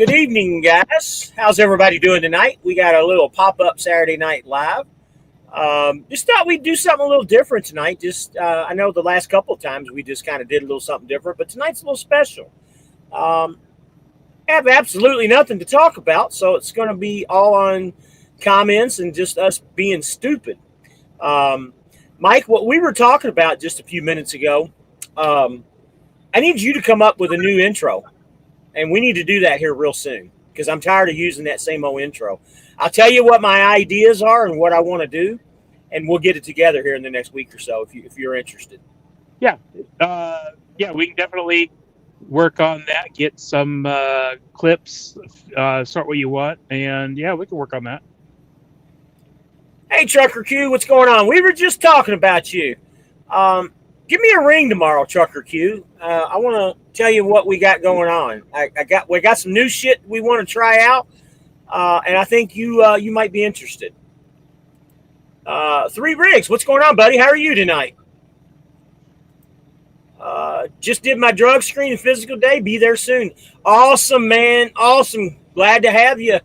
Good evening, guys. How's everybody doing tonight? We got a little pop-up Saturday Night Live. Just thought we'd do something a little different tonight. I know the last couple of times we just kind of did a little something different, but tonight's a little special. I have absolutely nothing to talk about, so it's going to be all on comments and just us being stupid. Mike, what we were talking about just a few minutes ago, I need you to come up with a new intro. And we need to do that here real soon because I'm tired of using that same old intro. I'll tell you what my ideas are and what I want to do, and we'll get it together here in the next week or so if you're interested. Yeah. We can definitely work on that, get some clips, sort what you want, and yeah, we can work on that. Hey, Trucker Q, what's going on? We were just talking about you. Give me a ring tomorrow, Trucker Q. I want to tell you what we got going on. We got some new shit we want to try out, and I think you might be interested. Three Rigs, what's going on, buddy? How are you tonight? Just did my drug screen and physical day. Be there soon. Awesome, man. Awesome. Glad to have you.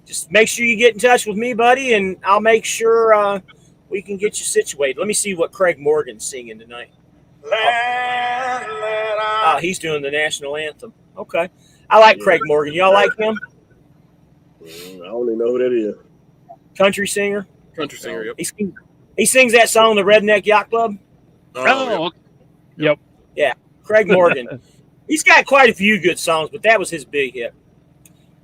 Just make sure you get in touch with me, buddy, and I'll make sure we can get you situated. Let me see what Craig Morgan's singing tonight. He's doing the national anthem. Okay. I like Craig Morgan. Y'all like him? I don't even know who that is. Country singer? Country singer, yep. He sings that song, The Redneck Yacht Club. Yep. Yeah, Craig Morgan. He's got quite a few good songs, but that was his big hit.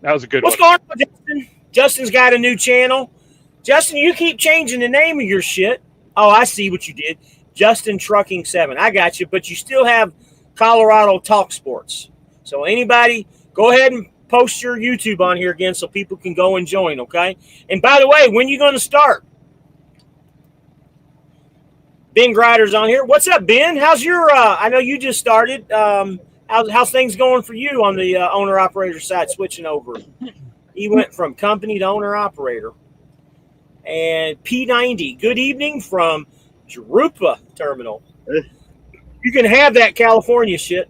That was a good one. What's going on, Justin? Justin's got a new channel. Justin, you keep changing the name of your shit. Oh, I see what you did. Justin Trucking 7. I got you, but you still have Colorado Talk Sports. So anybody, go ahead and post your YouTube on here again so people can go and join, okay? And by the way, when are you going to start? Ben Grider's on here. What's up, Ben? How's your, I know you just started. How's things going for you on the owner-operator side, switching over? He went from company to owner-operator. And P90, good evening from Jurupa Terminal. You can have that California shit.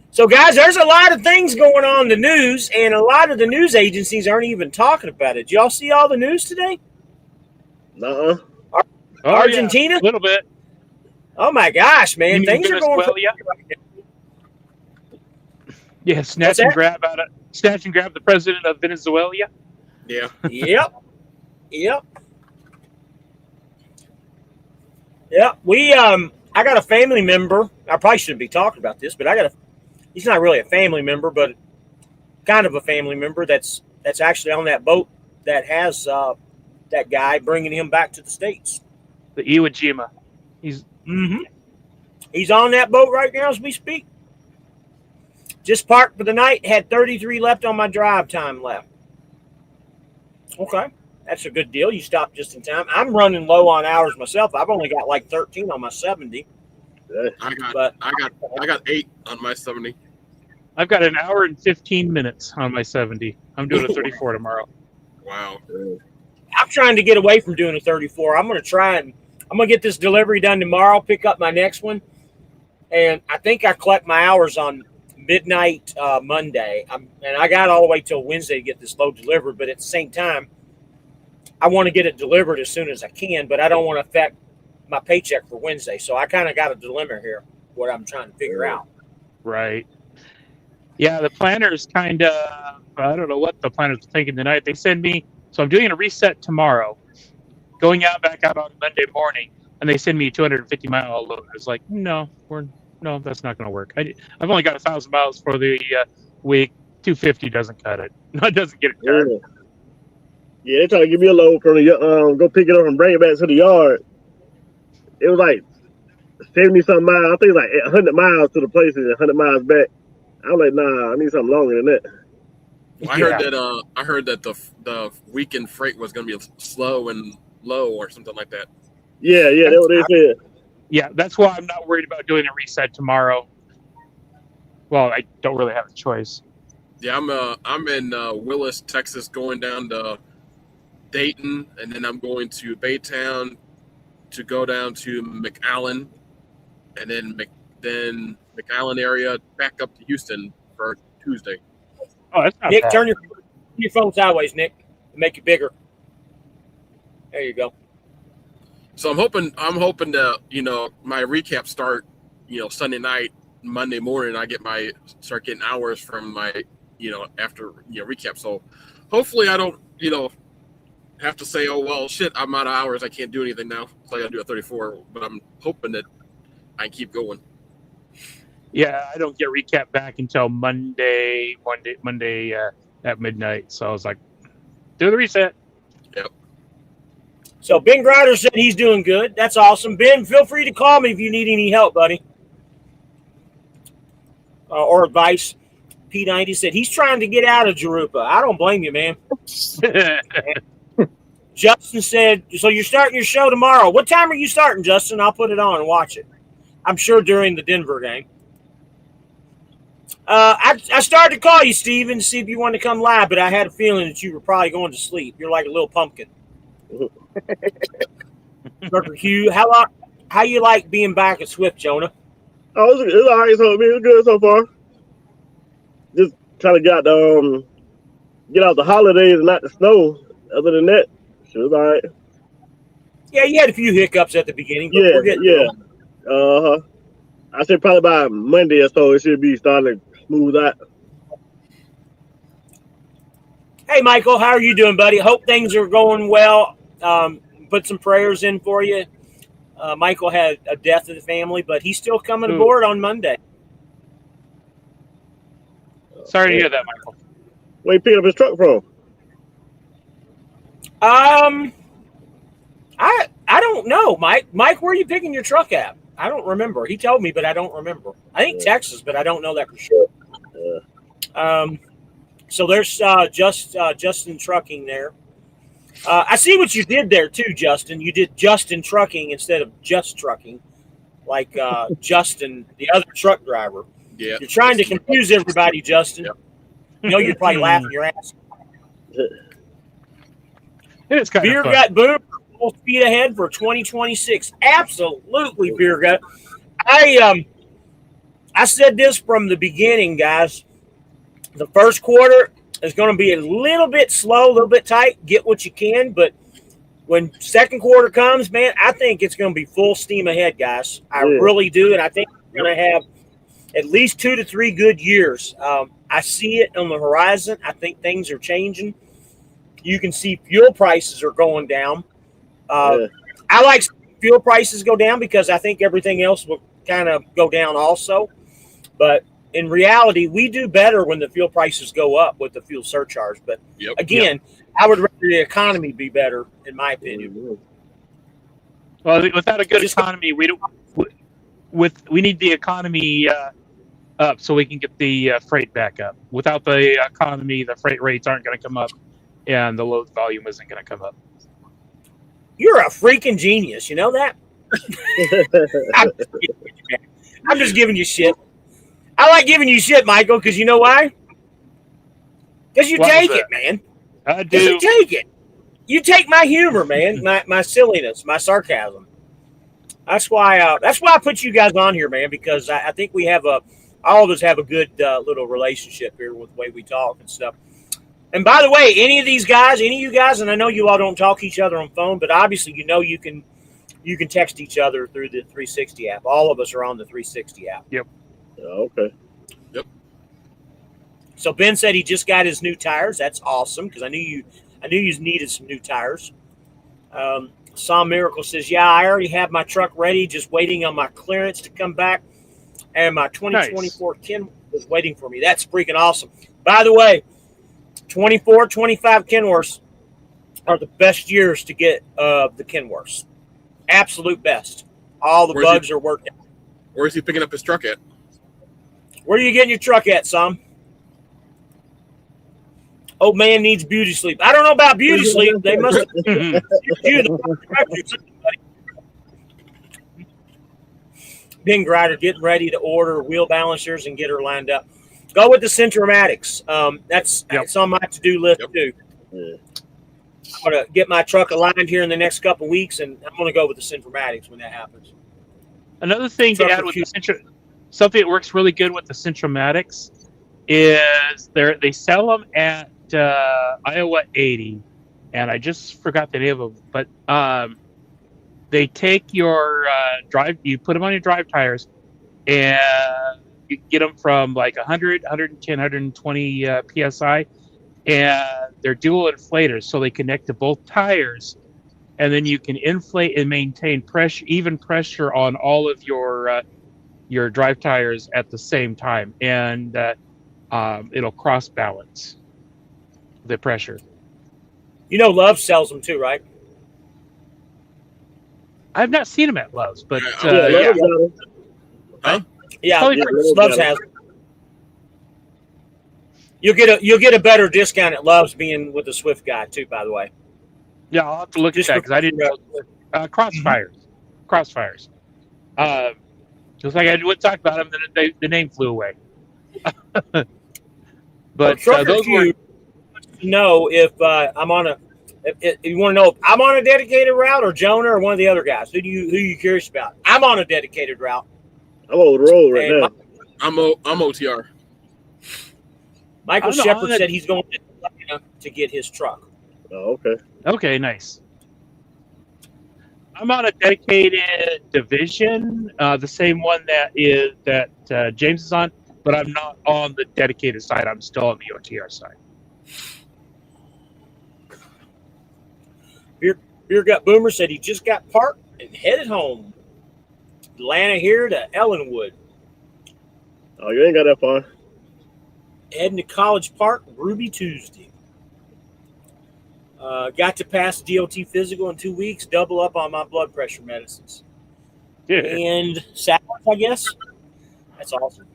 So, guys, there's a lot of things going on in the news, and a lot of the news agencies aren't even talking about it. Did y'all see all the news today? Nuh-uh. Argentina? Yeah, a little bit. Oh, my gosh, man. Things are going for Yeah, snatch and grab the president of Venezuela. Yeah. Yep. Yeah, I got a family member. I probably shouldn't be talking about this, but he's not really a family member, but kind of a family member that's actually on that boat that has that guy bringing him back to the States. The Iwo Jima. He's on that boat right now as we speak. Just parked for the night, had 33 left on my drive time left. Okay. That's a good deal. You stopped just in time. I'm running low on hours myself. I've only got like 13 on my 70. I got 8 on my 70. I've got an hour and 15 minutes on my 70. I'm doing a 34 tomorrow. Wow. I'm trying to get away from doing a 34. I'm going to get this delivery done tomorrow, pick up my next one. And I think I collect my hours on midnight Monday. And I got all the way till Wednesday to get this load delivered. But at the same time, I want to get it delivered as soon as I can, but I don't want to affect my paycheck for Wednesday. So I kind of got a dilemma here, what I'm trying to figure out. Right. Yeah, the planners kind of, I don't know what the planners are thinking tonight. They send me, so I'm doing a reset tomorrow, going back out on Monday morning, and they send me a 250-mile load. It's like, no, that's not going to work. I've only got 1,000 miles for the week. 250 doesn't cut it. No, it doesn't get it done. Yeah, they trying to give me a load from the go pick it up and bring it back to the yard. It was like 70-something miles. I think it's like 100 miles to the place and 100 miles back. I was like, nah, I need something longer than that. Well, I heard that the weekend freight was going to be slow and low or something like that. Yeah, that's what they said. Yeah, that's why I'm not worried about doing a reset tomorrow. Well, I don't really have a choice. Yeah, I'm in Willis, Texas, going down to Dayton, and then I'm going to Baytown to go down to McAllen, and then McAllen area back up to Houston for Tuesday. Oh, that's not Nick, bad. turn your phone sideways, Nick, to make it bigger. There you go. So I'm hoping to, my recap start, Sunday night, Monday morning. I start getting hours from my, after recap. So hopefully I don't, have to say, oh well, shit, I'm out of hours. I can't do anything now, so I got to do a 34. But I'm hoping that I keep going. Yeah, I don't get recap back until Monday at midnight. So I was like, do the reset. Yep. So Ben Grider said he's doing good. That's awesome. Ben, feel free to call me if you need any help, buddy, or advice. P90 said he's trying to get out of Jarupa. I don't blame you, man. Justin said, so you're starting your show tomorrow. What time are you starting, Justin? I'll put it on and watch it. I'm sure during the Denver game. I started to call you, Steven, to see if you wanted to come live, but I had a feeling that you were probably going to sleep. You're like a little pumpkin. Dr. Hugh, how you like being back at Swift, Jonah? Oh, it's all right. So it's good so far. Just trying to get out the holidays and not the snow. Other than that, it was all right. Yeah, you had a few hiccups at the beginning, but we're getting through. I said probably by Monday or so it should be starting to smooth out. Hey, Michael, how are you doing, buddy? Hope things are going well. Put some prayers in for you. Michael had a death in the family, but he's still coming aboard on Monday. Sorry to hear that, Michael. Where you picking up his truck from? I don't know, Mike. Mike, where are you picking your truck at? I don't remember. He told me, but I don't remember. I think Texas, but I don't know that for sure. Yeah. So there's Justin Trucking there. I see what you did there too, Justin. You did Justin Trucking instead of Just Trucking, like Justin, the other truck driver. Yeah. You're trying to confuse everybody, Justin. Yep. You know you're probably laughing your ass. It's kind Beer of fun. Gut Boom, full speed ahead for 2026. Absolutely, Beer Gut. I said this from the beginning, guys. The first quarter is going to be a little bit slow, a little bit tight. Get what you can, but when second quarter comes, man, I think it's going to be full steam ahead, guys. I really do, and I think we're going to have at least 2 to 3 good years. I see it on the horizon. I think things are changing. You can see fuel prices are going down. I like fuel prices go down because I think everything else will kind of go down also. But in reality, we do better when the fuel prices go up with the fuel surcharge. But again, I would rather the economy be better, in my opinion. Well, without a good economy, we need the economy up so we can get the freight back up. Without the economy, the freight rates aren't going to come up, and the load volume isn't going to come up. You're a freaking genius. You know that? I'm just giving you shit. I like giving you shit, Michael, because you know why? Because you take it, man. I do. You take it. You take my humor, man, my silliness, my sarcasm. That's why I put you guys on here, man, because I think we have all of us have a good little relationship here with the way we talk and stuff. And by the way, any of you guys, and I know you all don't talk to each other on phone, but obviously you can text each other through the 360 app. All of us are on the 360 app. Yep. Okay. Yep. So Ben said he just got his new tires. That's awesome because I knew you needed some new tires. Psalm Miracle says, yeah, I already have my truck ready, just waiting on my clearance to come back. And my 2024 Kenworth is waiting for me. That's freaking awesome. By the way, 24, 25 Kenworths are the best years to get the Kenworths. Absolute best. All the bugs are worked out. Where's he picking up his truck at? Where are you getting your truck at, Sam? Old man needs beauty sleep. I don't know about beauty sleep. They must have you. Ben Grider getting ready to order wheel balancers and get her lined up. Go with the Centromatics. That's on my to-do list too. Yeah. I'm going to get my truck aligned here in the next couple of weeks, and I'm going to go with the Centromatics when that happens. Another thing to add with the something that works really good with the Centromatics is they sell them at Iowa 80, and I just forgot the name of them, but they take your you put them on your drive tires, and you get them from like 100, 110, 120 psi, and they're dual inflators, so they connect to both tires, and then you can inflate and maintain pressure, even pressure on all of your drive tires at the same time, and it'll cross balance the pressure. You know, Love sells them too, right? I've not seen them at Love's, but Yeah, yeah. Love's got 'em. Huh? Yeah, Probably Love's Love's got has. You'll get a better discount at Love's being with the Swift guy too. By the way, Yeah, I'll have to look Just at that because I didn't know. Crossfires. Just like I would talk about them, then the name flew away. But those were. Know if I'm on a. If you want to know if I'm on a dedicated route or Jonah or one of the other guys, who you curious about? I'm on a dedicated route. I'm on the road right And now. I'm OTR. Michael I'm Shepard on it. said he's going to get his truck. Oh, okay. Okay, nice. I'm on a dedicated division, the same one that James is on, but I'm not on the dedicated side. I'm still on the OTR side. Beer Gut Boomer said he just got parked and headed home. Atlanta here to Ellenwood. Oh, you ain't got that far. Heading to College Park, Ruby Tuesday. Got to pass the DOT physical in 2 weeks, double up on my blood pressure medicines. Yeah. And Sabbath, I guess. That's awesome.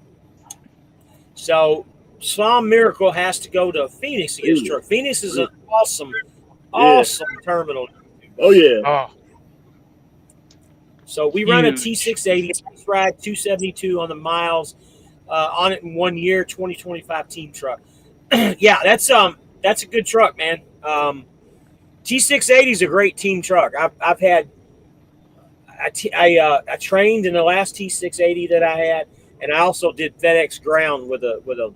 So, Psalm Miracle has to go to Phoenix to get his truck. Phoenix is an awesome terminal. Oh, yeah. Oh, So we run a Huge. T680 ride, 272 on the miles on it in 1 year, 2025 team truck. Yeah, that's a good truck, man. T680 is a great team truck. I've had I trained in the last T680 that I had, and I also did FedEx ground with a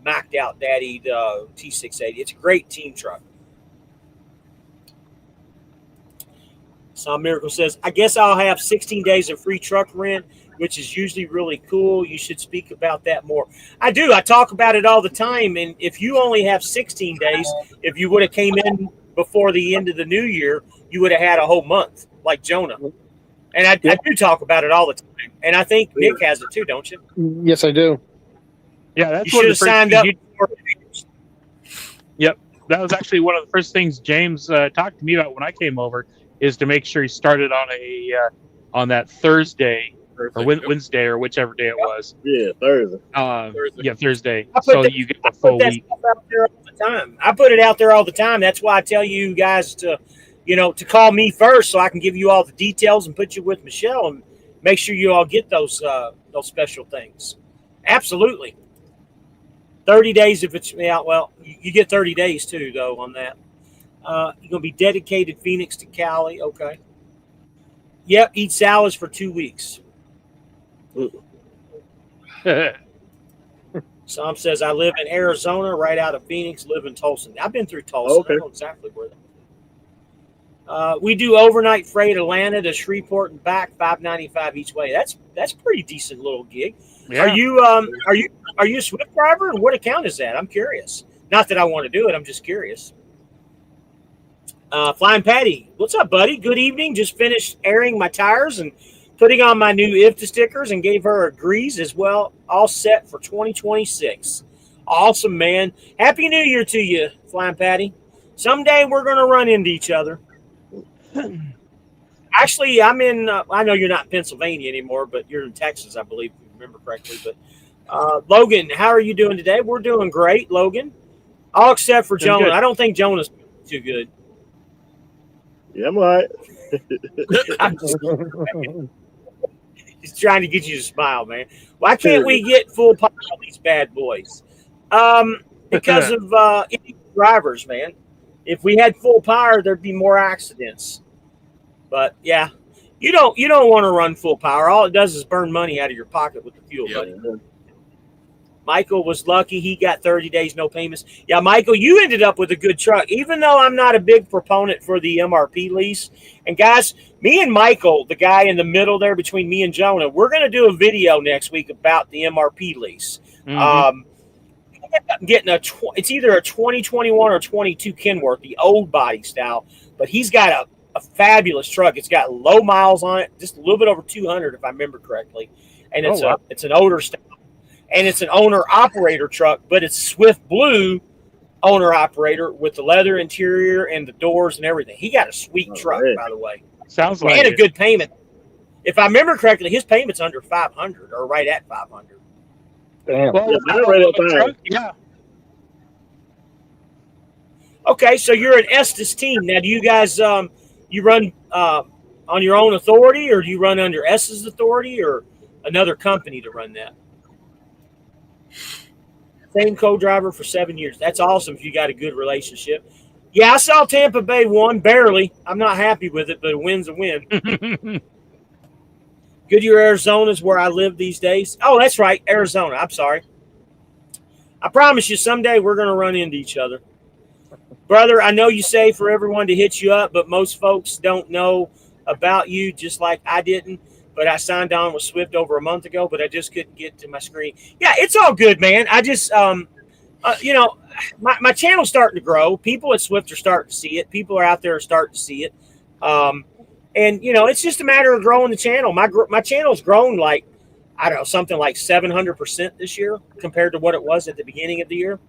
knocked out daddy T680. It's a great team truck. Some Miracle says, I guess I'll have 16 days of free truck rent, which is usually really cool. You should speak about that more. I do. I talk about it all the time. And if you only have 16 days, if you would have came in before the end of the new year, you would have had a whole month like Jonah. And I do talk about it all the time. And I think Nick has it too, don't you? Yes, I do. yeah, that's You one should of have the first signed things up. Yep, that was actually one of the first things James talked to me about when I came over, is to make sure he started on that Thursday or Wednesday or whichever day it was. Yeah, Thursday. Yeah, Thursday. I put So that- you get the full week. Stuff out there all the time. I put it out there all the time. That's why I tell you guys to call me first so I can give you all the details and put you with Michelle and make sure you all get those special things. Absolutely. 30 days if it's well, you get 30 days too though on that. You're gonna be dedicated Phoenix to Cali, okay? Yep, eat salads for 2 weeks. Sam says, I live in Arizona, right out of Phoenix, live in Tulsa. I've been through Tulsa. Okay. I know exactly where that. We do overnight freight Atlanta to Shreveport and back, $5.95 each way. That's pretty decent little gig. Yeah. Are you a Swift driver? And what account is that? I'm curious. Not that I want to do it. I'm just curious. Flying Patty, what's up, buddy? Good evening. Just finished airing my tires and putting on my new IFTA stickers and gave her a grease as well. All set for 2026. Awesome, man. Happy New Year to you, Flying Patty. Someday we're going to run into each other. Actually, I'm in, I know you're not in Pennsylvania anymore, but you're in Texas, I believe, if you remember correctly. But Logan, how are you doing today? We're doing great, Logan. All except for Doing Jonah. good. I don't think Jonah's too good. Yeah, I'm all right. I'm just, he's trying to get you to smile, man. Why can't we get full power on these bad boys? Because of drivers, man. If we had full power, there'd be more accidents. But yeah, You don't want to run full power. All it does is burn money out of your pocket with the fuel, Yep. buddy. Michael was lucky. He got 30 days, no payments. Yeah, Michael, you ended up with a good truck, even though I'm not a big proponent for the MRP lease. And guys, me and Michael, the guy in the middle there between me and Jonah, we're going to do a video next week about the MRP lease. Mhm. Getting it's either a 2021 or 22 Kenworth, the old body style, but he's got a fabulous truck. It's got low miles on it, just a little bit over 200 if I remember correctly, and it's an older style, and it's an owner operator truck, but it's Swift Blue owner operator with the leather interior and the doors and everything. He got a sweet truck, by the way, Sounds like and a it. good payment. If I remember correctly, his payment's under 500 or right at 500. Damn. Well, Yeah, for mine a right at truck, five. yeah. Okay, so you're an Estes team. Now, do you guys you run on your own authority, or do you run under Estes authority, or another company to run that? Same co-driver for 7 years. That's awesome if you got a good relationship. Yeah, I saw Tampa Bay won, barely. I'm not happy with it, but a win's a win. Goodyear, Arizona is where I live these days. Oh, that's right, Arizona. I'm sorry. I promise you someday we're going to run into each other. Brother, I know you say for everyone to hit you up, but most folks don't know about you, just like I didn't. But I signed on with Swift over a month ago, but I just couldn't get to my screen. Yeah, it's all good, man. I just, my channel's starting to grow. People at Swift are starting to see it. People are out there are starting to see it. And, it's just a matter of growing the channel. My channel's grown like, I don't know, something like 700% this year compared to what it was at the beginning of the year.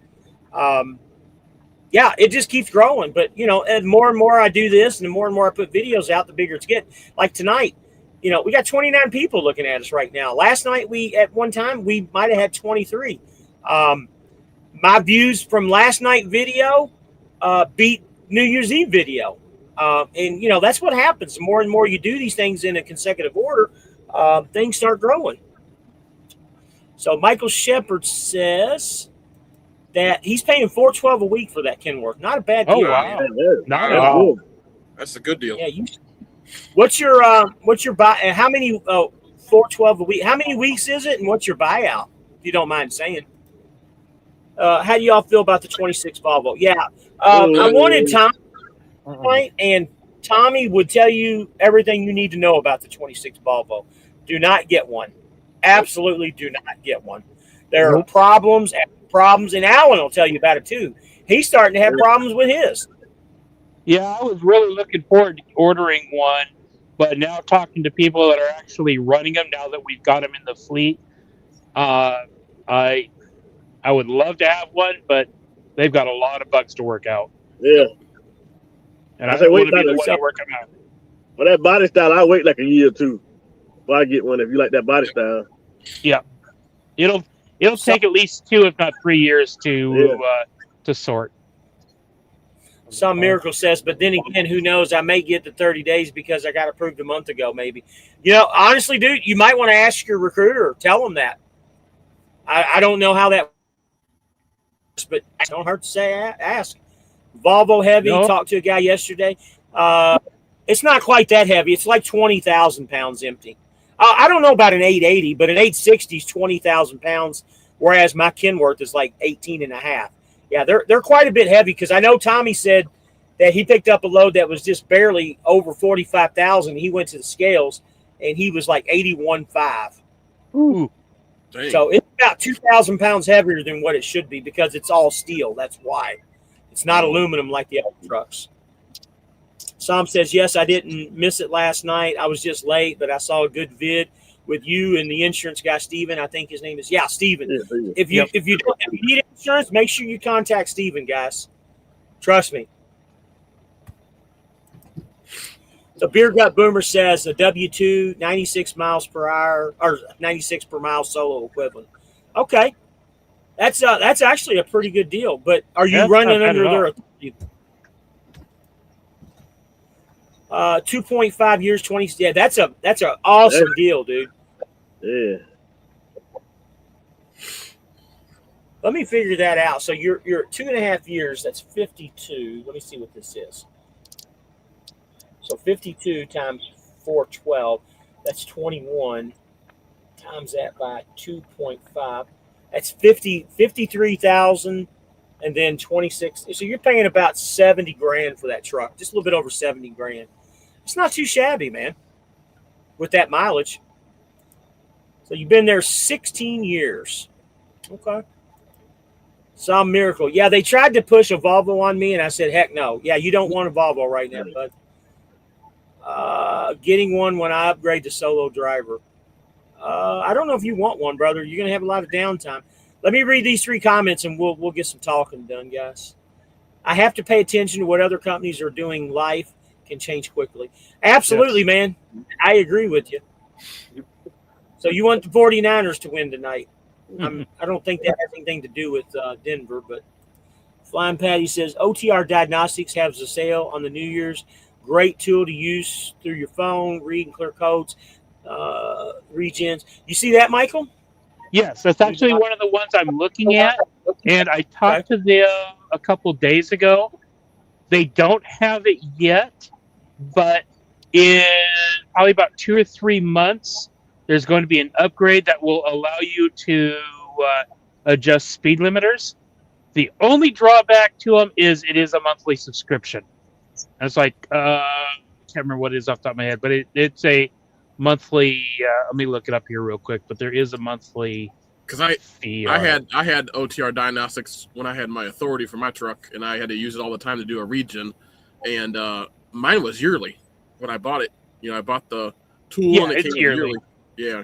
Yeah, it just keeps growing. But, and more I do this and the more I put videos out, the bigger it's getting. Like tonight, we got 29 people looking at us right now. Last night, at one time, we might have had 23. My views from last night video beat New Year's Eve video. And, that's what happens. The more and more you do these things in a consecutive order, things start growing. So Michael Shepard says that he's paying $412 a week for that Kenworth. Not a bad deal. Oh, wow. Not at That's all. good. That's a good deal. Yeah, what's your buy? How many $412 a week? How many weeks is it, and what's your buyout? If you don't mind saying. How do y'all feel about the 26 Volvo? Yeah, I wanted Tommy tonight, and Tommy would tell you everything you need to know about the 26 Volvo. Do not get one. Absolutely, do not get one. There are problems, and Alan will tell you about it too. He's starting to have problems with his. Yeah, I was really looking forward to ordering one, but now talking to people that are actually running them now that we've got them in the fleet, I would love to have one, but they've got a lot of bugs to work out. Yeah. And I don't want to be the one to work them out. For that body style, I wait like a year or two before I get one. If you like that body style, Yeah, it'll take at least 2, if not 3 years to sort. Some miracle says, but then again, who knows? I may get the 30 days because I got approved a month ago, maybe. Honestly, dude, you might want to ask your recruiter. Tell them that. I don't know how that works, but it don't hurt to say ask. Volvo heavy. No. Talked to a guy yesterday. It's not quite that heavy. It's like 20,000 pounds empty. I don't know about an 880, but an 860 is 20,000 pounds, whereas my Kenworth is like 18 and a half. Yeah, they're quite a bit heavy because I know Tommy said that he picked up a load that was just barely over 45,000. He went to the scales and he was like 81.5. Ooh. Dang. So it's about 2,000 pounds heavier than what it should be because it's all steel. That's why. It's not aluminum like the other trucks. Sam says, yes, I didn't miss it last night. I was just late, but I saw a good vid with you and the insurance guy, Steven. I think his name is, Steven. yeah. If you need insurance, make sure you contact Steven, guys. Trust me. So Beer Gut Boomer says a W2, 96 miles per hour, or 96 per mile solo equivalent. Okay. That's actually a pretty good deal. But are you running under their authority? 2.5 years, 20. Yeah, that's an awesome deal, dude. Yeah. Let me figure that out. So you're 2.5 years. That's 52. Let me see what this is. So 52 times 412. That's 21. Times that by 2.5. That's 53,000, and then 26. So you're paying about 70 grand for that truck, just a little bit over 70 grand. It's not too shabby, man, with that mileage. So you've been there 16 years. Okay. Some miracle. Yeah, they tried to push a Volvo on me, and I said, heck no. Yeah, you don't want a Volvo right now, bud. Getting one when I upgrade to solo driver. I don't know if you want one, brother. You're going to have a lot of downtime. Let me read these 3 comments, and we'll get some talking done, guys. I have to pay attention to what other companies are doing. Life can change quickly. Absolutely, yes. Man. I agree with you. So you want the 49ers to win tonight. I don't think that has anything to do with Denver, but Flying Patty says, OTR Diagnostics has a sale on the New Year's. Great tool to use through your phone, read and clear codes, regens. You see that, Michael? Yes, that's actually one of the ones I'm looking at, and I talked to them a couple days ago. They don't have it yet, but in probably about 2 or 3 months, there's going to be an upgrade that will allow you to adjust speed limiters. The only drawback to them is it is a monthly subscription. And it's like, I can't remember what it is off the top of my head, but it's a monthly. Let me look it up here real quick. But there is a monthly. Because I had OTR Diagnostics when I had my authority for my truck, and I had to use it all the time to do a regen, and mine was yearly when I bought it. You know, I bought the tool and it came yearly. Yeah,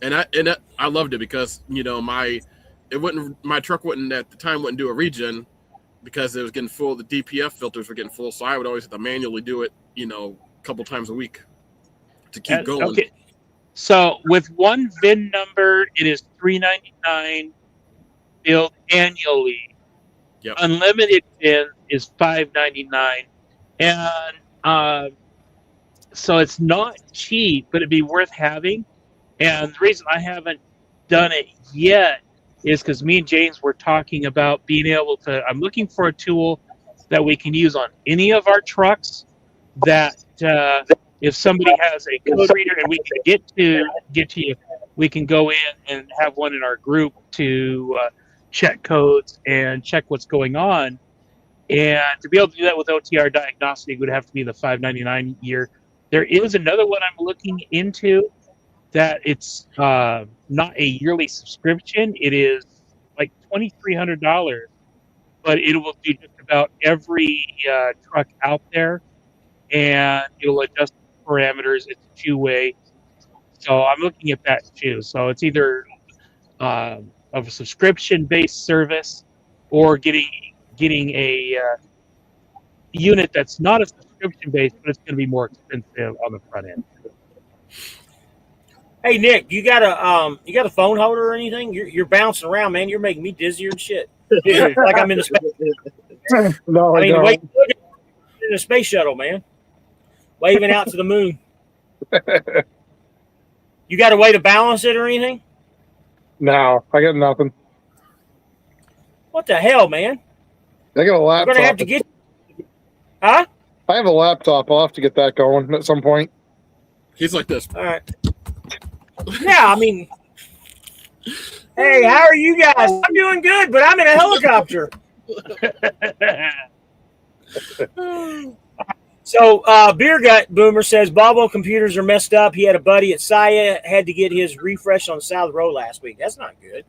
and I loved it because my truck wouldn't at the time wouldn't do a regen because it was getting full. The DPF filters were getting full, so I would always have to manually do it. A couple times a week to keep going. Okay. So with one VIN number, it is $399 billed annually. Yep. Unlimited VIN is $599, and so it's not cheap, but it'd be worth having. And the reason I haven't done it yet is because me and James were talking about being able to. I'm looking for a tool that we can use on any of our trucks that. If somebody has a code reader and we can get to you, we can go in and have one in our group to check codes and check what's going on. And to be able to do that with OTR Diagnostic would have to be the $599 a year. There is another one I'm looking into that it's not a yearly subscription. It is like $2,300, but it will do just about every truck out there, and it'll adjust parameters. It's 2-way, so I'm looking at that too. So it's either of a subscription-based service or getting a unit that's not a subscription-based, but it's going to be more expensive on the front end. Hey Nick, you got a phone holder or anything? You're bouncing around, man. You're making me dizzier and shit. Like I'm in the space. No, I don't. Wait, in a space shuttle, man. Waving out to the moon. You got a way to balance it or anything? No, I got nothing. What the hell, man? I got a laptop. We're gonna have to get. Huh? I have a laptop. I'll have to get that going at some point. He's like this. All right. Yeah, I mean, hey, how are you guys? I'm doing good, but I'm in a helicopter. So, Beer Gut Boomer says Volvo computers are messed up. He had a buddy at Saya, had to get his refresh on the South Road last week. That's not good.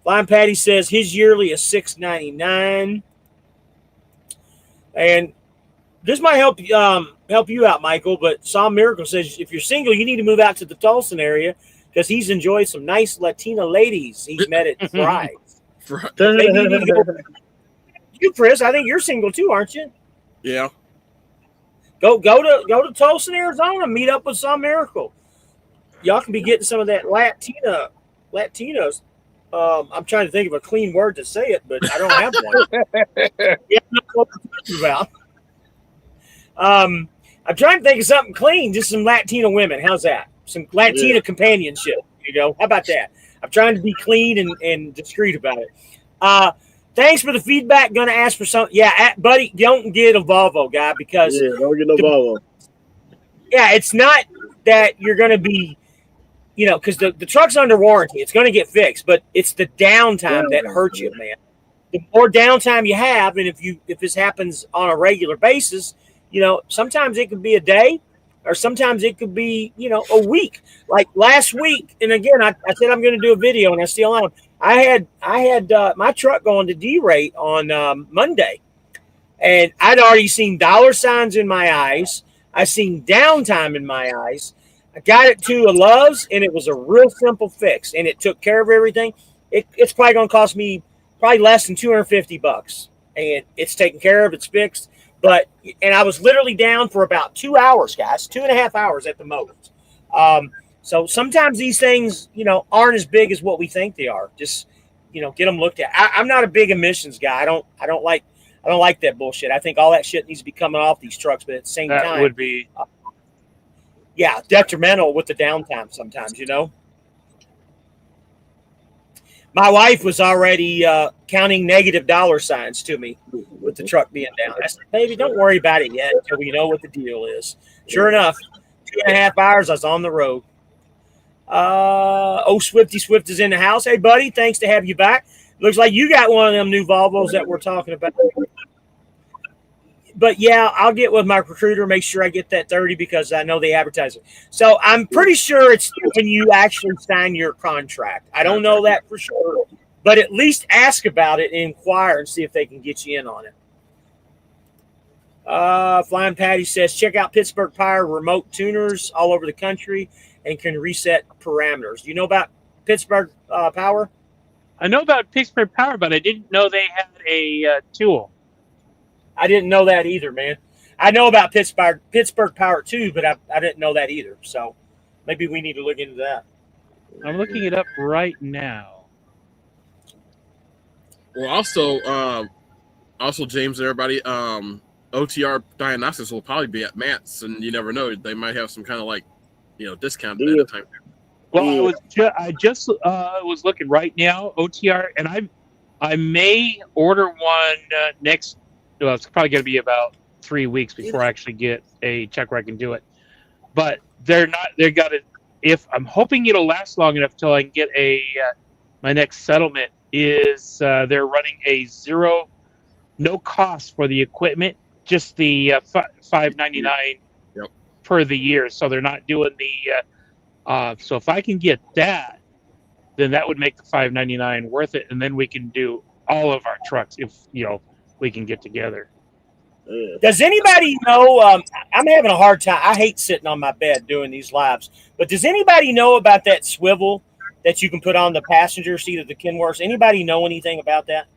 Flying Patty says his yearly is $699. And this might help you out, Michael, but Psalm Miracle says if you're single, you need to move out to the Tulsa area because he's enjoyed some nice Latina ladies he's met at Fry's. You, Chris, I think you're single too, aren't you? Yeah. Go to Tulsa, Arizona. Meet up with Some Miracle. Y'all can be getting some of that Latinos. I'm trying to think of a clean word to say it, but I don't have one. Yeah, I know what I'm talking about. I'm trying to think of something clean, just some Latina women. How's that? Some Latina companionship. How about that? I'm trying to be clean and discreet about it. thanks for the feedback. Going to ask for some. Yeah, buddy, don't get a Volvo guy because don't get no Volvo. Yeah, it's not that you're going to be, because the truck's under warranty. It's going to get fixed, but it's the downtime that hurts you, man. The more downtime you have, and if this happens on a regular basis, sometimes it could be a day, or sometimes it could be, a week. Like last week, and again, I said I'm going to do a video, and I still am. I had my truck going to D-rate on Monday, and I'd already seen dollar signs in my eyes. I seen downtime in my eyes. I got it to a Love's, and it was a real simple fix, and it took care of everything. It's probably going to cost me probably less than $250, and it's taken care of. It's fixed. And I was literally down for about 2 hours, guys, 2.5 hours at the most. So sometimes these things, aren't as big as what we think they are. Just, get them looked at. I'm not a big emissions guy. I don't like that bullshit. I think all that shit needs to be coming off these trucks, but at the same time, that would be, detrimental with the downtime sometimes. My wife was already counting negative dollar signs to me with the truck being down. I said, "Baby, don't worry about it yet until we know what the deal is." Sure enough, 2.5 hours, I was on the road. Swifty Swift is in the house. Hey, buddy, thanks to have you back. Looks like you got one of them new Volvos that we're talking about. But yeah, I'll get with my recruiter, make sure I get that 30 because I know they advertise it. So I'm pretty sure it's when you actually sign your contract. I don't know that for sure, but at least ask about it and inquire and see if they can get you in on it. Flying Patty says, check out Pittsburgh Power remote tuners all over the country and can reset parameters. Do you know about Pittsburgh Power? I know about Pittsburgh Power, but I didn't know they had a tool. I didn't know that either, man. I know about Pittsburgh Power too, but I didn't know that either. So maybe we need to look into that. I'm looking it up right now. Well, also James, everybody, OTR Diagnostics will probably be at Matt's, and you never know, they might have some kind of discount at the time. Well, I just was looking right now, OTR, and I may order one next. Well, it's probably going to be about 3 weeks before I actually get a check where I can do it. But they're not. They got it. If I'm hoping it'll last long enough till I can get my next settlement is they're running a no cost for the equipment, just the $5.99 per the year. So they're not doing the. So if I can get that, then that would make the $5.99 worth it, and then we can do all of our trucks if we can get together. Does anybody know? I'm having a hard time. I hate sitting on my bed doing these lives, but does anybody know about that swivel that you can put on the passenger seat of the Kenworths? Anybody know anything about that?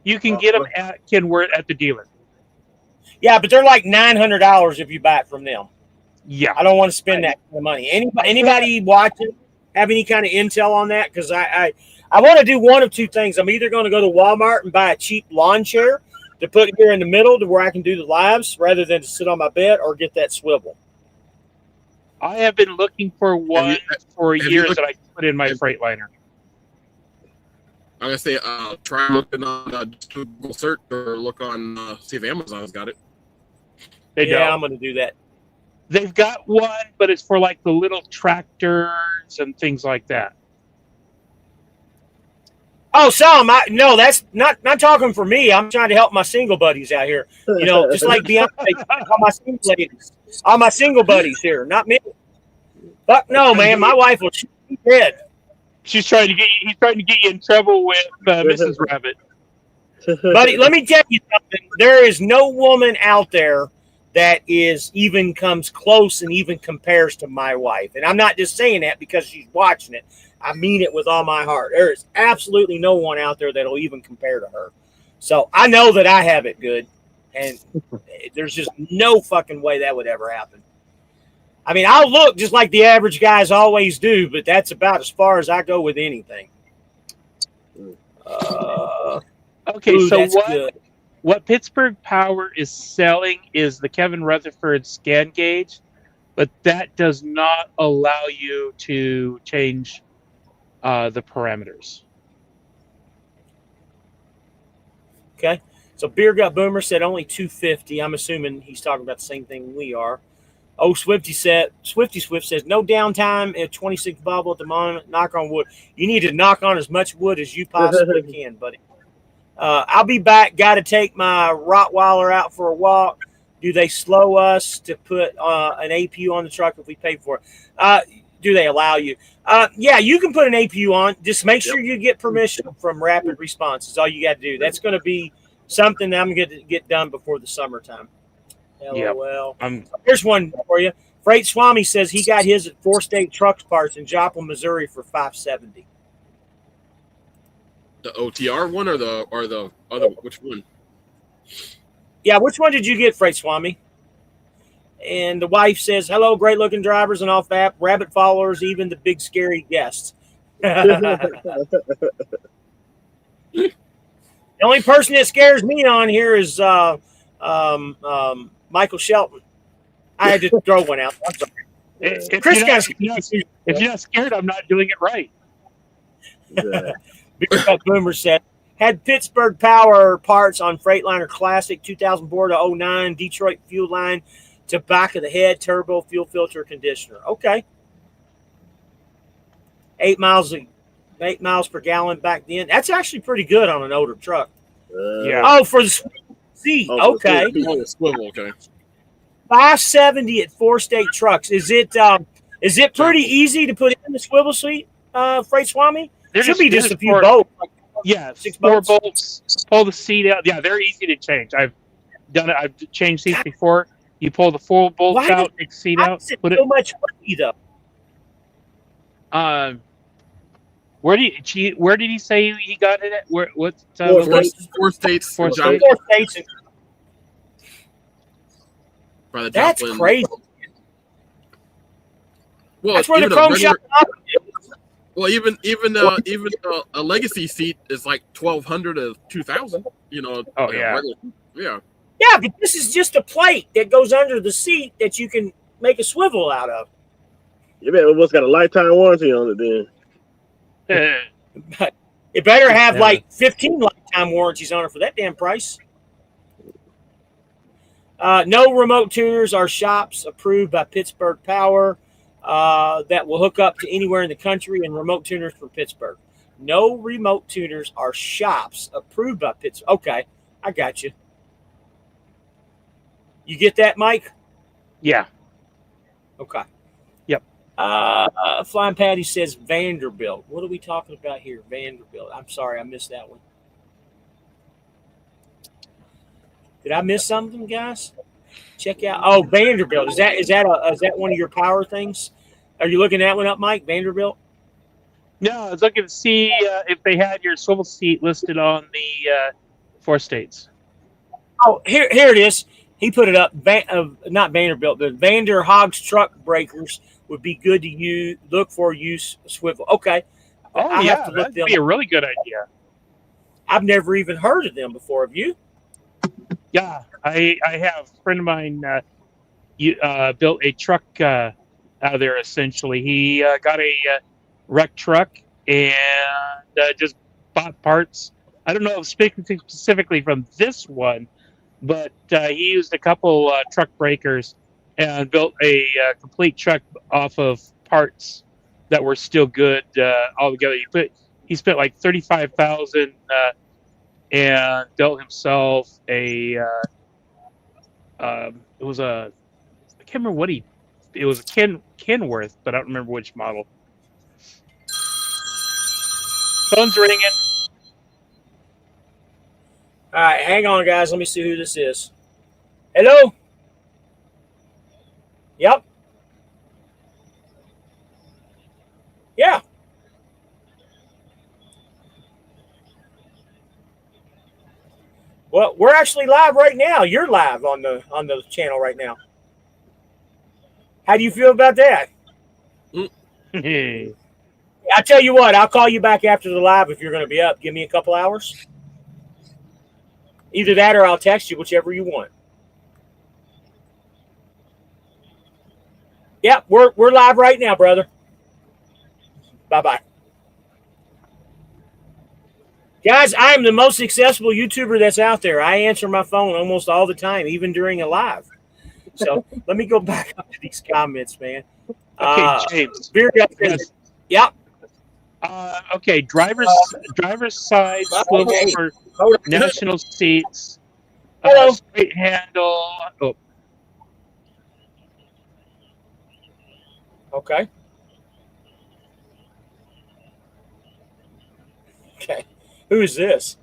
You can get them at Kenworth at the dealer. Yeah, but they're like $900 if you buy it from them. Yeah, I don't want to spend that kind of money. Anybody watching have any kind of intel on that? Because I want to do one of two things. I'm either going to go to Walmart and buy a cheap lawn chair to put here in the middle to where I can do the lives rather than to sit on my bed, or get that swivel. I have been looking for one for years that I can put in my Freightliner. I'm going to say try looking on just Google search or look on see if Amazon's got it. I'm going to do that. They've got one, but it's for like the little tractors and things like that. Oh, some. No, that's not talking for me. I'm trying to help my single buddies out here. Just like Beyonce, all my single buddies here, not me. But no, man, my wife will shoot me dead. He's trying to get you in trouble with Mrs. Rabbit. Buddy, let me tell you something. There is no woman out there that even comes close and even compares to my wife. And I'm not just saying that because she's watching it. I mean it with all my heart. There is absolutely no one out there that'll even compare to her. So I know that I have it good, and there's just no fucking way that would ever happen. I mean, I'll look just like the average guys always do, but that's about as far as I go with anything. What Pittsburgh Power is selling is the Kevin Rutherford scan gauge, but that does not allow you to change the parameters. Okay. So Beer Gut Boomer said only 250. I'm assuming he's talking about the same thing we are. Oh, Swifty Swift says no downtime at 26 bubble at the moment. Knock on wood. You need to knock on as much wood as you possibly can, buddy. I'll be back. Got to take my Rottweiler out for a walk. Do they slow us to put an APU on the truck if we pay for it? Do they allow you? Yeah, you can put an APU on. Just make sure you get permission from Rapid Response. Is all you got to do. That's going to be something that I'm going to get done before the summertime. LOL. Here's one for you. Freight Swami says he got his at 4 State Trucks Parts in Joplin, Missouri for $570. The OTR one or the other? Which one? Yeah, which one did you get, Freight Swami? And the wife says, hello, great looking drivers and off app, rabbit followers, even the big scary guests. The only person that scares me on here is Michael Shelton. I had to throw one out. I'm sorry. If you're not scared, I'm not doing it right. Big Cut Boomer said, had Pittsburgh Power parts on Freightliner Classic 2004 to 09, Detroit fuel line to back of the head, turbo, fuel filter, conditioner. Okay. 8 miles per gallon back then. That's actually pretty good on an older truck. Yeah. Oh, for the seat. Okay. Swivel, okay. 570 at 4 State Trucks. Is it pretty easy to put in the swivel seat, Freight Swami? Should be just a few bolts. Yeah, 6 4 bolts. Pull the seat out. Yeah, they're easy to change. I've done it. I've changed seats before. You pull the 4 bolts out, take the seat out. Put it so much money though. Where did he say he got it at? What? 4 states. 4 states. That's crazy. Well, that's where the chrome shop. Well, even a legacy seat is like $1,200 to $2,000. You know. Oh yeah. Yeah. Yeah, but this is just a plate that goes under the seat that you can make a swivel out of. You bet what's got a lifetime warranty on it then. But it better have like 15 lifetime warranties on it for that damn price. No remote tuners are shops approved by Pittsburgh Power that will hook up to anywhere in the country, and remote tuners from Pittsburgh. No remote tuners are shops approved by Pittsburgh. Okay, I got you. You get that, Mike? Yeah. Okay. Yep. Flying Patty says Vanderbilt. What are we talking about here? Vanderbilt. I'm sorry, I missed that one. Did I miss something, guys? Check out. Oh, Vanderbilt. Is that one of your power things? Are you looking that one up, Mike? Vanderbilt? No, I was looking to see if they had your swivel seat listed on the 4 states. Oh, here it is. He put it up. Not Vanderbilt, but Vander Hogs truck breakers would be good to use. Look for use swivel. Okay. Oh, yeah, that'd be a really good idea. I've never even heard of them before. Have you? Yeah, I have. A friend of mine built a truck out of there, essentially. He got a wrecked truck and just bought parts. I don't know if speaking specifically from this one, but he used a couple truck breakers and built a complete truck off of parts that were still good altogether. He spent like $35,000 and built himself a. It was a. I can't remember what it was a Kenworth, but I don't remember which model. Phone's ringing. All right, hang on, guys. Let me see who this is. Hello? Yep. Yeah. Well, we're actually live right now. You're live on the channel right now. How do you feel about that? I tell you what, I'll call you back after the live if you're going to be up. Give me a couple hours. Either that or I'll text you, whichever you want. Yeah, we're live right now, brother. Bye-bye. Guys, I am the most accessible YouTuber that's out there. I answer my phone almost all the time, even during a live. So let me go back up to these comments, man. Okay, James. Beer Gut says, Yes. yep. Okay, driver's side swivel Okay. for Hold on. national seats. Hello. Straight handle. Oh, Okay. Okay. Who is this?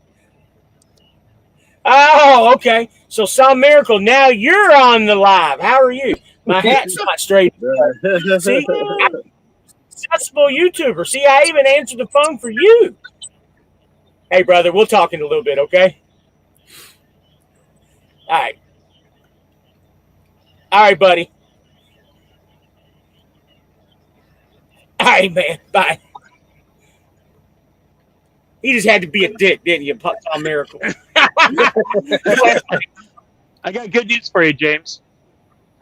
Oh, okay. So, some miracle. Now you're on the live. How are you? My hat's not straight. See, I'm an accessible YouTuber. See, I even answered the phone for you. Hey, brother, we'll talk in a little bit, okay? All right. All right, buddy. All right, man. Bye. He just had to be a dick, didn't you, Tom Miracle? I got good news for you, James.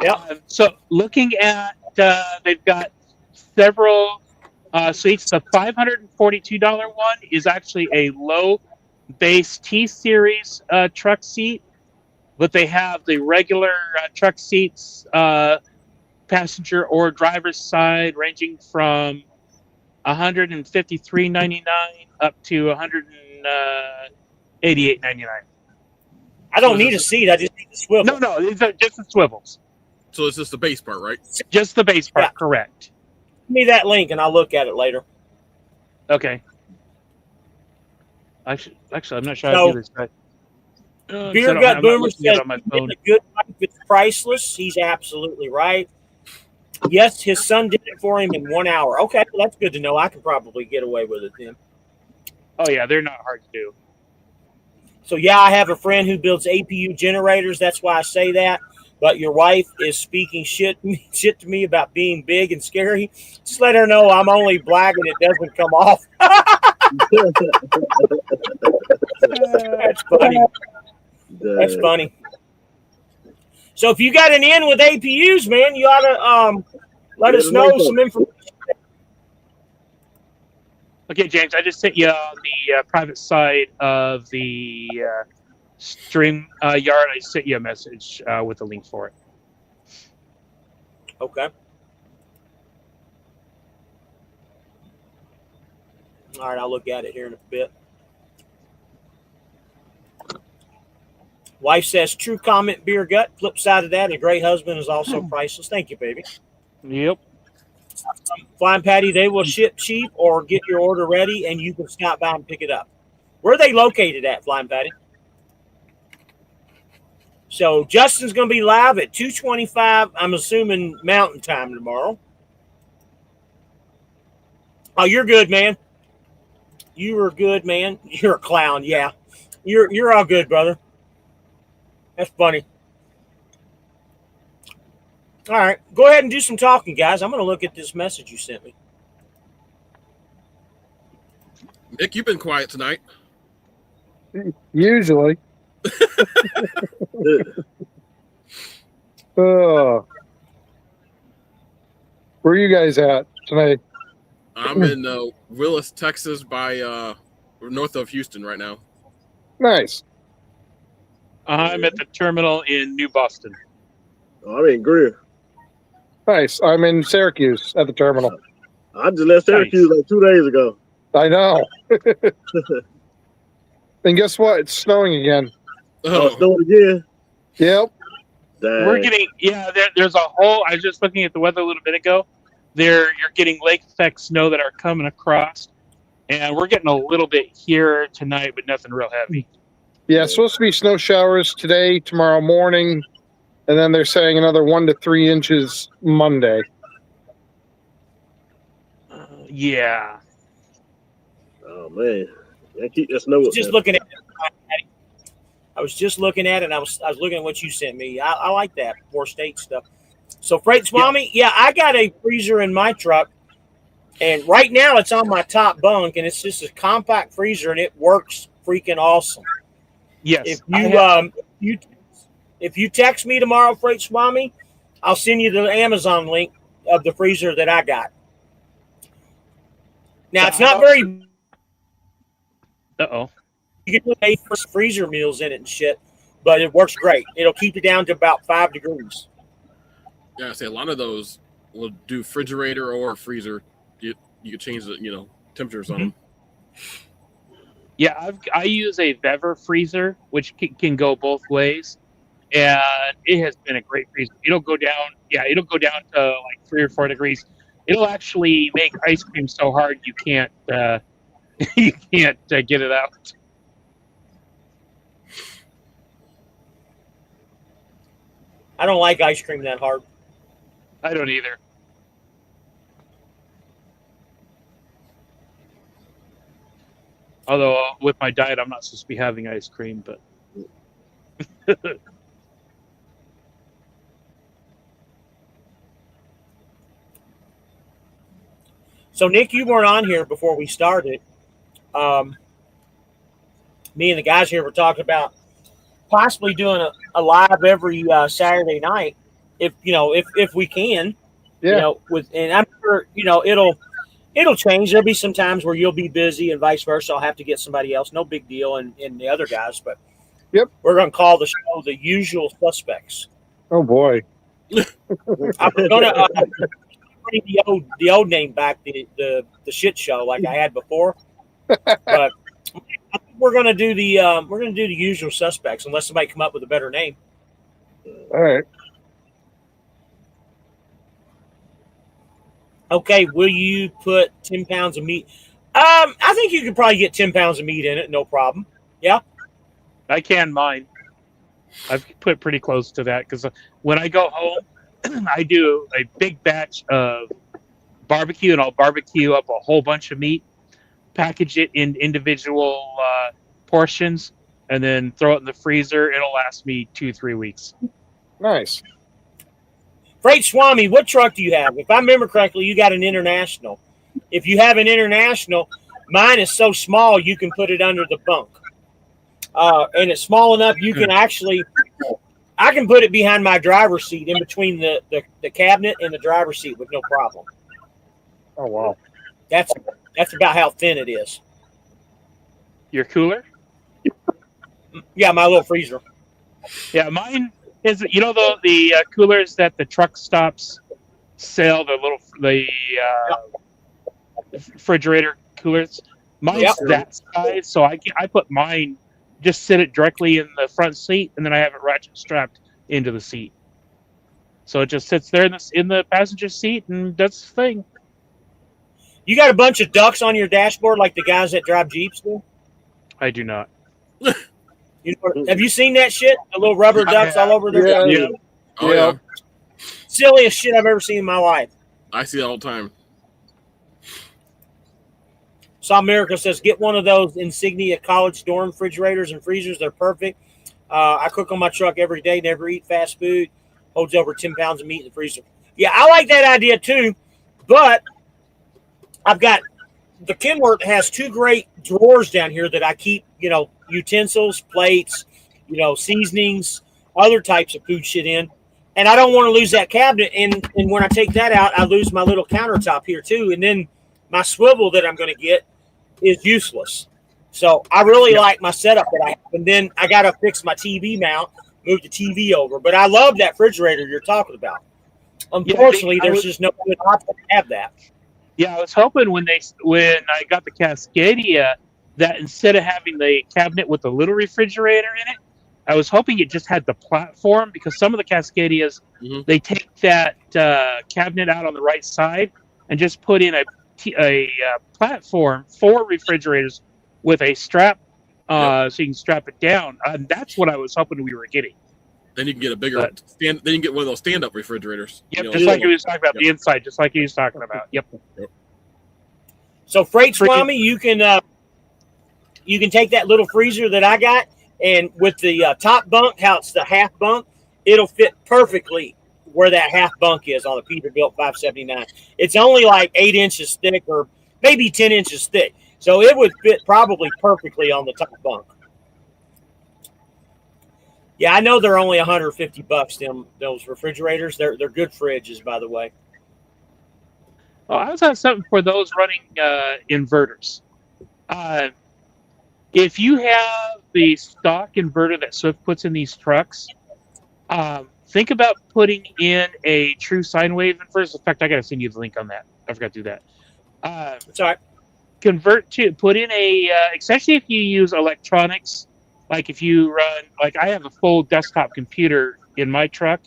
Yep. So looking at, they've got several suites. The $542 one is actually a low base T series truck seat, but they have the regular truck seats, passenger or driver's side, ranging from $153.99 up to $188.99. I don't need a seat. I just need the swivel. No, these are just the swivels. So it's just the base part, right? Just the base part, Yeah. correct. Give me that link, and I'll look at it later. Okay. Actually, I'm not sure So, how to do this, but Beer Gut Boomer says on my phone. a good life is priceless. He's absolutely right. Yes, his son did it for him in 1 hour. Okay, well, that's good to know. I can probably get away with it then. Oh yeah, they're not hard to do. So, yeah, I have a friend who builds APU generators. That's why I say that. But your wife is speaking shit to me about being big and scary. Just let her know I'm only blagging. It doesn't come off. That's funny. That's funny. So if you got an in with APUs, man, you ought to let us know some information. Okay, James, I just sent you on the private side of the stream yard. I sent you a message with a link for it. Okay. All right, I'll look at it here in a bit. Wife says, true comment, Beer Gut. Flip side of that, a great husband is also priceless. Thank you, baby. Yep. Flying Patty, they will ship cheap or get your order ready, and you can stop by and pick it up. Where are they located at, Flying Patty? So Justin's going to be live at 2:25, I'm assuming Mountain Time tomorrow. Oh, you're good, man. You are good, man. You're a clown, yeah. You're all good, brother. That's funny. All right, go ahead and do some talking, guys. I'm going to look at this message you sent me. Nick, you've been quiet tonight. Usually. Where are you guys at tonight? I'm in Willis, Texas, by north of Houston right now. Nice. I'm at the terminal in New Boston. I'm in Greer. Nice. I'm in Syracuse at the terminal. I just left Syracuse like 2 days ago. I know. And guess what? It's snowing again. Oh, it's snowing again? Yep. Dang. We're getting, there's a whole, I was just looking at the weather a little bit ago. You're getting lake effect snow that are coming across. And we're getting a little bit here tonight, but nothing real heavy. Yeah, it's supposed to be snow showers today, tomorrow morning, and then they're saying another 1 to 3 inches Monday. Yeah. Oh, man. Yeah, keep that snow up Just there. looking at it. I was just looking at it, and I was looking at what you sent me. I like that more state stuff. So Freight Swami, I got a freezer in my truck, and right now it's on my top bunk, and it's just a compact freezer, and it works freaking awesome. Yes. If you text me tomorrow, Freight Swami, I'll send you the Amazon link of the freezer that I got. Now it's not very. Uh-oh. You can put freezer meals in it and shit, but it works great. It'll keep it down to about 5 degrees. Yeah, I say a lot of those will do refrigerator or freezer. You can change the temperatures on them. Yeah, I use a Vever freezer, which can go both ways, and it has been a great freezer. It'll go down. Yeah, it'll go down to like 3 or 4 degrees. It'll actually make ice cream so hard you can't you can't get it out. I don't like ice cream that hard. I don't either. Although with my diet, I'm not supposed to be having ice cream, but So, Nick, you weren't on here before we started. Me and the guys here were talking about possibly doing a live every Saturday night, if we can. Yeah. And I'm sure it'll change. There'll be some times where you'll be busy and vice versa. I'll have to get somebody else. No big deal, and the other guys. But Yep. We're going to call the show The Usual Suspects. Oh boy. I'm going to bring the old name back, the shit show like I had before. But I think we're going to do the Usual Suspects unless somebody come up with a better name. All right. Okay, will you put 10 pounds of meat? I think you could probably get 10 pounds of meat in it, no problem. Yeah. I can mine. I've put pretty close to that because when I go home, I do a big batch of barbecue, and I'll barbecue up a whole bunch of meat, package it in individual portions, and then throw it in the freezer. It'll last me 2-3 weeks. Nice. Freight Swami, what truck do you have? If I remember correctly, you got an International. If you have an International, mine is so small you can put it under the bunk. And it's small enough you can actually – I can put it behind my driver's seat in between the cabinet and the driver's seat with no problem. Oh, wow. That's about how thin it is. Your cooler? Yeah, my little freezer. Yeah, mine is the coolers that the truck stops sell, the refrigerator coolers. Mine's that size, so I put mine, just sit it directly in the front seat, and then I have it ratchet strapped into the seat. So it just sits there in the passenger seat, and that's the thing. You got a bunch of ducks on your dashboard like the guys that drive Jeeps do? I do not. Have you seen that shit? The little rubber ducks all over their Yeah. Oh yeah. Silliest shit I've ever seen in my life. I see that all the time. Saw Miracle says, get one of those Insignia college dorm refrigerators and freezers. They're perfect. I cook on my truck every day, never eat fast food. Holds over 10 pounds of meat in the freezer. Yeah, I like that idea too, but I've got the Kenworth has 2 great drawers down here that I keep, utensils, plates, seasonings, other types of food shit in. And I don't want to lose that cabinet. And when I take that out, I lose my little countertop here too. And then my swivel that I'm going to get is useless. So I really like my setup that I have. And then I got to fix my TV mount, move the TV over. But I love that refrigerator you're talking about. Unfortunately, there's just no good option to have that. Yeah, I was hoping when I got the Cascadia that instead of having the cabinet with the little refrigerator in it, I was hoping it just had the platform, because some of the Cascadias, they take that cabinet out on the right side and just put in a platform for refrigerators with a strap, so you can strap it down. That's what I was hoping we were getting. Then you can get a bigger Then you can get one of those stand-up refrigerators. Yep, just like he was talking about the inside, just like he was talking about. Yep. So Freight Swami, you can take that little freezer that I got, and with the top bunk, how it's the half bunk, it'll fit perfectly where that half bunk is on the Peterbilt 579. It's only like 8 inches thick, or maybe 10 inches thick. So it would fit probably perfectly on the top bunk. Yeah, I know they're only $150. Those refrigerators, they're good fridges, by the way. Oh, I also have something for those running inverters. If you have the stock inverter that Swift puts in these trucks, think about putting in a true sine wave inverter. In fact, I got to send you the link on that. I forgot to do that. It's all right. Put in a, especially if you use electronics, like if you run, like I have a full desktop computer in my truck,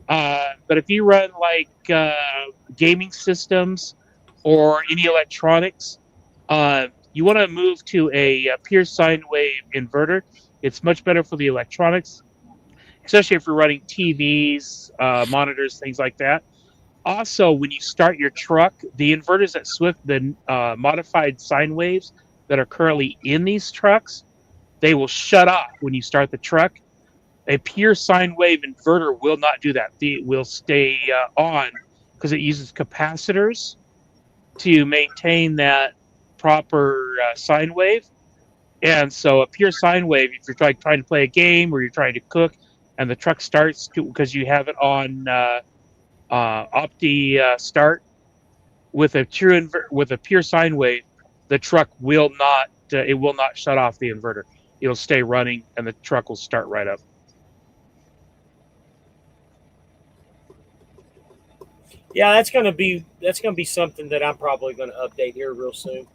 but if you run like gaming systems or any electronics, you want to move to a pure sine wave inverter. It's much better for the electronics, especially if you're running TVs, monitors, things like that. Also, when you start your truck, the inverters at Swift, the modified sine waves that are currently in these trucks, they will shut off when you start the truck. A pure sine wave inverter will not do that. It will stay on because it uses capacitors to maintain that proper sine wave. And so a pure sine wave, if you're trying to play a game or you're trying to cook and the truck starts because you have it on Opti start with a pure sine wave, the truck will not shut off the inverter. It'll stay running and the truck will start right up. Yeah, that's gonna be something that I'm probably going to update here real soon.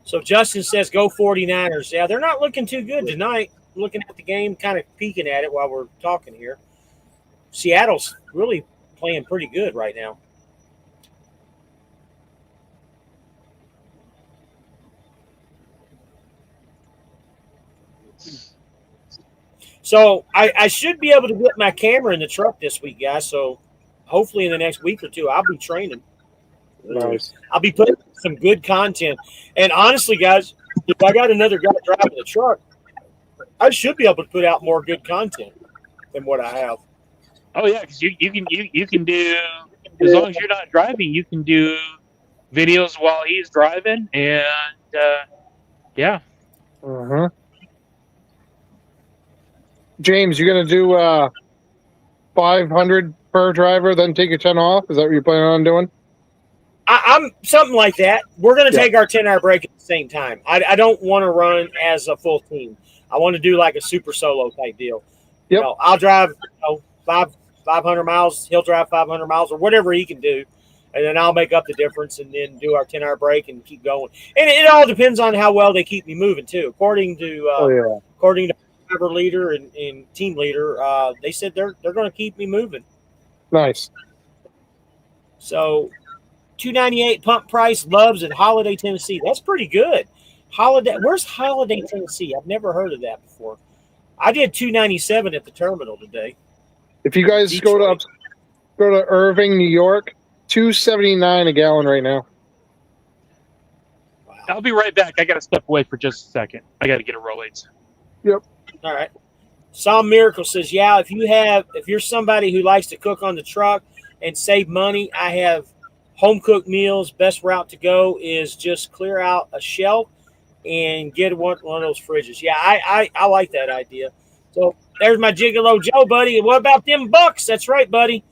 So Justin says, "Go 49ers." Yeah, they're not looking too good tonight. Looking at the game, kind of peeking at it while we're talking here. Seattle's really playing pretty good right now. So I should be able to get my camera in the truck this week, guys. So hopefully in the next week or two, I'll be training. Nice. I'll be putting some good content. And honestly, guys, if I got another guy driving the truck, I should be able to put out more good content than what I have. Oh yeah, because you can do, as long as you're not driving, you can do videos while he's driving, and yeah. Uh-huh. James, you're gonna do 500 per driver, then take your 10 off? Is that what you're planning on doing? I'm something like that. We're going to take our 10-hour break at the same time. I don't want to run as a full team. I want to do like a super solo type deal. Yep. You know, I'll drive 500 miles. He'll drive 500 miles or whatever he can do. And then I'll make up the difference and then do our 10-hour break and keep going. And it all depends on how well they keep me moving too. According to driver leader and team leader, they said they're going to keep me moving. Nice. So $298 pump price, Loves in Holiday, Tennessee. That's pretty good. Where's Holiday, Tennessee? I've never heard of that before. I did $297 at the terminal today. If you guys go to Irving, New York, $2.79 a gallon right now. Wow. I'll be right back. I got to step away for just a second. I got to get a Rolex. Yep. All right. Psalm Miracle says, yeah, if you're somebody who likes to cook on the truck and save money, I have home cooked meals. Best route to go is just clear out a shelf and get one of those fridges. Yeah, I like that idea. So there's my Gigolo Joe, buddy. And what about them Bucks? That's right, buddy.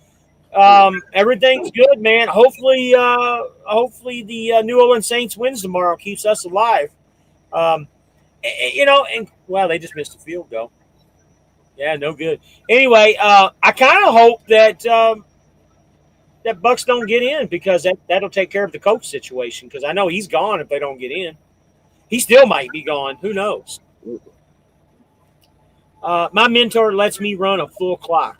Everything's good, man. Hopefully the New Orleans Saints wins tomorrow, keeps us alive. They just missed a field goal. Yeah, no good. Anyway, I kind of hope that that Bucks don't get in because that'll take care of the coach situation because I know he's gone if they don't get in. He still might be gone. Who knows? My mentor lets me run a full clock.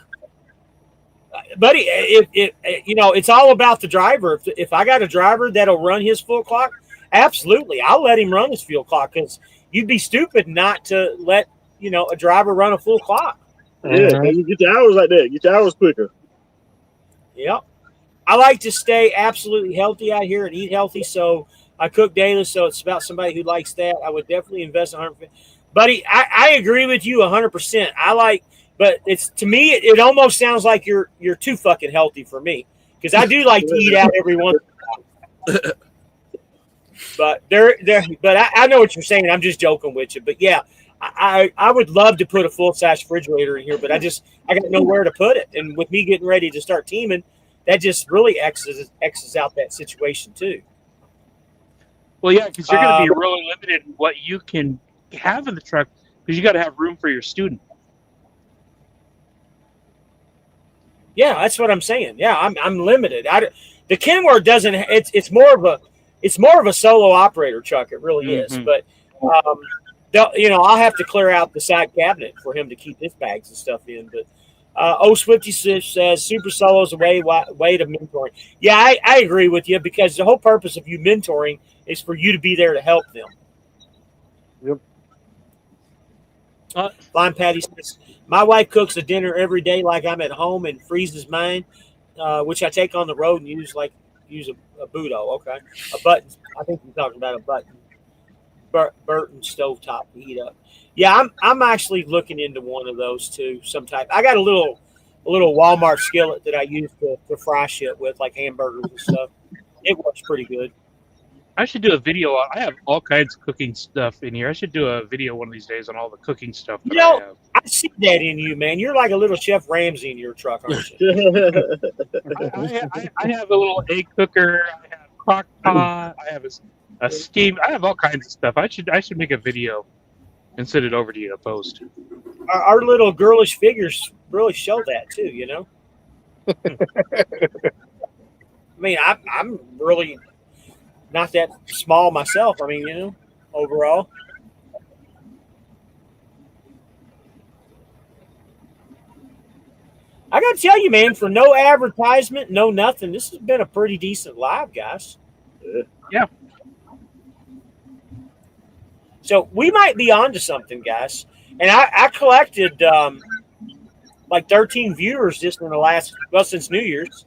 Buddy, it's all about the driver. If I got a driver that'll run his full clock, absolutely, I'll let him run his full clock because you'd be stupid not to let a driver run a full clock. Yeah, you get your hours like that. Get your hours quicker. Yep. I like to stay absolutely healthy out here and eat healthy, so I cook daily. So it's about somebody who likes that. I would definitely invest 100%. Buddy, I agree with you 100%. But it's to me, it almost sounds like you're too fucking healthy for me because I do like to eat out every once in a while. But I know what you're saying. I'm just joking with you. But yeah, I would love to put a full size refrigerator in here, but I got nowhere to put it. And with me getting ready to start teaming, that just really X's out that situation too. Well, yeah, because you're going to be really limited in what you can have in the truck because you got to have room for your student. Yeah, that's what I'm saying. Yeah, I'm limited. The Kenworth doesn't. It's more of a solo operator truck. It really is. But I'll have to clear out the side cabinet for him to keep his bags and stuff in. But Swifty says Super Solo is a way to mentoring. Yeah, I agree with you because the whole purpose of you mentoring is for you to be there to help them. Yep. Blind Patty says, my wife cooks a dinner every day like I'm at home and freezes mine, which I take on the road and use a Budo. Okay. A button. I think you're talking about a button. Burton stovetop to heat up. Yeah, I'm actually looking into one of those too. Some type. I got a little Walmart skillet that I use to fry shit with, like hamburgers and stuff. It works pretty good. I should do a video. I have all kinds of cooking stuff in here. I should do a video one of these days on all the cooking stuff that I have. I see that in you, man. You're like a little Chef Ramsay in your truck, aren't you? I have a little egg cooker. I have crock pot. I have a steam. I have all kinds of stuff. I should make a video and send it over to you to post. Our little girlish figures really show that too, you know. I mean, I'm really not that small myself. I mean, you know, overall. I got to tell you, man, for no advertisement, no nothing, this has been a pretty decent live, guys. Yeah. So we might be onto something, guys. And I collected like 13 viewers just in since New Year's.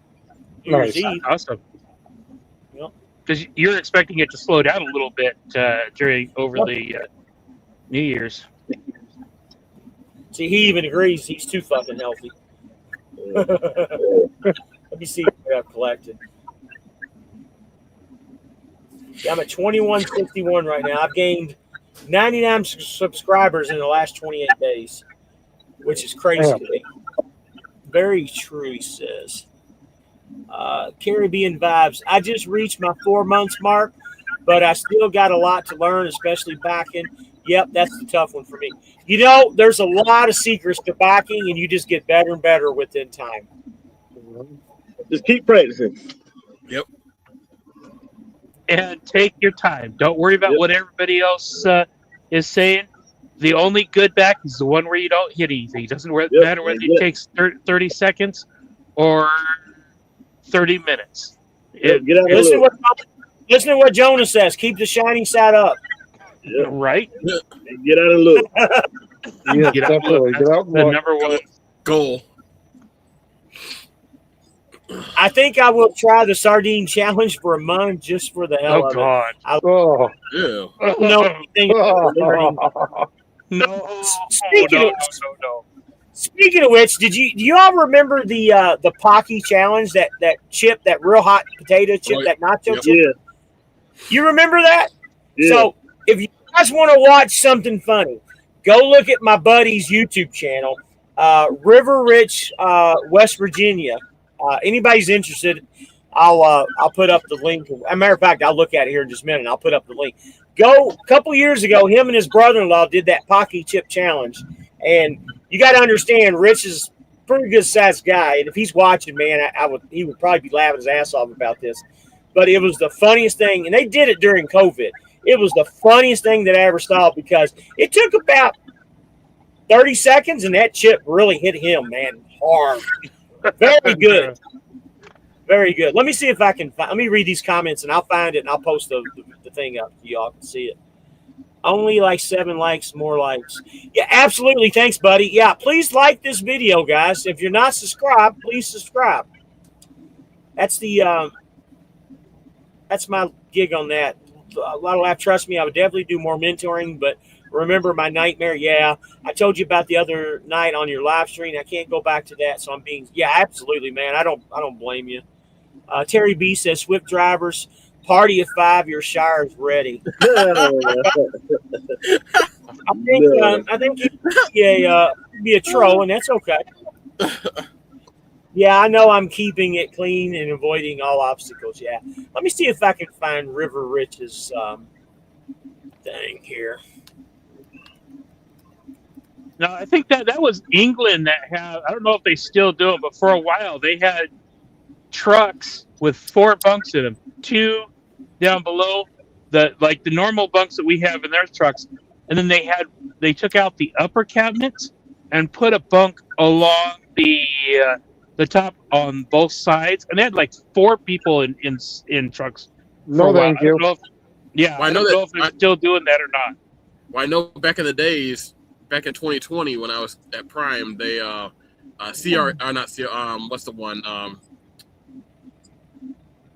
New Year's Eve. Awesome. Because you're expecting it to slow down a little bit over the New Year's. See, he even agrees he's too fucking healthy. Let me see what I've collected. Yeah, I'm at 2161 right now. I've gained 99 subscribers in the last 28 days, which is crazy to me. Very true, he says. Caribbean vibes. I just reached my 4 months mark, but I still got a lot to learn, especially backing. Yep, that's the tough one for me. You know, there's a lot of secrets to backing, and you just get better and better within time. Just keep practicing. Yep. And take your time. Don't worry about what everybody else is saying. The only good back is the one where you don't hit anything. It doesn't matter whether it takes 30 seconds or 30 minutes. Listen to what Jonah says. Keep the shining side up. Yeah. Right? Get out and look. Yeah, Get out and look. That's the number one goal. I think I will try the sardine challenge for a month just for the hell of it. God. No. No. Speaking of which, do you all remember the Pocky challenge, that chip, that real hot potato chip, that nacho chip? Yeah. You remember that? Yeah. So if you guys want to watch something funny, go look at my buddy's YouTube channel, River Rich, West Virginia. Anybody's interested, I'll put up the link. As a matter of fact, I'll look at it here in just a minute. And I'll put up the link. A couple years ago, him and his brother-in-law did that Pocky chip challenge, and you got to understand, Rich is a pretty good sized guy, and if he's watching, man, he would probably be laughing his ass off about this. But it was the funniest thing, and they did it during COVID. It was the funniest thing that I ever saw because it took about 30 seconds, and that chip really hit him, man, hard. Very good. Very good. Let me see if I can let me read these comments, and I'll find it, and I'll post the thing up so y'all can see it. Only like 7 likes, more likes. Yeah, absolutely. Thanks, buddy. Yeah, please like this video, guys. If you're not subscribed, please subscribe. That's that's my gig on that. A lot of laugh. Trust me, I would definitely do more mentoring, but remember my nightmare? Yeah, I told you about the other night on your live stream. I can't go back to that, so I'm being absolutely, man. I don't blame you. Terry B says Swift drivers party of 5. Your Shire's ready. I think you'd be a troll, and that's okay. Yeah, I know I'm keeping it clean and avoiding all obstacles. Yeah. Let me see if I can find River Rich's thing here. No, I think that was England that had. I don't know if they still do it, but for a while they had trucks with 4 bunks in them, 2 down below the normal bunks that we have in their trucks, and then they took out the upper cabinets and put a bunk along the top on both sides, and they had like 4 people in trucks for No, a while. thank I don't you. know if Well, I I know don't that- know if they're still doing that or not. Well, I know back in the days, back in 2020 when I was at Prime, they not CR, what's the one?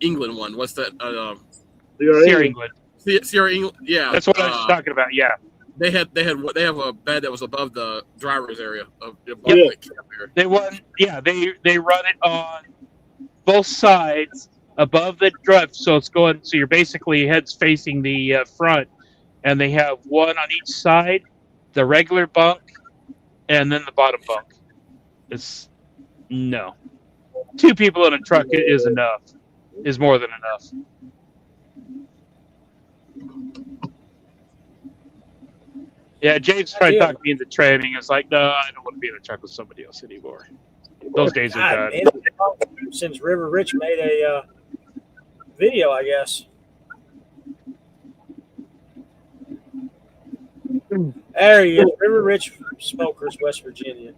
England one. What's that? Sierra England. Sierra England. Yeah, That's what I was talking about. Yeah. They have a bed that was above the driver's area of above Yeah. the camp area. They run it on both sides above the drive, so you're basically heads facing the front, and they have one on each side, the regular bunk, and then the bottom bunk. It's no, 2 people in a truck is enough. Is more than enough. Yeah, James tried to talk me into training. It's like, no, I don't want to be in a truck with somebody else anymore. Those days are God, done. man, it's been a long time since River Rich made a video, I guess. There he is, River Rich Smokers, West Virginia.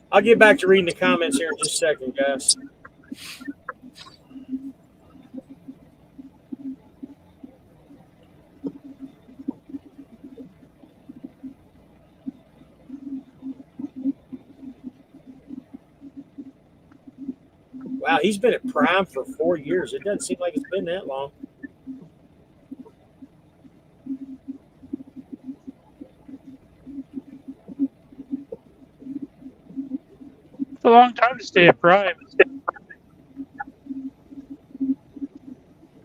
I'll get back to reading the comments here in just a second, guys. Wow, he's been at Prime for 4 years. It doesn't seem like it's been that long. It's a long time to stay at Prime.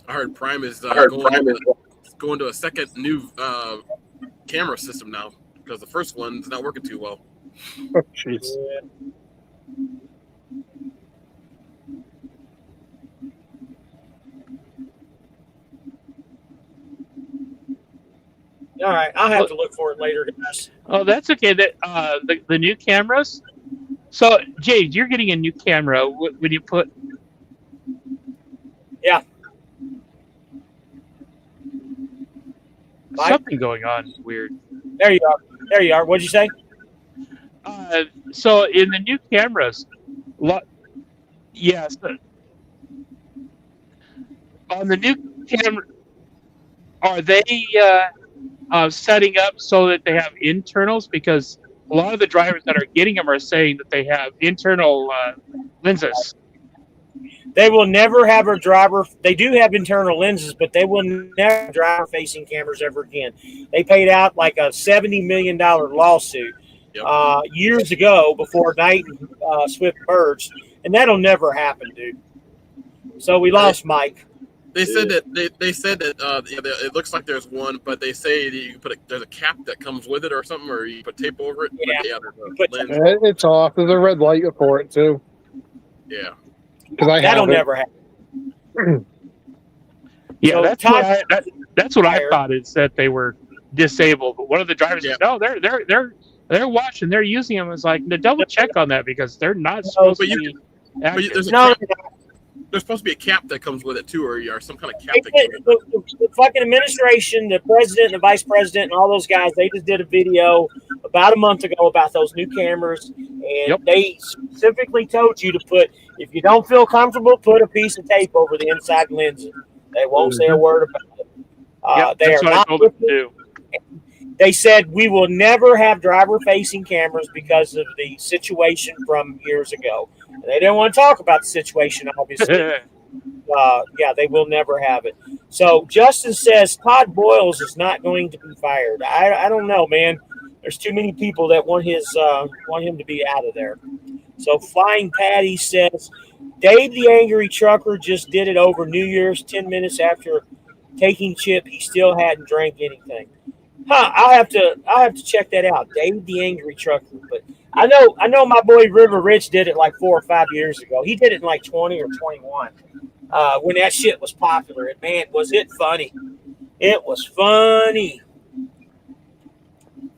I heard Prime is going to a second new camera system now because the first one's not working too well. Oh, jeez. Yeah. All right, I'll have to look for it later, guys. Oh, that's okay. That the new cameras. So, James, you're getting a new camera. When you put? Yeah. Mike? Something going on weird. There you are. There you are. What'd you say? So in the new cameras, yes, on the new camera, are they setting up so that they have internals? Because a lot of the drivers that are getting them are saying that they have internal lenses. They will never have a driver. They do have internal lenses, but they will never have driver-facing cameras ever again. They paid out like a $70 million lawsuit years ago before Knight and Swift merged, and that'll never happen, dude. So we lost Mike. They said that it looks like there's one, but they say that you can there's a cap that comes with it or something, or you put tape over it. Yeah. There's a lens. It's off. There's a red light for it too. Yeah. That'll never happen. Yeah, So that's what I thought. Is that they were disabled, but one of the drivers said, "No, they're watching, they're using them." It's like, double check on that because they're not supposed to be. There's supposed to be a cap that comes with it too, or some kind of cap. The fucking administration, the president, the vice president, and all those guys, they just did a video about a month ago about those new cameras, and they specifically told you to put, if you don't feel comfortable, put a piece of tape over the inside lenses. They won't say a word about it. They are not. They said we will never have driver-facing cameras because of the situation from years ago. And they didn't want to talk about the situation, obviously. They will never have it. So Justin says Todd Boyles is not going to be fired. I don't know, man. There's too many people that want him to be out of there. So Flying Patty says Dave the Angry Trucker just did it over New Year's, 10 minutes after taking Chip. He still hadn't drank anything. Huh? I'll have to check that out. Dave the Angry Trucker. But I know my boy River Rich did it like 4 or 5 years ago. He did it in like 20 or 21 when that shit was popular. And man, was it funny! It was funny.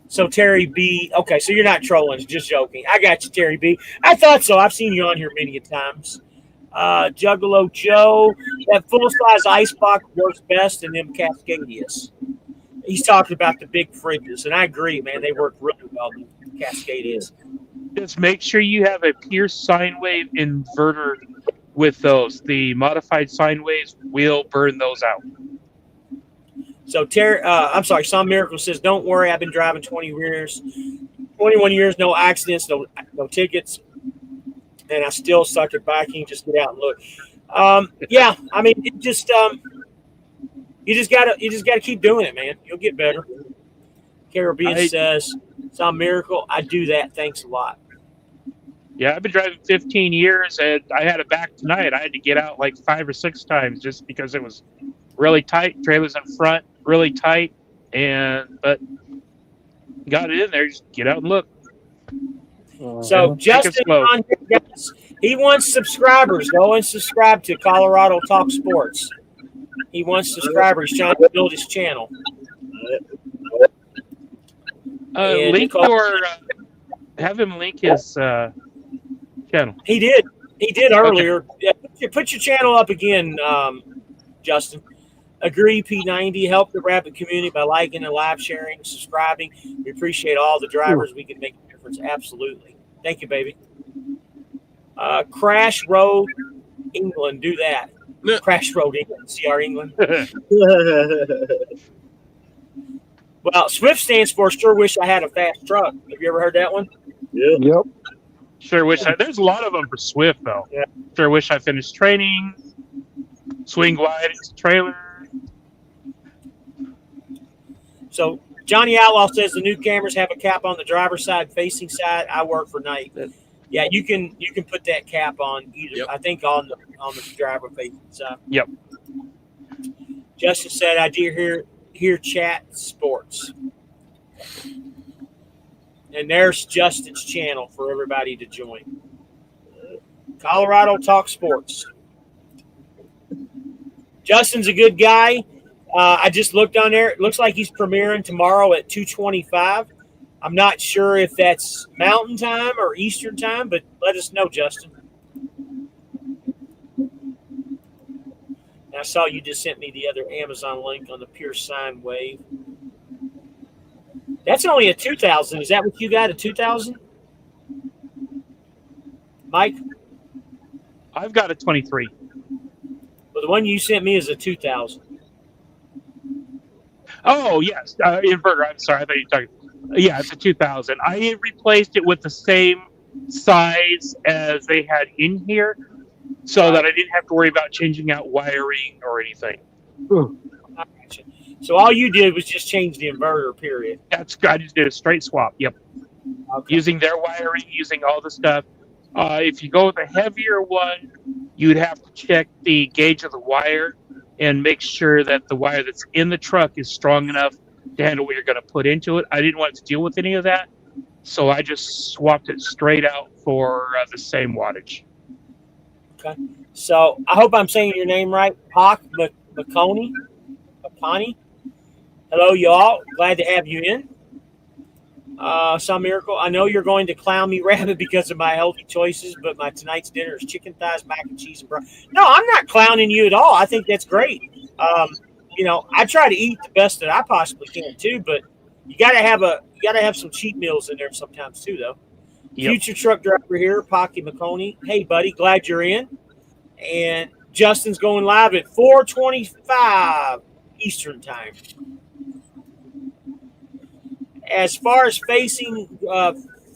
So Terry B. Okay, so you're not trolling, just joking. I got you, Terry B. I thought so. I've seen you on here many a times. Juggalo Joe, that full-size icebox works best in them Cascadias. He's talking about the big fridges, and I agree, man. They work really well, the Cascadias. Just make sure you have a Pierce sine wave inverter with those. The modified sine waves will burn those out. So Terry, I'm sorry, Some Miracle says, don't worry, I've been driving 21 years, no accidents, no tickets, and I still suck at biking. Just get out and look. Yeah, I mean, it just you just gotta keep doing it, man. You'll get better. Caribbean says, Some Miracle, I do that. Thanks a lot. Yeah, I've been driving 15 years, and I had it back tonight. I had to get out like 5 or 6 times just because it was really tight. Trailers in front, really tight, but got it in there. Just get out and look. So Justin, he wants subscribers. Go and subscribe to Colorado Talk Sports. He wants subscribers. He's trying to build his channel. Link your, have him link his channel. He did earlier. Okay. Yeah, put your channel up again, Justin. Agree, P90. Help the Rapid community by liking and live sharing, subscribing. We appreciate all the drivers. We can make a difference. Absolutely. Thank you, baby. Crash Road England. Do that. Yeah. Crash Road England. CR England. Well, SWIFT stands for Sure Wish I Had a Fast Truck. Have you ever heard that one? Yeah. Yep. Sure wish there's a lot of them for Swift, though. Yeah. Sure wish I finished training. Swing wide, it's a trailer. So Johnny Outlaw says the new cameras have a cap on the driver's side, facing side. I work for night. Yeah, you can put that cap on either. Yep. I think on the driver facing side. Yep. Justin said, "I do hear chat sports." And there's Justin's channel for everybody to join. Colorado Talk Sports. Justin's a good guy. I just looked on there. It looks like he's premiering tomorrow at 2:25. I'm not sure if that's Mountain Time or Eastern Time, but let us know, Justin. And I saw you just sent me the other Amazon link on the Pure Sine Wave. That's only a 2000. Is that what you got, a 2000? Mike? I've got a 23. Well, the one you sent me is a 2000. Oh, yes. Inverter. I'm sorry. I thought you were talking. Yeah, it's a 2000. I replaced it with the same size as they had in here so that I didn't have to worry about changing out wiring or anything. So all you did was just change the inverter, period. I just did a straight swap. Yep. Okay. Using their wiring, using all the stuff. If you go with a heavier one, you'd have to check the gauge of the wire and make sure that the wire that's in the truck is strong enough to handle what you're going to put into it. I didn't want to deal with any of that, so I just swapped it straight out for the same wattage. Okay. So I hope I'm saying your name right. Hawk McConey. Hello, y'all. Glad to have you in. Some Miracle. I know you're going to clown me, Rabbit, because of my healthy choices, but my tonight's dinner is chicken thighs, mac and cheese, and brown. No, I'm not clowning you at all. I think that's great. I try to eat the best that I possibly can too, but you gotta have some cheat meals in there sometimes too, though. Yep. Future truck driver here, Pocky McConey. Hey, buddy, glad you're in. And Justin's going live at 4:25 Eastern time. As far as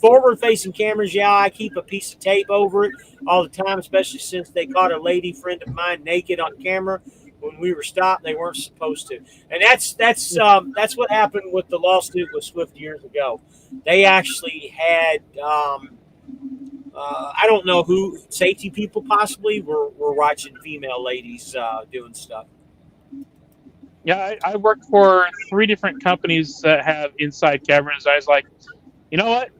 forward-facing cameras, yeah, I keep a piece of tape over it all the time, especially since they caught a lady friend of mine naked on camera when we were stopped. They weren't supposed to, and that's what happened with the lawsuit with Swift years ago. They actually had I don't know who, safety people possibly. We're watching female ladies doing stuff. Yeah, I work for 3 different companies that have inside cameras. I was like, you know what?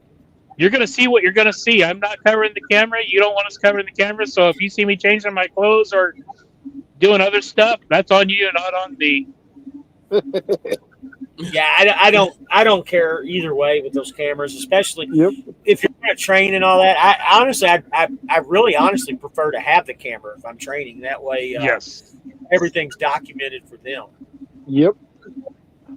You're going to see what you're going to see. I'm not covering the camera. You don't want us covering the camera. So if you see me changing my clothes or doing other stuff, that's on you, not on me. Yeah, I don't care either way with those cameras, especially if you're going to train and all that. I really honestly prefer to have the camera if I'm training. That way, Yes. everything's documented for them. Yep.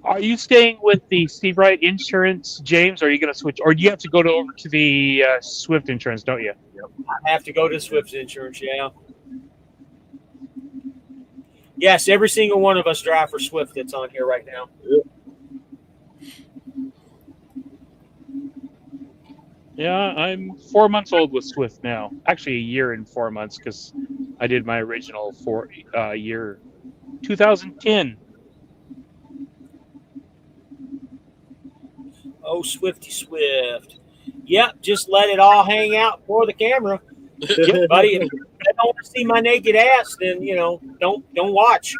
Are you staying with the SeBrite insurance, James, or are you going to switch? Or do you have to go over to the Swift insurance, don't you? I have to go to Swift insurance, yeah. Yes, every single one of us drive for Swift that's on here right now. Yeah, I'm 4 months old with Swift now. Actually, a year and 4 months because I did my original year 2010. Oh, Swifty Swift. Yep, just let it all hang out for the camera. Yep, buddy. If you don't want to see my naked ass, then don't watch.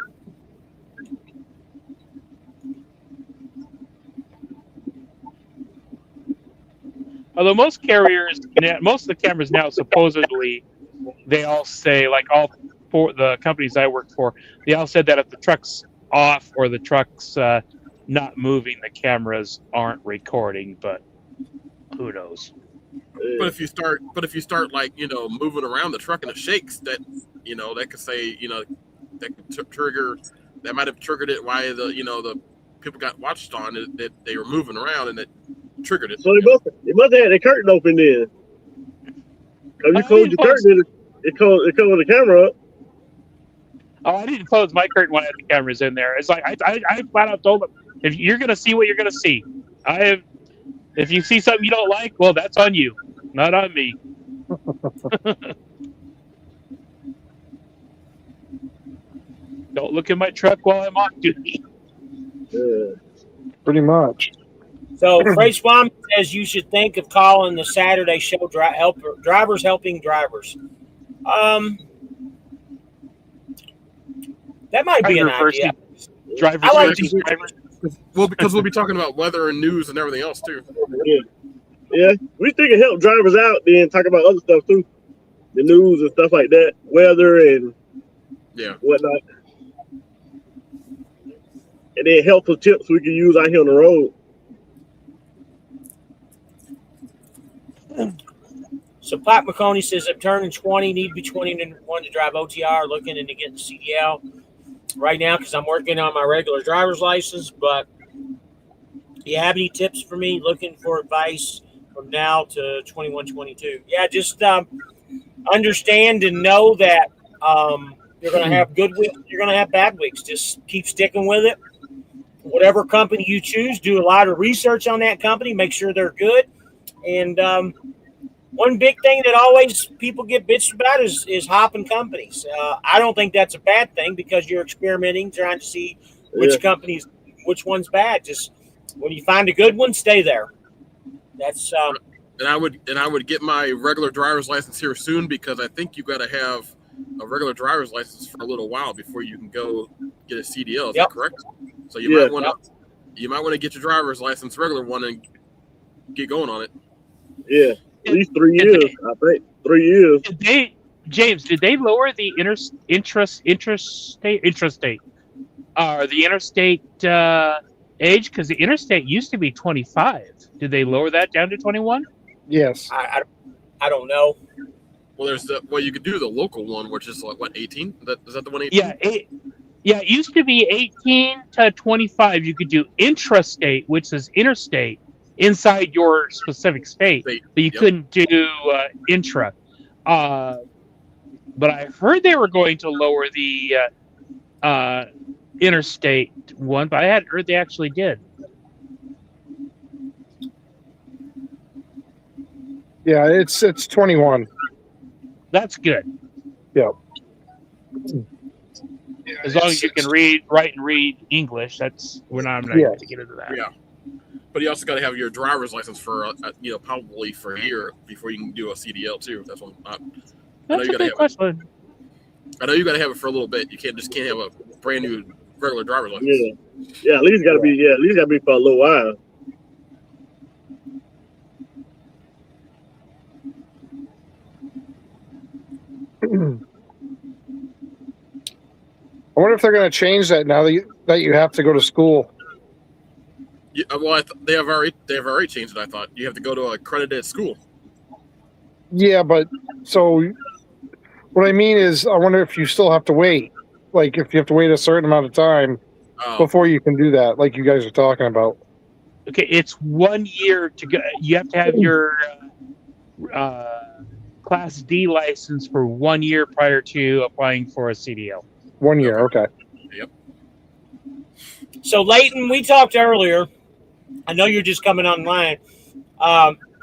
Although most carriers, most of the cameras now, supposedly, they all say, like all 4 the companies I work for, they all said that if the truck's off or the truck's not moving, the cameras aren't recording. But who knows? But if you start like moving around the truck and it shakes, that that could say that could trigger, that might have triggered it. Why the people got watched on it, that they were moving around and it triggered it. So it must have had the curtain open then. If you close your curtain, it closed the camera up. Oh, I didn't close my curtain when I had the cameras in there. It's like I flat out told them, if you're gonna see what you're gonna see, if you see something you don't like, well, that's on you, not on me. Don't look in my truck while I'm off duty. Yeah. Pretty much. So, Freight Swami says you should think of calling the Saturday show drivers helping drivers. That might be an idea. Drivers I like versus drivers. Well, because we'll be talking about weather and news and everything else too. Yeah. We think it help drivers out, then talk about other stuff too, the news and stuff like that, weather and whatnot, and then helpful tips we can use out here on the road. So Pop McConey says, I'm turning 20, need to be 21 to drive OTR, looking into getting CDL right now because I'm working on my regular driver's license. But do you have any tips for me looking for advice from now to 21, 22? Yeah, just understand and know that you're going to have good weeks, you're going to have bad weeks. Just keep sticking with it. Whatever company you choose, do a lot of research on that company, make sure they're good. And one big thing that always people get bitched about is hopping companies. I don't think that's a bad thing because you're experimenting, trying to see which companies, which one's bad. Just when you find a good one, stay there. That's and I would get my regular driver's license here soon because I think you got to have a regular driver's license for a little while before you can go get a CDL. Is that correct? So you might want to get your driver's license, regular one, and get going on it. Yeah, at least 3 years. I think 3 years. James, did they lower the interstate age? Because the interstate used to be 25. Did they lower that down to 21? Yes. I don't know. Well, you could do the local one, which is like what, 18? Is that the one 18? Yeah, it used to be 18 to 25. You could do intrastate, which is interstate, inside your specific state, but you couldn't do intra. But I heard they were going to lower the interstate one, but I hadn't heard they actually did. Yeah, it's 21. That's good. Yeah. As long as you can write and read English, that's when I'm not going to get into that. Yeah. But you also got to have your driver's license for probably for a year before you can do a CDL too. That's what That's a good question. I know you got to have it for a little bit. You can't have a brand new regular driver's license. Yeah. At least got to be for a little while. I wonder if they're going to change that now that you have to go to school. Yeah, well, they have already changed it. I thought you have to go to an accredited school. Yeah, but so what I mean is, I wonder if you still have to wait. Like, if you have to wait a certain amount of time before you can do that, like you guys are talking about. Okay, it's 1 year to go. You have to have your Class D license for 1 year prior to applying for a CDL. 1 year, okay. Yep. So, Leighton, we talked earlier. I know you're just coming online.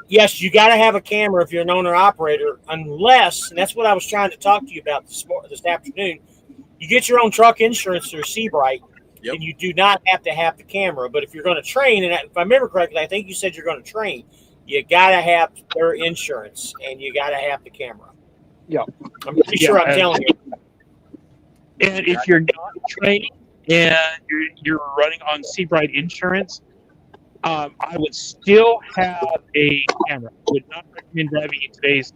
Yes, you got to have a camera if you're an owner-operator, unless, and that's what I was trying to talk to you about this afternoon, you get your own truck insurance through SeBrite, and you do not have to have the camera. But if you're going to train, and if I remember correctly, I think you said you're going to train, you got to have their insurance, and you got to have the camera. Yeah. I'm pretty sure I'm telling you. And if you're not training and you're running on SeBrite insurance, I would still have a camera. I would not recommend driving in today's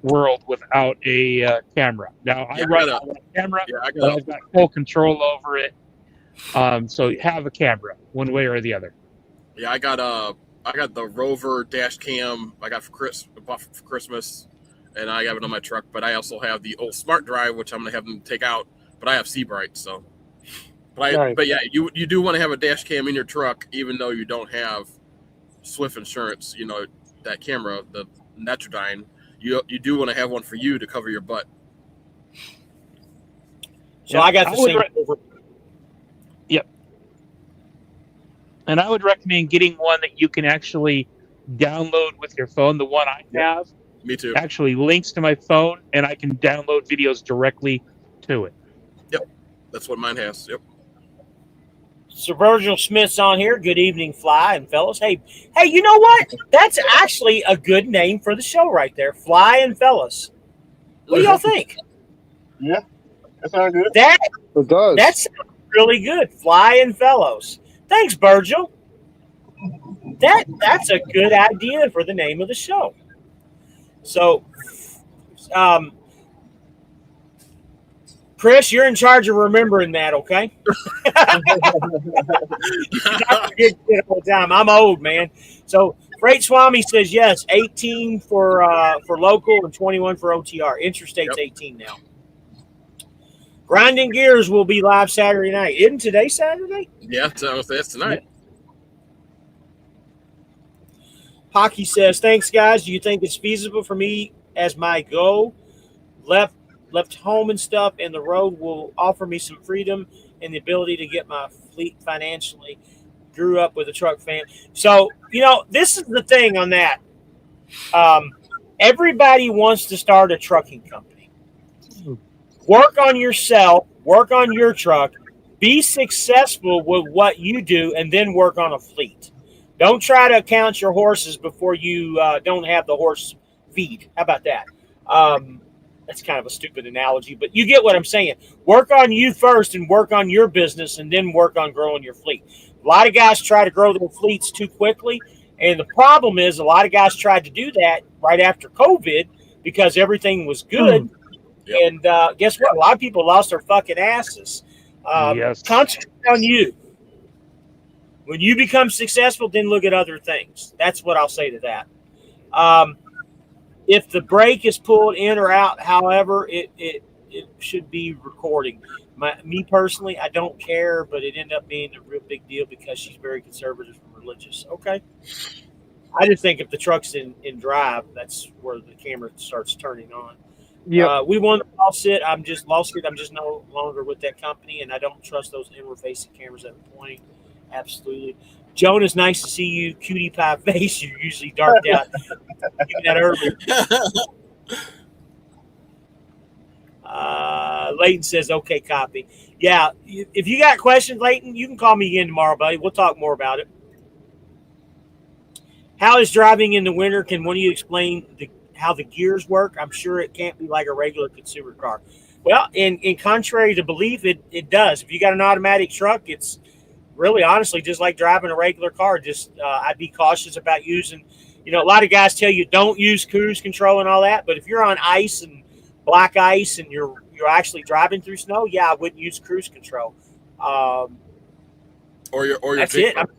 world without a camera. Now, I run on a camera, but I've got full control over it. So have a camera, one way or the other. Yeah, I got the Rover dash cam I got for Christmas, and I have it on my truck. But I also have the old Smart Drive, which I'm gonna have them take out. But I have SeBrite, so. But yeah, you do want to have a dash cam in your truck, even though you don't have Swift insurance. You know that camera, the Netrodyne. You do want to have one for you to cover your butt. So I got the same. Yep. And I would recommend getting one that you can actually download with your phone. The one I have, me too, actually links to my phone, and I can download videos directly to it. Yep, that's what mine has. Yep. So Virgil Smith's on here. Good evening, Fly and Fellas. Hey, you know what? That's actually a good name for the show right there. Fly and Fellas. What do y'all think? Yeah, that sounds good. It does. That sounds really good. Fly and Fellows. Thanks, Virgil. That's a good idea for the name of the show. So, Chris, you're in charge of remembering that, okay? I forget it all the time. I'm old, man. So Freight Swami says yes, 18 for local and 21 for OTR. Interstate's 18 now. Grinding Gears will be live Saturday night. Isn't today Saturday? Yeah, that's tonight. Hockey says, thanks, guys. Do you think it's feasible for me as my go left home and stuff, and the road will offer me some freedom and the ability to get my fleet financially? Grew up with a truck fan. So, this is the thing on that. Everybody wants to start a trucking company. Work on yourself, work on your truck, be successful with what you do, and then work on a fleet. Don't try to count your horses before you don't have the horse feed. How about that? That's kind of a stupid analogy, but you get what I'm saying. Work on you first and work on your business, and then work on growing your fleet. A lot of guys try to grow their fleets too quickly, and the problem is a lot of guys tried to do that right after COVID because everything was good. And guess what? A lot of people lost their fucking asses. Concentrate on you. When you become successful, then look at other things. That's what I'll say to that. If the brake is pulled in or out, however, it should be recording. Me personally, I don't care, but it ended up being a real big deal because she's very conservative and religious. Okay. I just think if the truck's in drive, that's where the camera starts turning on. Yeah, we won the lawsuit. I'm just no longer with that company, and I don't trust those inward-facing cameras at the point. Absolutely. Joan, it's nice to see you, cutie pie face. You're usually darked out. Give that earlier. Leighton says, okay, copy. Yeah, if you got questions, Leighton, you can call me again tomorrow, buddy. We'll talk more about it. How is driving in the winter? Can one of you explain how the gears work? I'm sure it can't be like a regular consumer car. Well, in contrary to belief, it does. If you got an automatic truck, it's really honestly just like driving a regular car. Just I'd be cautious about using. A lot of guys tell you don't use cruise control and all that, but if you're on ice and black ice and you're actually driving through snow, yeah, I wouldn't use cruise control. Or your That's Jake it.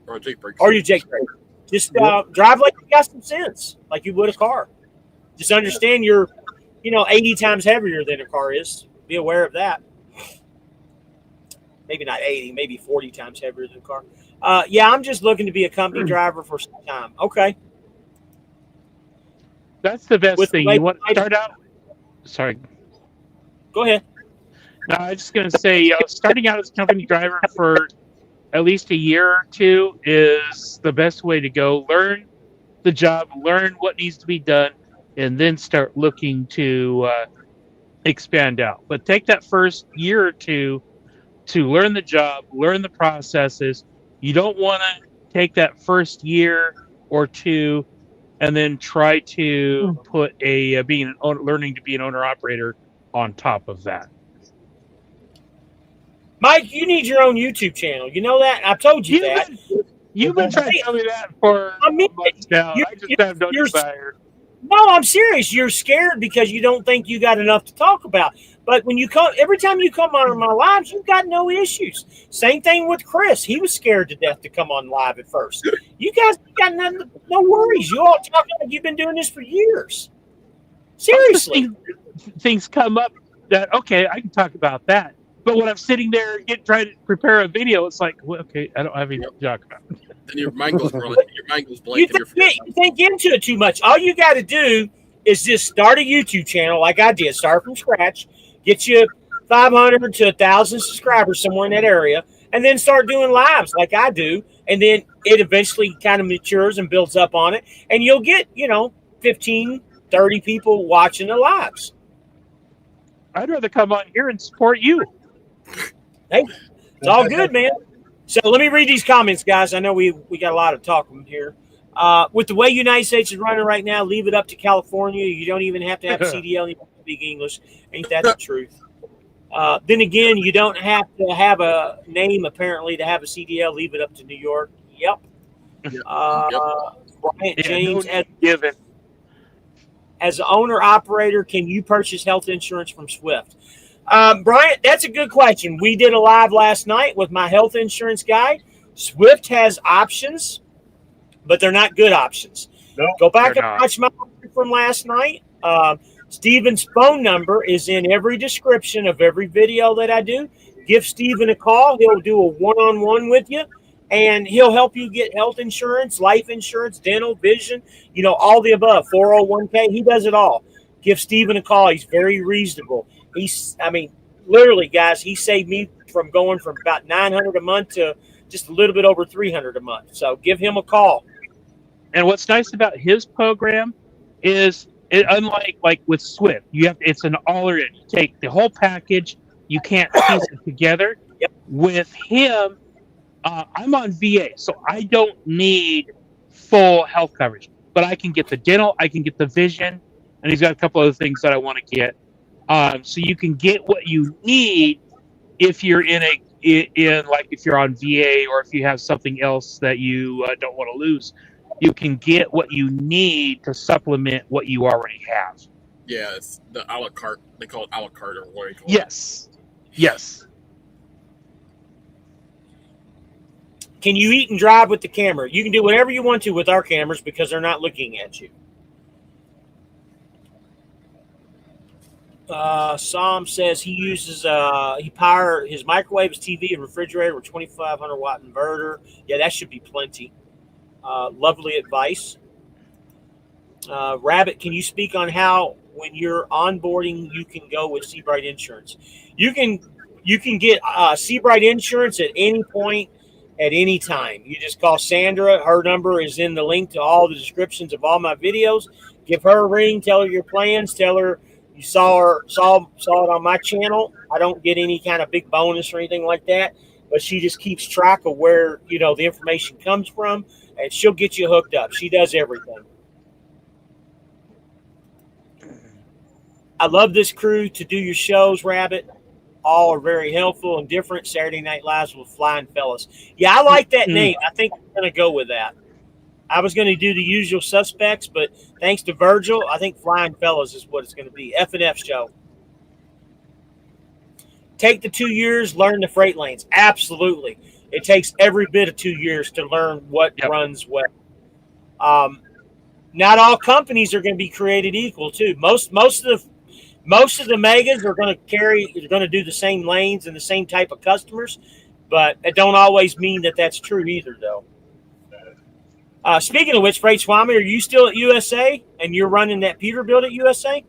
or Jake brakes. Or your Jake brake. Just drive like you got some sense, like you would a car. Just understand you're, 80 times heavier than a car is. Be aware of that. Maybe not 80, maybe 40 times heavier than a car. Yeah, I'm just looking to be a company driver for some time. Okay. That's the best thing. You want to start out. Sorry. Go ahead. No, I was just going to say, starting out as a company driver for at least a year or two is the best way to go. Learn the job, learn what needs to be done, and then start looking to expand out. But take that first year or two to learn the job, learn the processes. You don't want to take that first year or two and then try to put learning to be an owner operator on top of that. Mike, you need your own YouTube channel. You know that? I've told you that. You've been trying to tell me that for months now. I just have no desire. No, I'm serious. You're scared because you don't think you got enough to talk about. But when you come, every time you come on my lives, you've got no issues. Same thing with Chris. He was scared to death to come on live at first. You guys got no worries. You all talk like you've been doing this for years. Seriously. Things come up that, okay, I can talk about that. But when I'm sitting there trying to prepare a video, it's like, well, okay, I don't have anything to talk about. Then your mind goes blank. You think into it too much. All you got to do is just start a YouTube channel like I did. Start from scratch. Get you 500 to 1,000 subscribers somewhere in that area. And then start doing lives like I do. And then it eventually kind of matures and builds up on it. And you'll get, 15, 30 people watching the lives. I'd rather come on here and support you. Hey, it's all good, man. So let me read these comments, guys. I know we got a lot of talking here. With the way United States is running right now, leave it up to California. You don't even have to have a CDL. You don't have to speak English. Ain't that the truth? Then again, you don't have to have a name, apparently, to have a CDL. Leave it up to New York. Yep. Bryant James, as an owner-operator, can you purchase health insurance from Swift? Bryant, that's a good question. We did a live last night with my health insurance guy. Swift has options, but they're not good options. No, go back and watch my from last night. Steven's phone number is in every description of every video that I do. Give Steven a call. He'll do a one-on-one with you, and he'll help you get health insurance, life insurance, dental, vision, all the above, 401k. He does it all. Give Steven a call. He's very reasonable. Literally, guys, he saved me from going from about $900 a month to just a little bit over $300 a month. So give him a call. And what's nice about his program is, unlike with Swift, it's an all-in. You take the whole package. You can't piece it together. Yep. With him, I'm on VA, so I don't need full health coverage. But I can get the dental, I can get the vision, and he's got a couple other things that I want to get. So you can get what you need if you're if you're on VA or if you have something else that you don't want to lose. You can get what you need to supplement what you already have. Yeah, it's the a la carte. They call it a la carte or what do you call it? Yes. Can you eat and drive with the camera? You can do whatever you want to with our cameras because they're not looking at you. Sam says he uses his microwave, his TV, and refrigerator with 2,500 watt inverter. Yeah, that should be plenty. Lovely advice. Rabbit, can you speak on how when you're onboarding you can go with SeBrite Insurance? You can get SeBrite Insurance at any point, at any time. You just call Sandra. Her number is in the link to all the descriptions of all my videos. Give her a ring. Tell her your plans. Tell her you saw it on my channel. I don't get any kind of big bonus or anything like that. but she just keeps track of where, the information comes from, and she'll get you hooked up. She does everything. I love this crew to do your shows, Rabbit. All are very helpful and different. Saturday Night Lives with Flying Fellas. Yeah, I like that name. I think I'm going to go with that. I was going to do the usual suspects, but thanks to Virgil, I think Flying Fellas is what it's going to be. F&F show. Take the 2 years, learn the freight lanes. Absolutely. It takes every bit of 2 years to learn what runs well. Not all companies are going to be created equal, too. Most of the megas are going to do the same lanes and the same type of customers, but it don't always mean that that's true either, though. Speaking of which, Freight Swami, are you still at USA and you're running that Peterbilt at USA?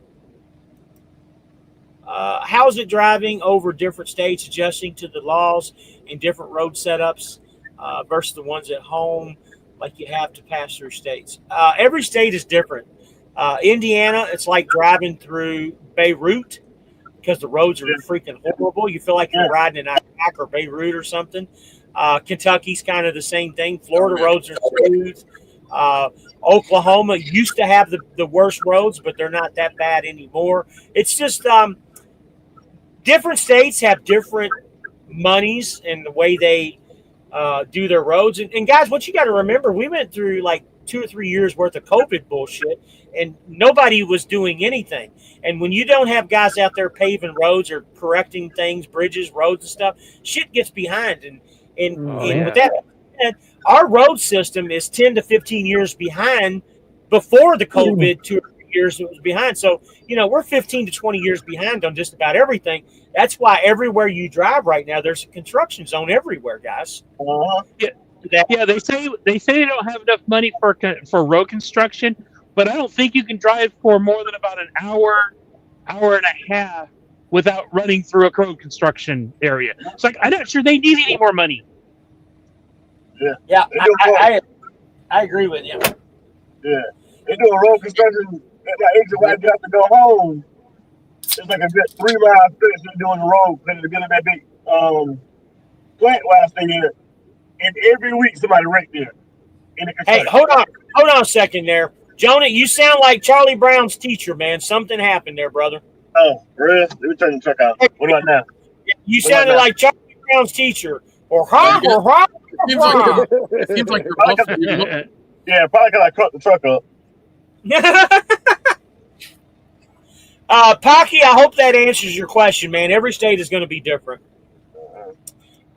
How's it driving over different states, adjusting to the laws and different road setups versus the ones at home, like you have to pass through states? Every state is different. Indiana, it's like driving through Beirut because the roads are freaking horrible. You feel like you're riding in Iraq or Beirut or something. Kentucky's kind of the same thing. Florida roads are smooth. Oklahoma used to have the worst roads, but they're not that bad anymore. It's just different states have different monies and the way they do their roads. And guys, what you got to remember, we went through like 2 or 3 years worth of COVID bullshit, and nobody was doing anything. And when you don't have guys out there paving roads or correcting things, bridges, roads and stuff, shit gets behind. And with that, our road system is 10 to 15 years behind before the COVID 2 or 3 years it was behind. So, we're 15 to 20 years behind on just about everything. That's why everywhere you drive right now, there's a construction zone everywhere, guys. Yeah, they say they don't have enough money for road construction, but I don't think you can drive for more than about an hour and a half without running through a road construction area. It's like, I'm not sure they need any more money. Yeah, I agree with you. Yeah, they do a road construction. That exit where you have to go home. It's like a good 3 mile stretch of doing the road because they're getting that big plant last thing in it. And every week somebody wrecked there. Hey, hold on a second there. Jonah, you sound like Charlie Brown's teacher, man. Something happened there, brother. Oh, really? Let me turn the truck out. What about now? You sounded like Charlie Brown's teacher. It seems like you're buffing. Yeah, probably because I cut the truck up. Pocky, I hope that answers your question, man. Every state is going to be different.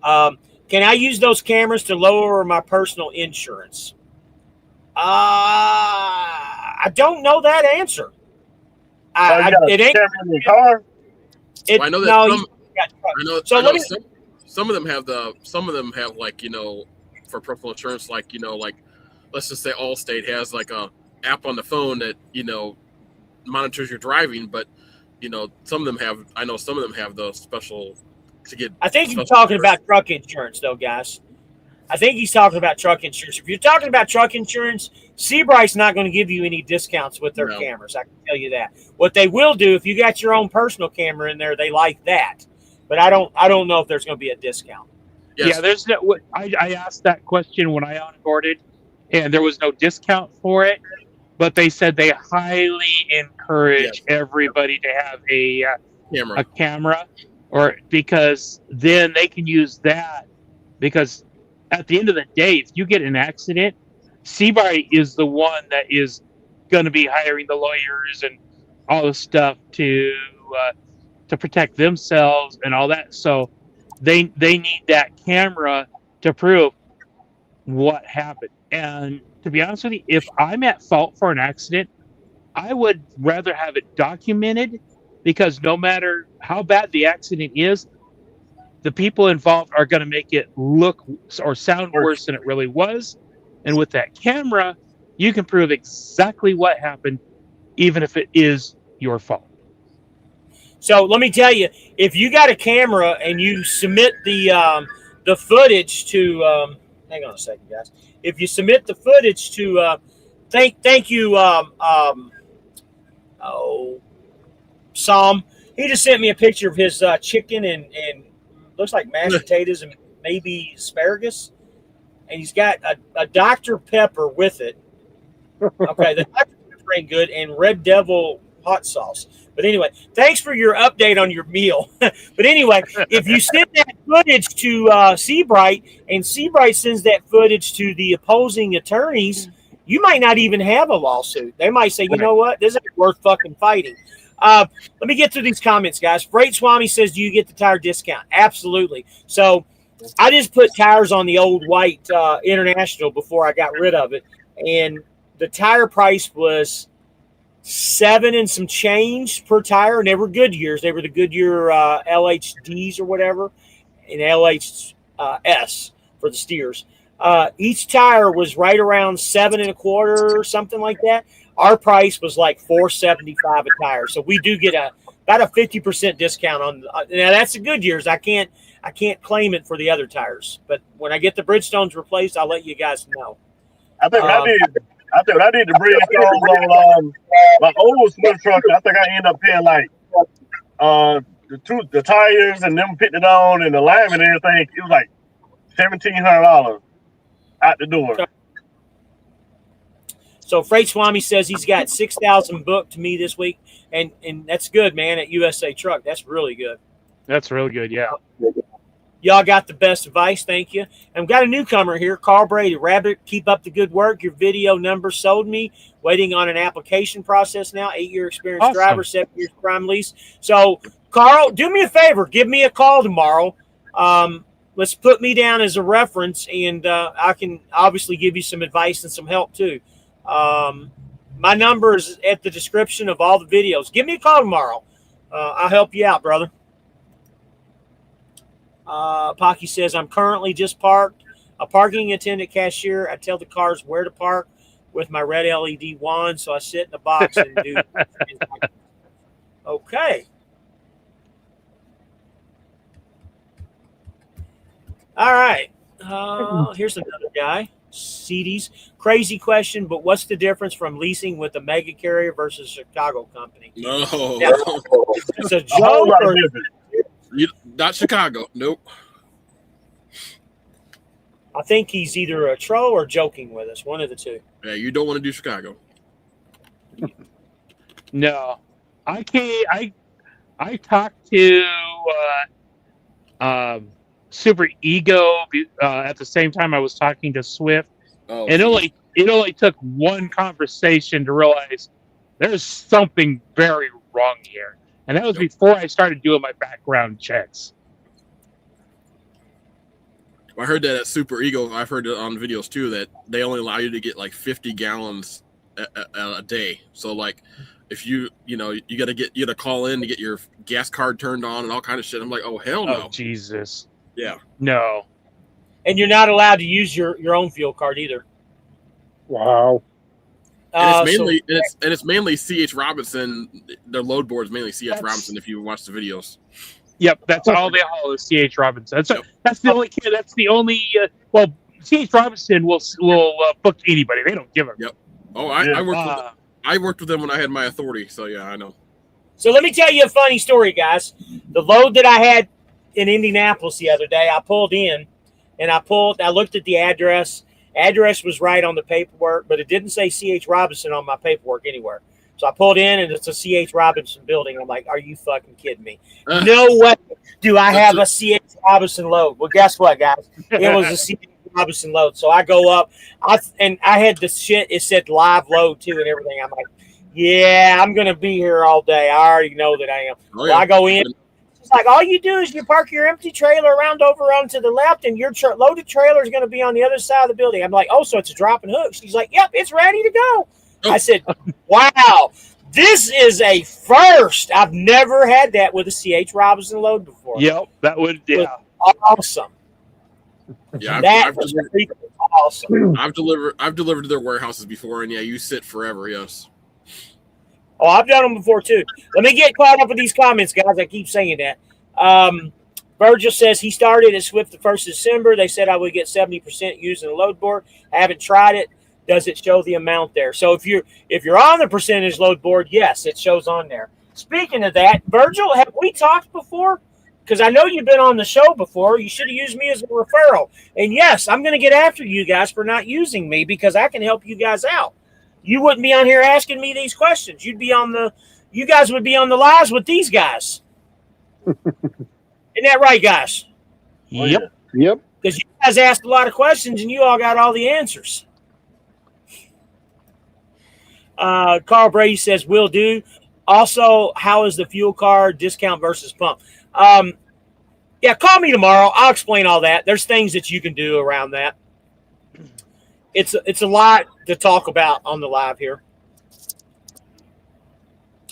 Can I use those cameras to lower my personal insurance? I don't know that answer. It ain't camera in your car. I know that some of them have like, for personal insurance, like, like let's just say Allstate has like a app on the phone that, monitors your driving, but some of them have the special to get. I think he's talking about truck insurance, though, guys. I think he's talking about truck insurance. If you're talking about truck insurance, SeBrite's not going to give you any discounts with their cameras. I can tell you that. What they will do, if you got your own personal camera in there, they like that. But I don't know if there's going to be a discount. Yes. Yeah, there's no. I asked that question when I onboarded, and there was no discount for it. But they said they highly encourage everybody to have a camera, or because then they can use that. Because at the end of the day, if you get an accident, SeBrite is the one that is going to be hiring the lawyers and all the stuff to protect themselves and all that. So they need that camera to prove what happened. And to be honest with you, if I'm at fault for an accident, I would rather have it documented, because no matter how bad the accident is, the people involved are going to make it look or sound worse than it really was. And with that camera, you can prove exactly what happened, even if it is your fault. So let me tell you, if you got a camera and you submit the footage to hang on a second, guys. If you submit the footage to thank you Sam. He just sent me a picture of his chicken and looks like mashed potatoes and maybe asparagus, and he's got a Dr. Pepper with it. Okay, the Dr. Pepper ain't good, and Red Devil hot sauce. But anyway, thanks for your update on your meal. But anyway, if you send that footage to SeBrite, and SeBrite sends that footage to the opposing attorneys, you might not even have a lawsuit. They might say, you know what, this ain't worth fucking fighting. Let me get through these comments, guys. Freight Swami says, do you get the tire discount? Absolutely. So I just put tires on the old white International before I got rid of it, and the tire price was $7 and some change per tire, and they were Goodyears. They were the Goodyear LHDs or whatever, and LHS for the steers. Each tire was right around $7 1/4 or something like that. Our price was like $4.75 a tire, so we do get about a 50% discount on. Now that's the Goodyears. I can't claim it for the other tires, but when I get the Bridgestones replaced, I'll let you guys know. I think what I did to Bridgestone on my old Smith truck, I think I ended up paying like the tires and them putting it on and the alignment and everything. It was like $1,700 out the door. So Freight Swami says he's got 6,000 booked to me this week, and that's good, man. At USA Truck, that's really good. That's real good, yeah. Y'all got the best advice. Thank you. And we've got a newcomer here, Carl Brady. Rabbit, keep up the good work. Your video number sold me. Waiting on an application process now. 8-year experienced driver, 7 years prime lease. So, Carl, do me a favor. Give me a call tomorrow. Let's put me down as a reference, and I can obviously give you some advice and some help too. My number is at the description of all the videos. Give me a call tomorrow. I'll help you out, brother. Pocky says, I'm currently just parked. A parking attendant cashier. I tell the cars where to park with my red LED wand, so I sit in the box and do. Okay. All right. Here's another guy. CDs. Crazy question, but what's the difference from leasing with a mega carrier versus a Chicago company? No. Now, it's a joke or Not Chicago. Nope. I think he's either a troll or joking with us. One of the two. Yeah, you don't want to do Chicago. No, I can't. I talked to Super Ego at the same time I was talking to Swift, Oh, and it only took one conversation to realize there's something very wrong here, and that was before I started doing my background checks. I heard that at Super Ego. I've heard it on videos too that they only allow you to get like 50 gallons a day. So like, if you got to call in to get your gas card turned on and all kind of shit. I'm like, oh hell no. Oh Jesus. Yeah. No. And you're not allowed to use your own fuel card either. Wow. And it's mainly C.H. Robinson. Their load board is mainly C.H. Robinson. If you watch the videos. Yep, that's all they haul is C.H. Robinson. That's the only kid. That's the only. Well, C.H. Robinson will book anybody. They don't give a. Yep. Oh, I worked with them when I had my authority. So yeah, I know. So let me tell you a funny story, guys. The load that I had in Indianapolis the other day, I pulled in, and I looked at the address. Address was right on the paperwork, but it didn't say C.H. Robinson on my paperwork anywhere. So I pulled in, and it's a C.H. Robinson building. I'm like, are you fucking kidding me? No way do I have a C.H. Robinson load. Well, guess what, guys? It was a C.H. Robinson load. So I go up, I had this shit. It said live load, too, and everything. I'm like, yeah, I'm going to be here all day. I already know that I am. Oh, yeah. Well, I go in. It's like, all you do is you park your empty trailer around over onto the left, and your loaded trailer is going to be on the other side of the building. I'm like, oh, so it's a drop and hook. She's like, yep, it's ready to go. I said, wow, this is a first. I've never had that with a C.H. Robinson load before. Yep, that would, yeah. Awesome. Yeah, That was awesome. I've delivered to their warehouses before, and yeah, you sit forever, yes. Oh, I've done them before, too. Let me get caught up with these comments, guys. I keep saying that. Virgil says he started at Swift the 1st of December. They said I would get 70% using the load board. I haven't tried it. Does it show the amount there? So if you're on the percentage load board, yes, it shows on there. Speaking of that, Virgil, have we talked before? because I know you've been on the show before. You should have used me as a referral. And yes, I'm going to get after you guys for not using me because I can help you guys out. You wouldn't be on here asking me these questions. You guys would be on the lives with these guys. Isn't that right, guys? Yep. Yep. Because you guys asked a lot of questions and you all got all the answers. Carl Brady says, will do. Also, how is the fuel card discount versus pump? Yeah, call me tomorrow. I'll explain all that. There's things that you can do around that. It's a lot to talk about on the live here.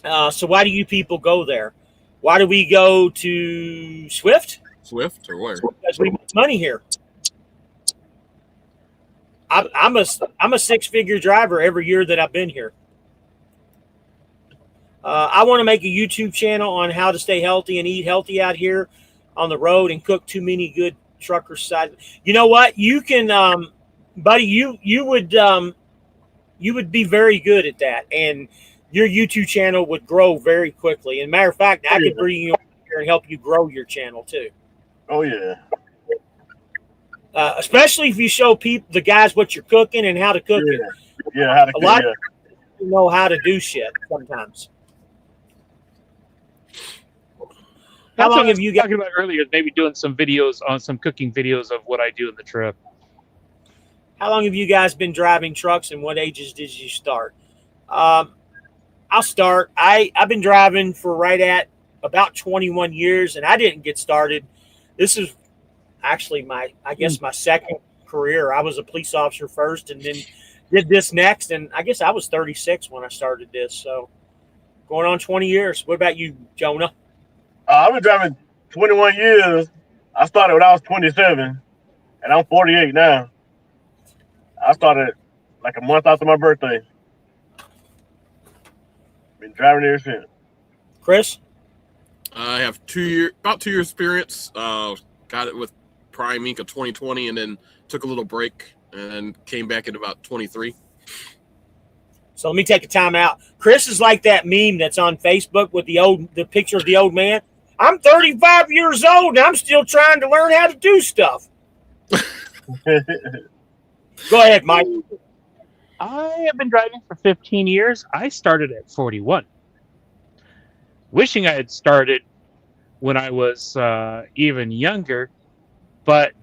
So why do you people go there? Why do we go to Swift? Swift or where? Because we make money here. I'm a six-figure driver every year that I've been here. I want to make a YouTube channel on how to stay healthy and eat healthy out here on the road and cook too many good trucker side. You know what? You can, buddy. You would be very good at that, and your YouTube channel would grow very quickly. And matter of fact, I could bring you over here and help you grow your channel too. Oh yeah. Especially if you show the guys what you're cooking and how to cook it. Yeah, how to cook. A lot of people know how to do shit sometimes. How long have you got? Talking about earlier, maybe doing some videos on some cooking videos of what I do in the trip. How long have you guys been driving trucks, and what ages did you start? I'll start. I've been driving for right at about 21 years, and I didn't get started. This is actually my second career. I was a police officer first, and then did this next, and I guess I was 36 when I started this. So going on 20 years. What about you, Jonah? I've been driving 21 years. I started when I was 27, and I'm 48 now. I started like a month after my birthday. Been driving ever since. Chris? I have about 2 years experience. Got it with Prime Inc. of 2020, and then took a little break and came back in about 23. So let me take a time out. Chris is like that meme that's on Facebook with the picture of the old man. I'm 35 years old and I'm still trying to learn how to do stuff. Go ahead, Mike. I have been driving for 15 years. I started at 41. Wishing I had started when I was even younger, but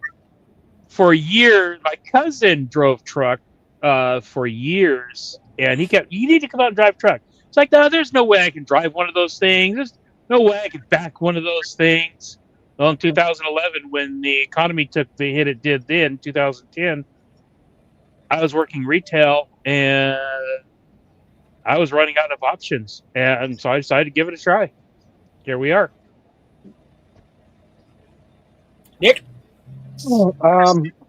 for years, my cousin drove truck for years, and he kept, you need to come out and drive truck. It's like, no, there's no way I can drive one of those things. There's no way I can back one of those things. Well, in 2011, when the economy took the hit it did then, 2010, I was working retail, and I was running out of options, and so I decided to give it a try. Here we are. Nick?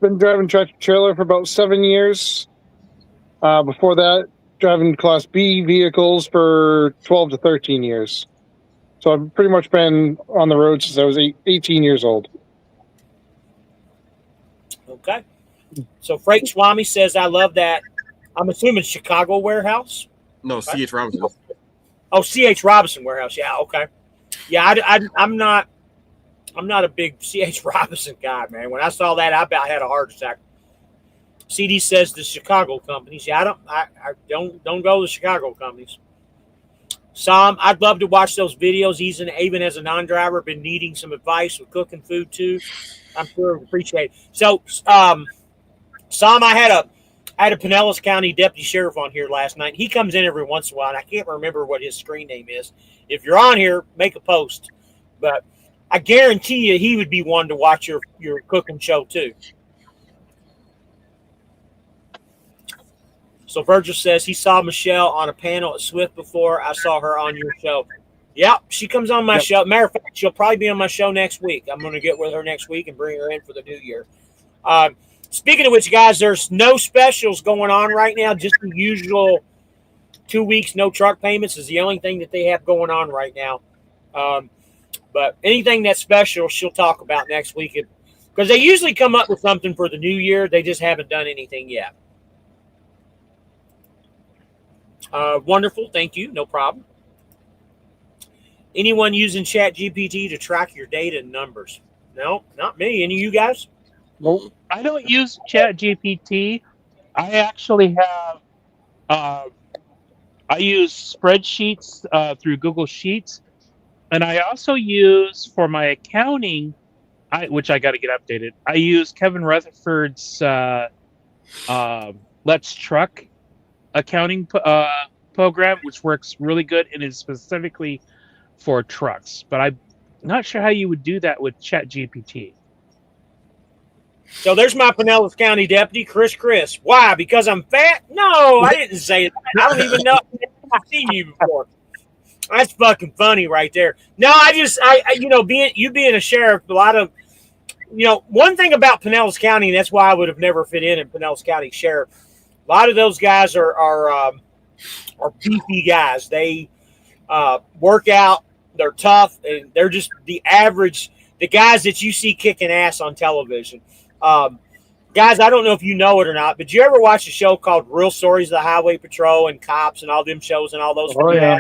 Been driving tractor trailer for about 7 years. Before that, driving Class B vehicles for 12 to 13 years. So I've pretty much been on the road since I was 18 years old. Okay. So Freight Swami says, I love that. I'm assuming Chicago warehouse? No, Okay. C.H. Robinson. Oh, C.H. Robinson warehouse. Yeah, okay. Yeah, I'm not a big C.H. Robinson guy, man. When I saw that, I about had a heart attack. CD says the Chicago companies. Yeah, I don't go to the Chicago companies. Sam, I'd love to watch those videos. He's even as a non-driver, been needing some advice with cooking food too. I'm sure he'd appreciate it. So, Sam, I had a Pinellas County deputy sheriff on here last night. He comes in every once in a while, and I can't remember what his screen name is. If you're on here, make a post. But I guarantee you he would be one to watch your cooking show too. So Virgil says he saw Michelle on a panel at Swift before. I saw her on your show. Yeah, she comes on my show. Matter of fact, she'll probably be on my show next week. I'm going to get with her next week and bring her in for the new year. Speaking of which, guys, there's no specials going on right now. Just the usual 2 weeks, no truck payments is the only thing that they have going on right now. But anything that's special, she'll talk about next week. Because they usually come up with something for the new year. They just haven't done anything yet. Wonderful. Thank you. No problem. Anyone using ChatGPT to track your data and numbers? No, not me. Any of you guys? Nope. I don't use ChatGPT. I actually have. I use spreadsheets through Google Sheets, and I also use for my accounting, which I got to get updated. I use Kevin Rutherford's Let's Truck accounting program, which works really good and is specifically for trucks. But I'm not sure how you would do that with ChatGPT. So there's my Pinellas County deputy, Chris. Why? Because I'm fat? No, I didn't say that. I don't even know. I've seen you before. That's fucking funny right there. No, being a sheriff, a lot of, one thing about Pinellas County, and that's why I would have never fit in Pinellas County sheriff. A lot of those guys are beefy guys. They work out. They're tough, and they're just the guys that you see kicking ass on television. Guys, I don't know if you know it or not, but did you ever watch a show called Real Stories of the Highway Patrol and Cops and all them shows and all those? Oh, yeah.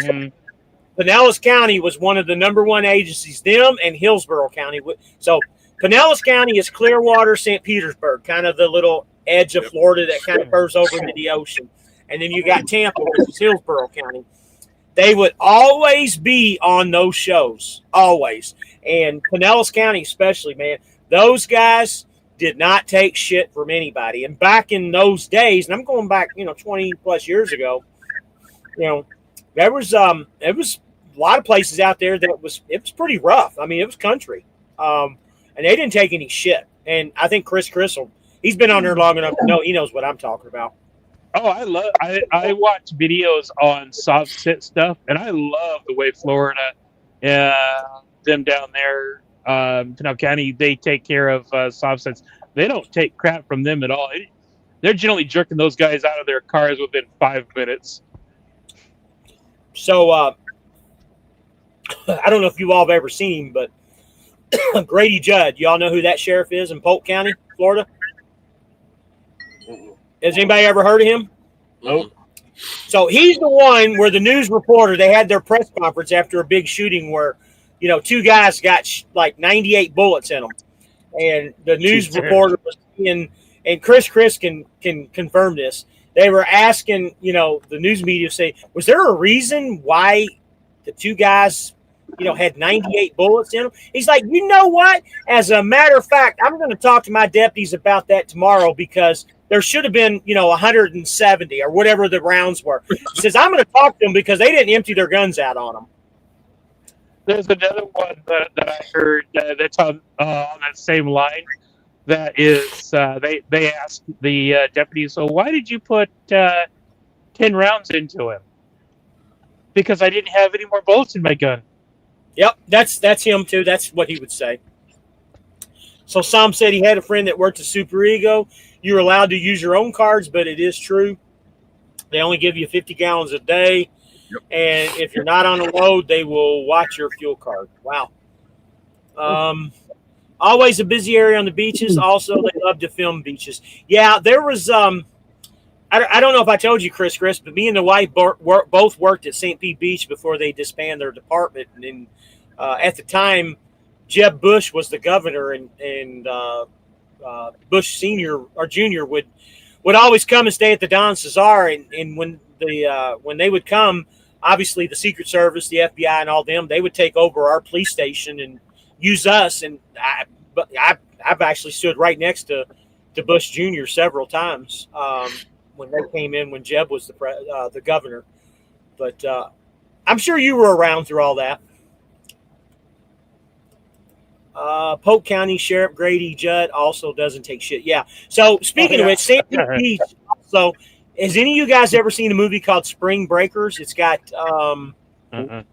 Pinellas County was one of the number one agencies, them and Hillsborough County. So Pinellas County is Clearwater, St. Petersburg, kind of the little edge of Florida that kind of curves over into the ocean. And then you got Tampa, which is Hillsborough County. They would always be on those shows, always. And Pinellas County especially, man, those guys did not take shit from anybody. And back in those days, and I'm going back, 20 plus years ago, there was it was a lot of places out there that it was pretty rough. I mean, it was country. And they didn't take any shit. And I think Chris he's been on there long enough to know he knows what I'm talking about. Oh, I watch videos on soft sit stuff, and I love the way Florida, them down there, Pinellas County, they take care of soft sits. They don't take crap from them at all. They're generally jerking those guys out of their cars within 5 minutes. So I don't know if you all have ever seen him, but Grady Judd, y'all know who that sheriff is in Polk County, Florida? Has anybody ever heard of him? Nope. So he's the one where the news reporter, they had their press conference after a big shooting where, two guys got like 98 bullets in them. And the news reporter was saying, and Chris can confirm this. They were asking, the news media say, was there a reason why the two guys, had 98 bullets in them? He's like, you know what? As a matter of fact, I'm going to talk to my deputies about that tomorrow because there should have been, 170 or whatever the rounds were. He says, I'm going to talk to them because they didn't empty their guns out on them. There's another one that I heard that's on that same line. That is, they asked the deputies, so why did you put 10 rounds into him? Because I didn't have any more bullets in my gun. Yep, that's him too. That's what he would say. So Sam said he had a friend that worked at Super Ego. You're allowed to use your own cards, but it is true. They only give you 50 gallons a day. Yep. And if you're not on a load, they will watch your fuel card. Wow. Always a busy area on the beaches. Also, they love to film beaches. Yeah, there was I don't know if I told you, Chris, but me and the wife both worked at St. Pete Beach before they disbanded their department. And then, at the time, Jeb Bush was the governor, and Bush Senior or Junior would always come and stay at the Don Cesar. And when they would come, obviously the Secret Service, the FBI, and all them, they would take over our police station and use us. And I've actually stood right next to Bush Jr. several times when they came in when Jeb was the governor. But I'm sure you were around through all that. Polk County Sheriff Grady Judd also doesn't take shit. Yeah. So speaking of which, St. Pete Beach. So has any of you guys ever seen a movie called Spring Breakers? It's got hang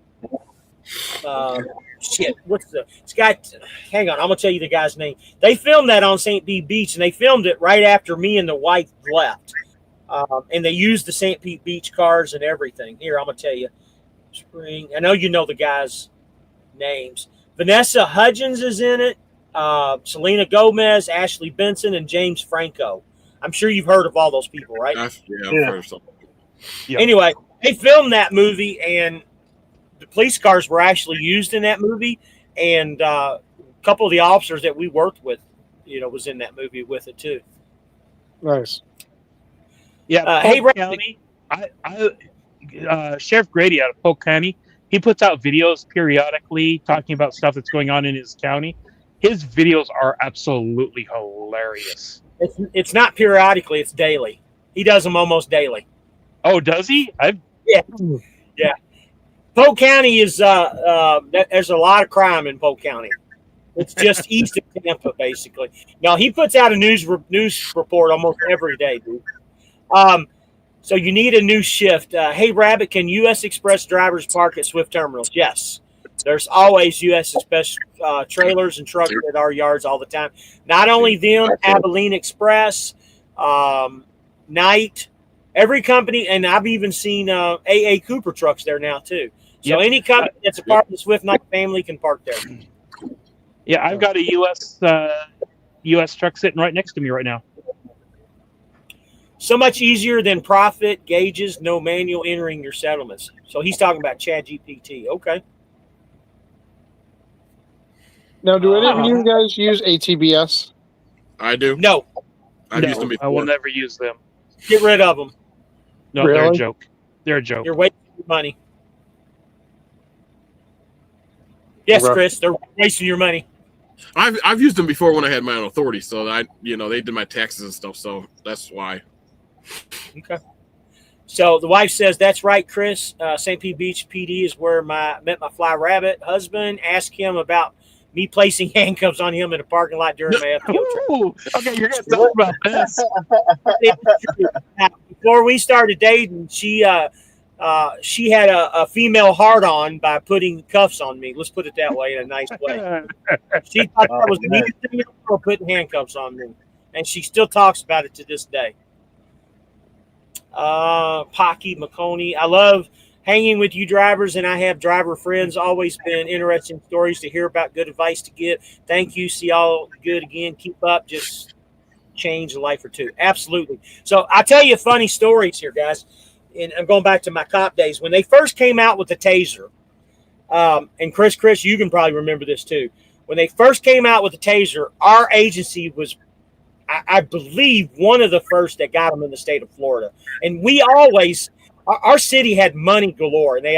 on, I'm gonna tell you the guy's name. They filmed that on St. Pete Beach, and they filmed it right after me and the wife left. And they used the St. Pete Beach cars and everything. Here, I'm gonna tell you. Spring. I know you know the guys' names. Vanessa Hudgens is in it. Selena Gomez, Ashley Benson, and James Franco. I'm sure you've heard of all those people, right? Yeah. I've heard of something. Yep. Anyway, they filmed that movie, and the police cars were actually used in that movie, and a couple of the officers that we worked with, was in that movie with it too. Nice. Yeah, Hey, Polk County. Sheriff Grady out of Polk County, he puts out videos periodically talking about stuff that's going on in his county. His videos are absolutely hilarious. It's not periodically; it's daily. He does them almost daily. Oh, does he? Yeah. Polk County is there's a lot of crime in Polk County. It's just east of Tampa, basically. Now he puts out a news report almost every day, dude. So you need a new shift. Hey, Rabbit, can U.S. Express drivers park at Swift terminals? Yes. There's always U.S. Express trailers and trucks at our yards all the time. Not only them, Abilene Express, Knight, every company, and I've even seen A.A. Cooper trucks there now too. So any company that's a part of the Swift Knight family can park there. Yeah, I've got a U.S. truck sitting right next to me right now. So much easier than profit gauges, no manual entering your settlements. So he's talking about ChatGPT. Okay. Now, do any of you guys use ATBS? I do. No. I've used them before. I will never use them. Get rid of them. No, Really? they're a joke. They're a joke. You're wasting your money. Yes, Chris, they're wasting your money. I've used them before when I had my own authority, so they did my taxes and stuff, so that's why. Okay. So the wife says, that's right, Chris. St. Pete Beach PD is where I met my fly rabbit husband. Ask him about me placing handcuffs on him in a parking lot during my FPO trip. Okay, you're going to talk about this. Now, before we started dating, she had a female hard-on by putting cuffs on me. Let's put it that way, in a nice way. She thought that was the neatest thing in the world, putting handcuffs on me. And she still talks about it to this day. Pocky McConey. I love hanging with you drivers, and I have driver friends. Always been interesting stories to hear about, good advice to give. Thank you. See y'all good again. Keep up. Just change a life or two. Absolutely. So I'll tell you funny stories here, guys. And I'm going back to my cop days. When they first came out with the taser, and Chris, you can probably remember this too. When they first came out with the taser, our agency was, I believe, one of the first that got them in the state of Florida. And we always, our city had money galore. And we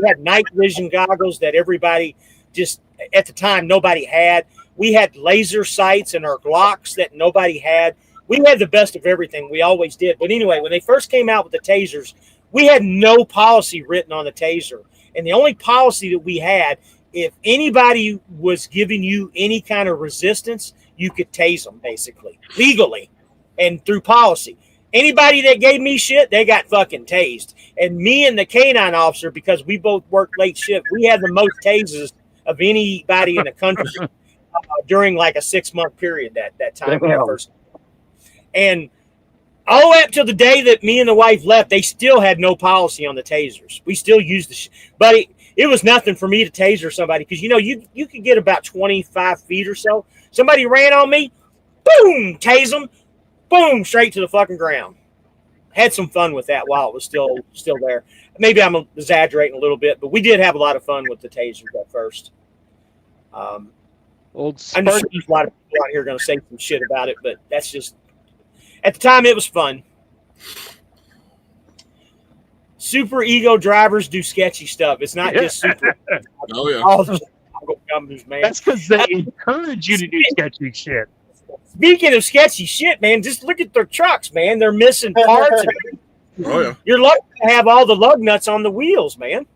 had night vision goggles that everybody just, at the time, nobody had. We had laser sights in our Glocks that nobody had. We had the best of everything. We always did. But anyway, when they first came out with the tasers, we had no policy written on the taser. And the only policy that we had, if anybody was giving you any kind of resistance, you could tase them, basically, legally and through policy. Anybody that gave me shit, they got fucking tased. And me and the canine officer, because we both worked late shift, we had the most tasers of anybody in the country during like a 6-month period that time. And all the way up till the day that me and the wife left, they still had no policy on the tasers. We still used the but it was nothing for me to taser somebody because, you could get about 25 feet or so. Somebody ran on me, boom, tase them, boom, straight to the fucking ground. Had some fun with that while it was still there. Maybe I'm exaggerating a little bit, but we did have a lot of fun with the tasers at first. I'm sure a lot of people out here are going to say some shit about it, but that's just, at the time, it was fun. Super ego drivers do sketchy stuff. It's not just super. Oh, yeah. All the companies, man. That's because they encourage you to do sketchy shit. Speaking of sketchy shit, man, just look at their trucks, man. They're missing parts. Oh, yeah. You're lucky to have all the lug nuts on the wheels, man.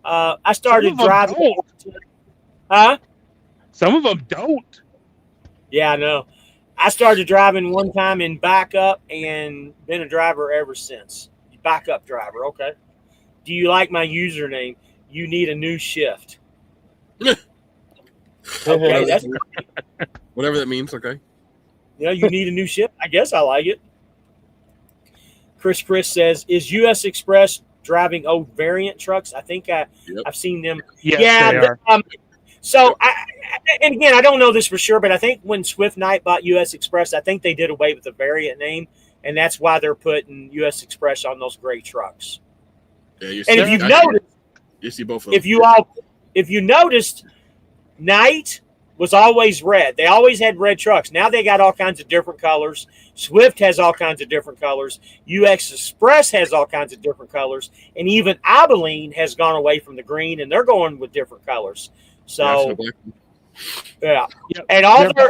I started driving. Huh? Some of them don't. Yeah, I know. I started driving one time in backup and been a driver ever since. Backup driver, okay. Do you like my username? You need a new shift. Okay, that's whatever that means. Okay. You need a new shift. I guess I like it. Chris says, "Is U.S. Express driving old variant trucks?" I think I've seen them. Yes, yeah, they are. So, and again, I don't know this for sure, but I think when Swift Knight bought U.S. Express, I think they did away with the variant name, and that's why they're putting U.S. Express on those gray trucks. Yeah, you And you see both of them. if you noticed, Knight was always red. They always had red trucks. Now they got all kinds of different colors. Swift has all kinds of different colors. UX Express has all kinds of different colors. And even Abilene has gone away from the green, and they're going with different colors. So, yeah. Yep. And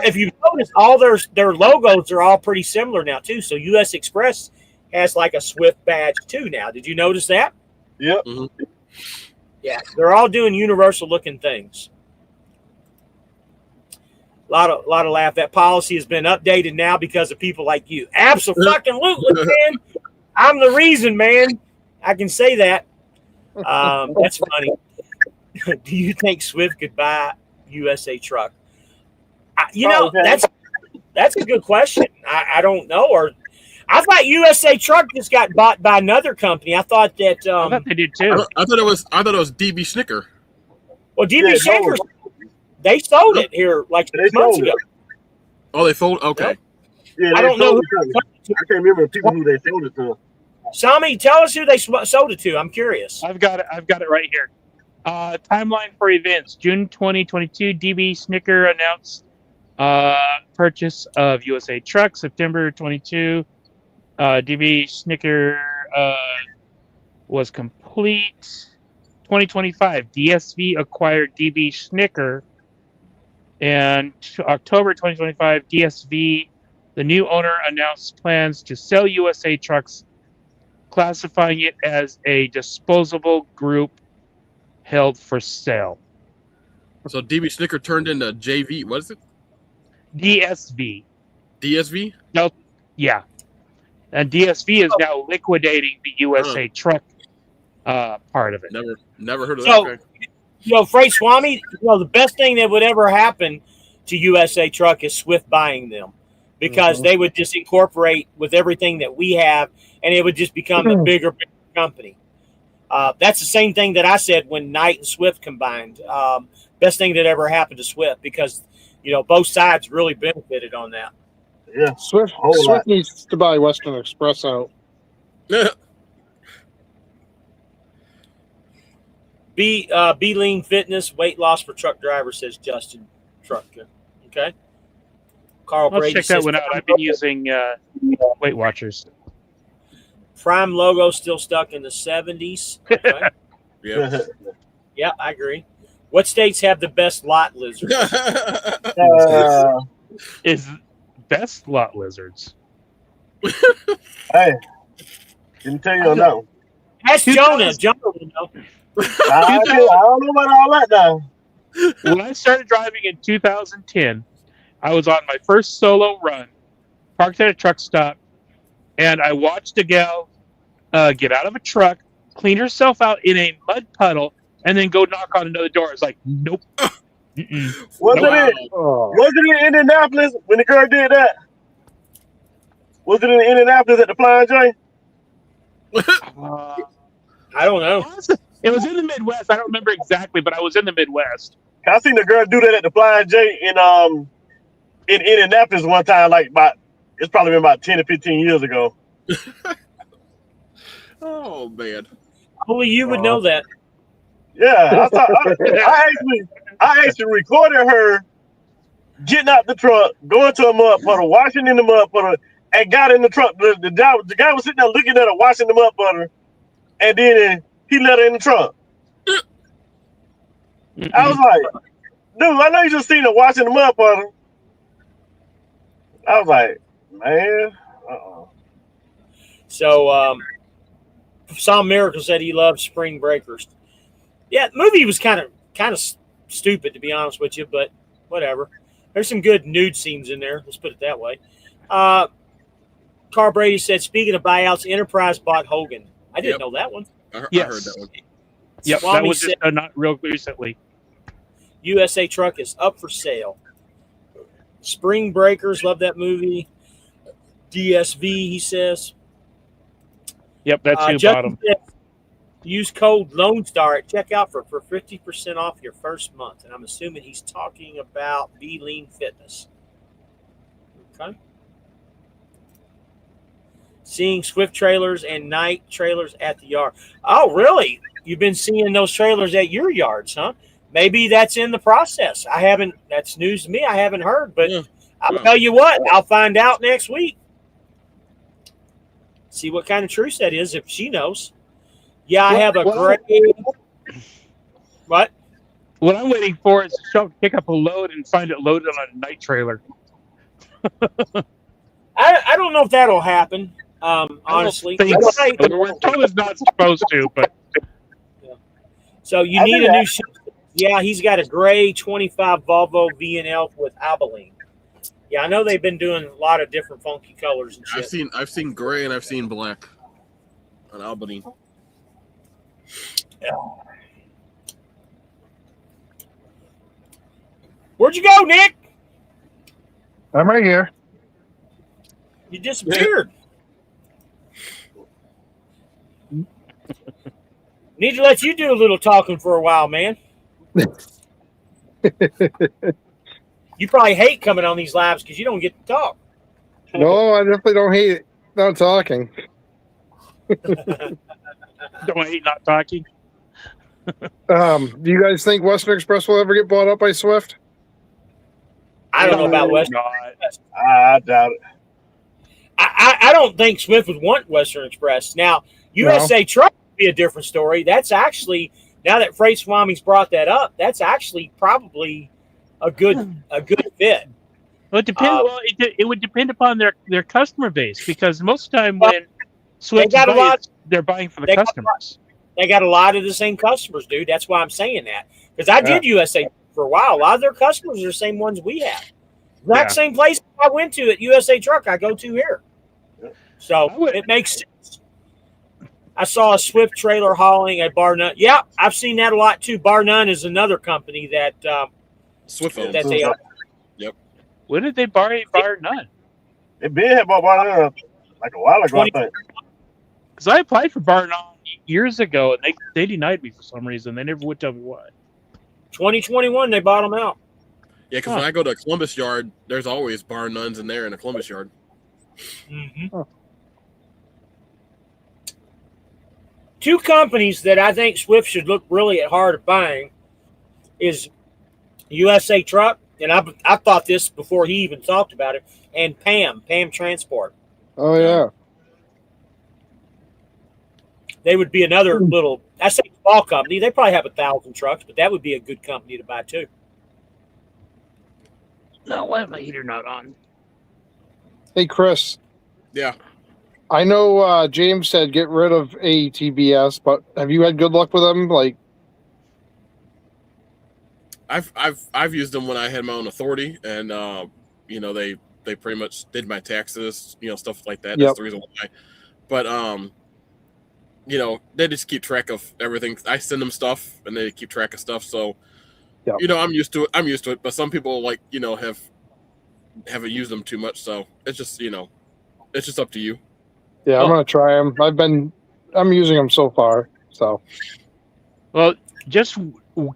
if you notice, all their logos are all pretty similar now, too. So US Express has like a Swift badge, too, now. Did you notice that? Yep. Mm-hmm. Yeah. They're all doing universal-looking things. A lot of laugh. That policy has been updated now because of people like you. Absolutely, man. I'm the reason, man. I can say that. That's funny. Do you think Swift could buy USA Truck? That's a good question. I don't know. Or I thought USA Truck just got bought by another company. I thought that. I thought they did too. I thought it was DB Snicker. Well, DB Snicker. They sold it here like 6 months ago. Oh, they sold? Okay. Yeah, I don't know. I can't remember the people who they sold it to. Sami, tell us who they sold it to. I'm curious. I've got it right here. Timeline for events: June 2022. DB Snicker announced purchase of USA Truck. September 22. DB Snicker was complete. 2025. DSV acquired DB Snicker. And October 2025, DSV, the new owner, announced plans to sell USA Trucks, classifying it as a disposable group held for sale. So DB Snicker turned into JV. What is it? DSV. DSV? No, yeah. And DSV is now liquidating the USA Truck part of it. Never heard of So, that. Freight Swami, the best thing that would ever happen to USA Truck is Swift buying them, because they would just incorporate with everything that we have, and it would just become a bigger company. That's the same thing that I said when Knight and Swift combined. Best thing that ever happened to Swift, because both sides really benefited on that. Yeah, Swift needs to buy Western Express out. Be lean fitness, weight loss for truck drivers, says Justin Trucker. Okay. Carl I'll Brady check that one out. I've been using Weight Watchers. Prime logo still stuck in the 70s. Okay. Yeah. Yeah, I agree. What states have the best lot lizards? Is best lot lizards. Hey, didn't tell you no. Ask Jonah. Jonah will know. I don't know about all that now. When I started driving in 2010, I was on my first solo run, parked at a truck stop, and I watched a gal get out of a truck, clean herself out in a mud puddle, and then go knock on another door. It's like, nope. Wasn't it in Indianapolis when the girl did that? Was it in Indianapolis at the Flying J? I don't know. It was in the Midwest. I don't remember exactly, but I was in the Midwest. I seen the girl do that at the Flying J in Indianapolis one time. It's probably been about 10 or 15 years ago. Oh man! Only you would know that. Yeah, I actually recorded her getting out the truck, going to a mud puddle, washing in the mud puddle, and got in the truck. The guy was sitting there looking at her, washing the mud puddle, and then he let her in the trunk. I was like, dude, I know you just seen her washing the mud puddle. I was like, man. So, Psalm Miracle said he loved Spring Breakers. Yeah, the movie was kind of stupid, to be honest with you, but whatever. There's some good nude scenes in there. Let's put it that way. Carl Brady said, speaking of buyouts, Enterprise bought Hogan. I didn't know that one. I heard that one. Yep, Swami that was just said, not real recently. USA Truck is up for sale. Spring Breakers, love that movie. DSV, he says. Yep, that's who bought them. Use code Lone Star at checkout for 50% off your first month. And I'm assuming he's talking about Be Lean Fitness. Okay. Seeing Swift trailers and night trailers at the yard. Oh, really? You've been seeing those trailers at your yards, huh? Maybe that's in the process. I haven't. That's news to me. I haven't heard, but Yeah. I'll tell you what. I'll find out next week. See what kind of truce that is if she knows. Yeah, I have a great. What? What I'm waiting for is to pick up a load and find it loaded on a night trailer. I don't know if that'll happen. Honestly, We're told it's not supposed to, but so you need a new. Yeah, he's got a gray 25 Volvo V&L with Abilene. Yeah, I know they've been doing a lot of different funky colors and shit. I've seen gray and I've seen black on Albany. Yeah. Where'd you go, Nick? I'm right here. You disappeared. Need to let you do a little talking for a while, man. You probably hate coming on these lives because you don't get to talk. No, I definitely don't hate it. Not talking. don't hate not talking. Do you guys think Western Express will ever get bought up by Swift? I don't know about Western Express. I doubt it. I don't think Swift would want Western Express. Now, USA Truck would be a different story. That's actually, now that Freight Swami's brought that up, that's actually probably a good fit. Well, it would depend upon their customer base, because most of the time when Swift they're buying for the customers. They got a lot of the same customers, dude. That's why I'm saying that. Because I did USA for a while. A lot of their customers are the same ones we have. Exact same place I went to at USA Truck, I go to here. So it makes sense. I saw a Swift trailer hauling at Bar None. Yeah, I've seen that a lot too. Bar None is another company that Swift that they own. Yep. When did they buy Bar None? They been about Bar None like a while ago, I think. Because I applied for Bar None years ago, and they denied me for some reason. They never would tell me why. 2021, they bought them out. Yeah, because when I go to a Columbus yard, there's always Bar Nuns in there in a Columbus yard. Mm-hmm. Two companies that I think Swift should look really hard at buying is USA Truck, and I thought this before he even talked about it, and PAM Transport. Oh, yeah. They would be another little, I say small company. They probably have 1,000 trucks, but that would be a good company to buy too. No, why is my heater not on? Hey, Chris. Yeah. I know James said get rid of ATBS, but have you had good luck with them? Like, I've used them when I had my own authority, and they pretty much did my taxes, stuff like that. That's the reason why. But they just keep track of everything. I send them stuff, and they keep track of stuff. So, I'm used to it. But some people haven't used them too much. So it's just it's just up to you. Yeah, I'm gonna try them. I'm using them so far. So, well, just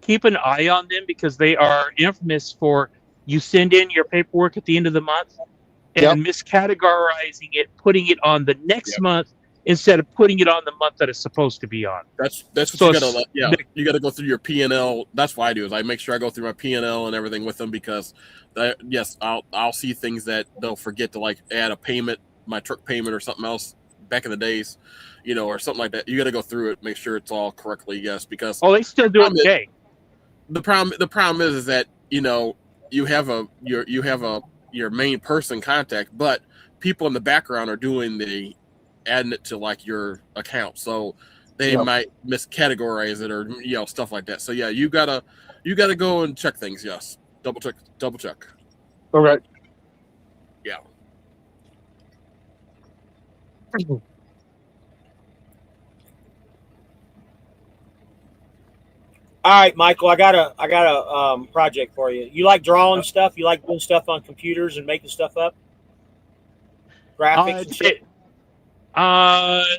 keep an eye on them, because they are infamous for you send in your paperwork at the end of the month and miscategorizing it, putting it on the next month instead of putting it on the month that it's supposed to be on. That's what you gotta you gotta go through your P&L. That's what I do, is I make sure I go through my P&L and everything with them, because I'll see things that they'll forget to like add a payment, my truck payment or something else back in the days, or something like that. You got to go through it, make sure it's all correctly, because they still do it okay. The problem is that you have your main person contact, but people in the background are doing adding it to like your account, so they might miscategorize it or stuff like that. So you gotta go and check things. Yes, double check. Okay. Yeah. All right, Michael, I got a project for you. You like drawing stuff? You like doing stuff on computers and making stuff up? Graphics and shit?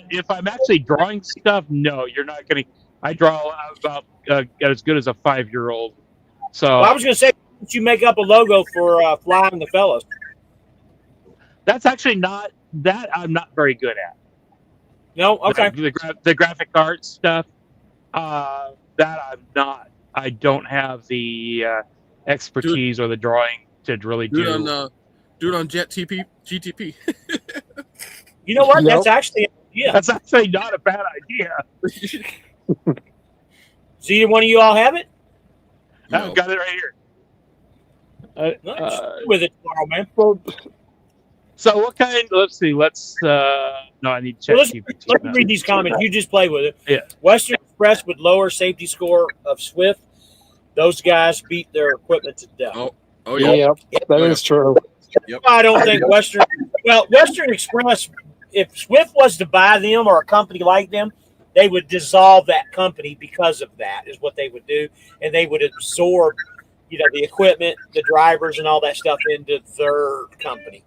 If I'm actually drawing stuff, no, you're not going to. I draw about as good as a 5-year-old. So I was going to say, you make up a logo for Flying the Fellas. That's actually not that I'm not very good at. No, okay. The graphic arts stuff, that I'm not. I don't have the expertise or the drawing to really Do do. it on GTP. You know what? Yep. That's actually That's actually not a bad idea. So either one of you all have it? No. I've got it right here. Nice. With it tomorrow, man. Well, So what kind? Let's see. No, I need to check. Well, let's GPT. read these comments. You just play with it. Yeah. Western Express with lower safety score of Swift. Those guys beat their equipment to death. Oh yeah. yep, that is true. I don't think Western Express, if Swift was to buy them or a company like them, they would dissolve that company because of that, is what they would do. And they would absorb, the equipment, the drivers, and all that stuff into their company.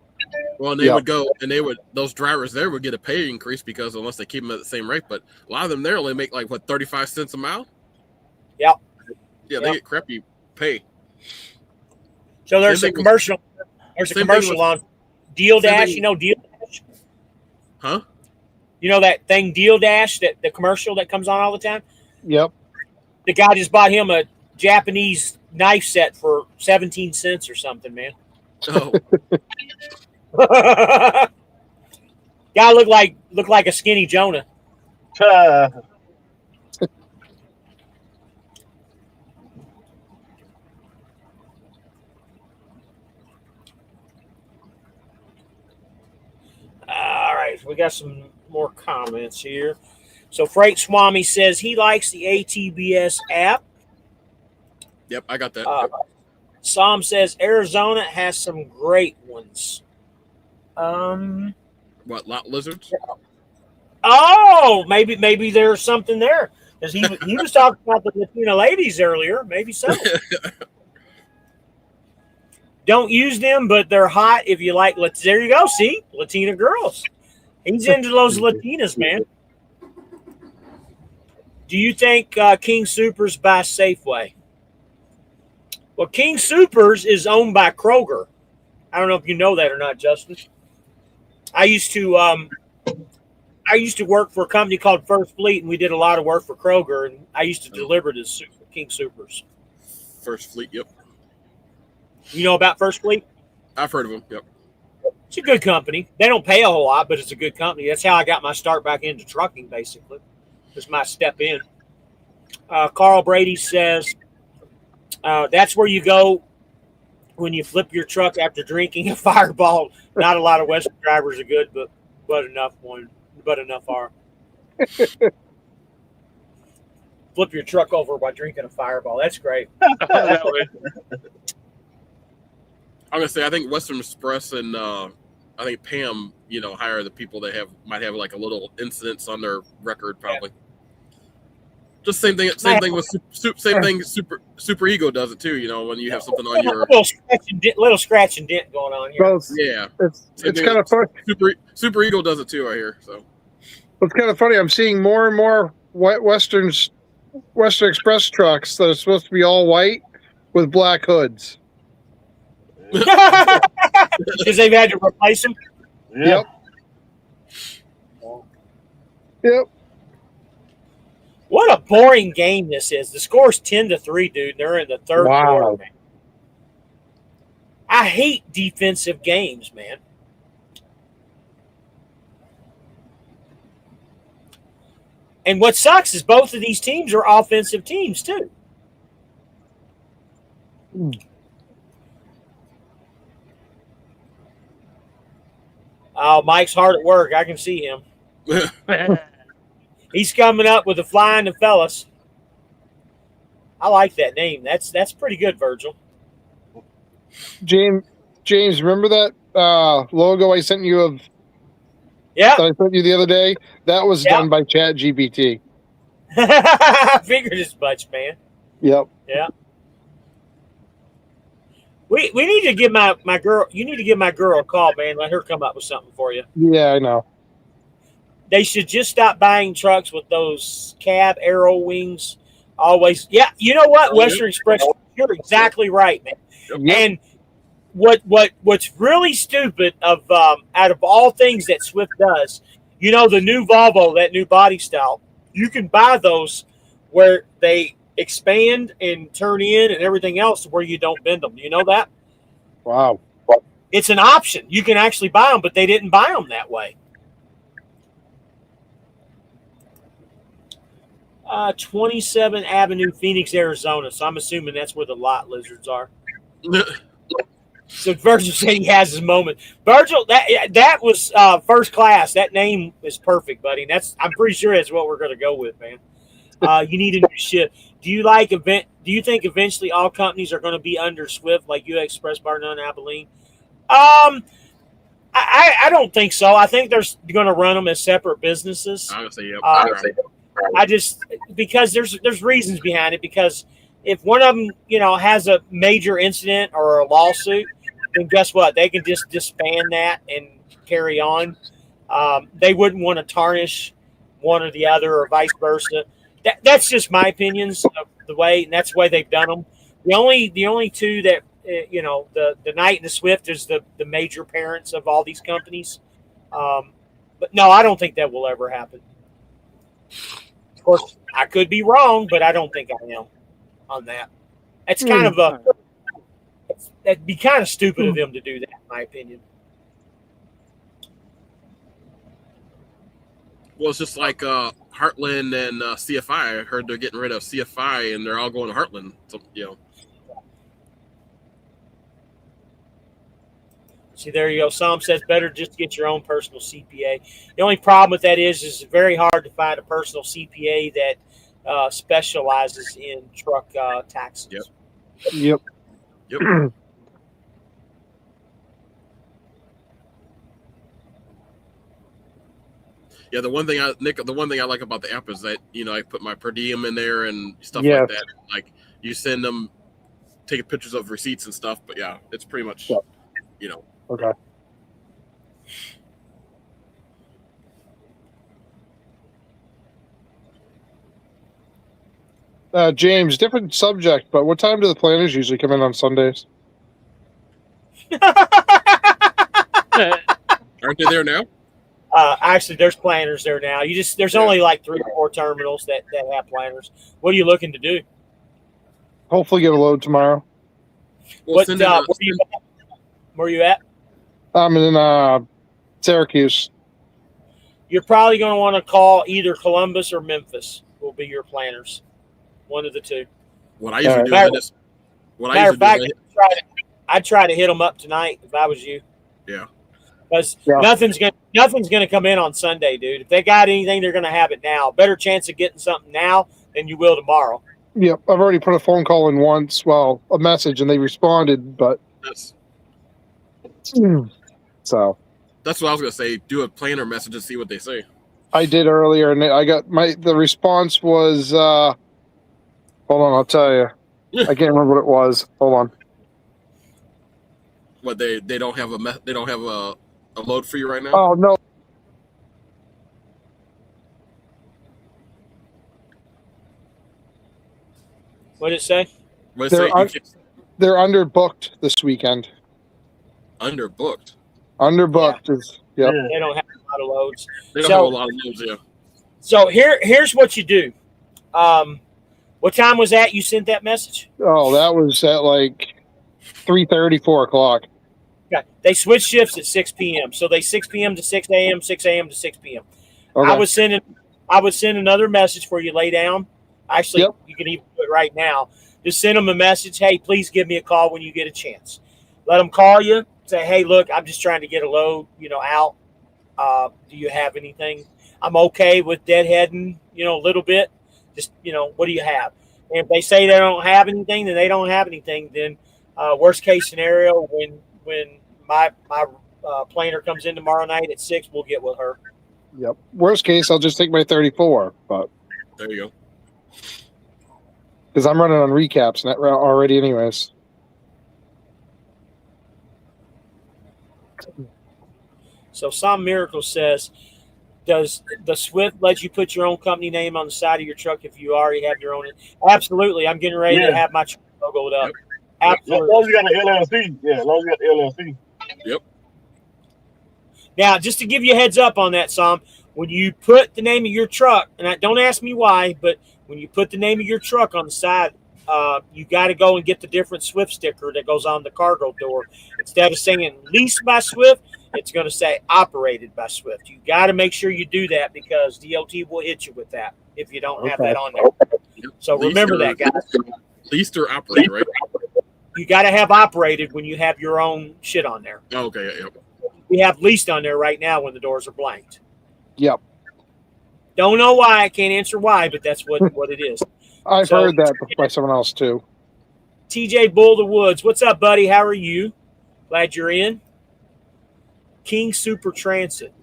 Well, and those drivers there would get a pay increase because unless they keep them at the same rate, but a lot of them there only make 35 cents a mile. Yep. Yeah, they get crappy pay. So there's a commercial. There's a commercial on Deal Dash. You know Deal Dash? Huh? You know that thing Deal Dash, that the commercial that comes on all the time? Yep. The guy just bought him a Japanese knife set for 17 cents or something, man. Oh. Guy looked like a skinny Jonah. All right, we got some more comments here. So Freight Swami says he likes the ATBS app. Yep, I got that. Sam says Arizona has some great ones. What, lot lizards? Oh, maybe there's something there. Because he was talking about the Latina ladies earlier. Maybe so. Don't use them, but they're hot if you like. There you go. See? Latina girls. He's into those Latinas, man. Do you think King Supers buy Safeway? Well, King Supers is owned by Kroger. I don't know if you know that or not, Justin. I used to work for a company called First Fleet, and we did a lot of work for Kroger, and I used to deliver to King Supers. First Fleet, yep. You know about First Fleet? I've heard of them, yep. It's a good company. They don't pay a whole lot, but it's a good company. That's how I got my start back into trucking, basically. It's my step in. Carl Brady says, that's where you go when you flip your truck after drinking a Fireball. Not a lot of Western drivers are good, but enough are. Flip your truck over by drinking a Fireball. That's great. That way. I'm gonna say I think Western Express and I think Pam, hire the people that might have like a little incidents on their record, probably. Just same thing with Super Ego does it too. When you have something on your little scratch and dent going on here. Well, yeah, it's kind of fun. Super Ego does it too. I hear so. It's kind of funny. I'm seeing more and more Western Express trucks that are supposed to be all white with black hoods. Because they've had to replace them. Yeah. Yep. What a boring game this is. The score's 10-3, dude. They're in the third quarter, man. I hate defensive games, man. And what sucks is both of these teams are offensive teams, too. Oh, Mike's hard at work. I can see him. He's coming up with the Flying the Fellas. I like that name. That's pretty good, Virgil. James, remember that logo I sent you of? Yeah. That I sent you the other day? That was done by ChatGPT. I figured as much, man. Yep. Yeah. We need to give my girl. You need to give my girl a call, man. Let her come up with something for you. Yeah, I know. They should just stop buying trucks with those cab arrow wings. Always, yeah. You know what, Western Express? You're exactly right, man. Yep. And what's really stupid of out of all things that Swift does, the new Volvo, that new body style, you can buy those where they expand and turn in and everything else where you don't bend them. You know that? Wow. It's an option. You can actually buy them, but they didn't buy them that way. 27th Avenue, Phoenix, Arizona. So I'm assuming that's where the lot lizards are. So Virgil said he has his moment. Virgil, that was first class. That name is perfect, buddy. And I'm pretty sure that's what we're going to go with, man. You need a new ship. Do you think eventually all companies are going to be under Swift, like US Express, Bar None, Abilene? I don't think so. I think they're going to run them as separate businesses. I would say, yep. I just because there's reasons behind it. Because if one of them has a major incident or a lawsuit, then guess what? They can just disband that and carry on. They wouldn't want to tarnish one or the other, or vice versa. That's just my opinions of the way, and that's the way they've done them. The only two that the Knight and the Swift is the major parents of all these companies. But no, I don't think that will ever happen. Of course, I could be wrong, but I don't think I am on that. That's kind of that'd be kind of stupid of them to do that, in my opinion. Well, it's just like Heartland and CFI. I heard they're getting rid of CFI and they're all going to Heartland. So, See, there you go. Sam says better just get your own personal CPA. The only problem with that is it's very hard to find a personal CPA that specializes in truck taxes. Yep. Yeah, the one thing I like about the app is that I put my per diem in there and stuff like that. Like you send them, taking pictures of receipts and stuff. But yeah, it's pretty much Okay. James, different subject, but what time do the planners usually come in on Sundays? Aren't they there now? Actually, there's planners there now. There's only like 3 or 4 terminals that have planners. What are you looking to do? Hopefully get a load tomorrow. Well, where are you at? I'm in Syracuse. You're probably going to want to call either Columbus or Memphis. Will be your planners. One of the two. What I usually do is I'd try to hit them up tonight if I was you. Yeah. Because nothing's gonna come in on Sunday, dude. If they got anything, they're gonna have it now. Better chance of getting something now than you will tomorrow. Yep, I've already put a phone call in once. Well, a message, and they responded, but so that's what I was gonna say. Do a planner message and see what they say. I did earlier, and I got the response was. Hold on, I'll tell you. I can't remember what it was. Hold on. What they don't have a load for you right now? Oh no. What did it say? They're underbooked this weekend. Underbooked. Underbooked is They don't have a lot of loads. They don't have a lot of loads, yeah. So here's what you do. What time was that you sent that message? Oh, that was at like 3:30, 4 o'clock. Okay. They switch shifts at 6 p.m. So they 6 p.m. to 6 a.m., 6 a.m. to 6 p.m. Okay. I would send another message where you lay down. Actually, You can even do it right now. Just send them a message. Hey, please give me a call when you get a chance. Let them call you. Say, hey, look, I'm just trying to get a load, out. Do you have anything? I'm okay with deadheading, a little bit. Just, what do you have? And if they say they don't have anything, then they don't have anything. Then worst case scenario, when my planer comes in tomorrow night at 6, we'll get with her. Yep. Worst case, I'll just take my 34. But there you go. Because I'm running on recaps that route already, anyways. So Some Miracle says, does the Swift let you put your own company name on the side of your truck if you already have your own? Absolutely. I'm getting ready to have my truck logoed up. Absolutely. As long as you got the LLC. Yeah, as long as you got the LLC. Yep. Now, just to give you a heads up on that, Sam, when you put the name of your truck, and don't ask me why, but when you put the name of your truck on the side, you got to go and get the different Swift sticker that goes on the cargo door. Instead of saying leased by Swift, it's going to say operated by Swift. You got to make sure you do that because DOT will hit you with that if you don't have that on there. Yep. So remember that, guys. Leased or operated, right? You got to have operated when you have your own shit on there. Oh, okay. Yep. We have leased on there right now when the doors are blanked. Yep. Don't know why. I can't answer why, but that's what it is. I've heard that by someone else too. TJ Bull the Woods. What's up, buddy? How are you? Glad you're in. King Super Transit.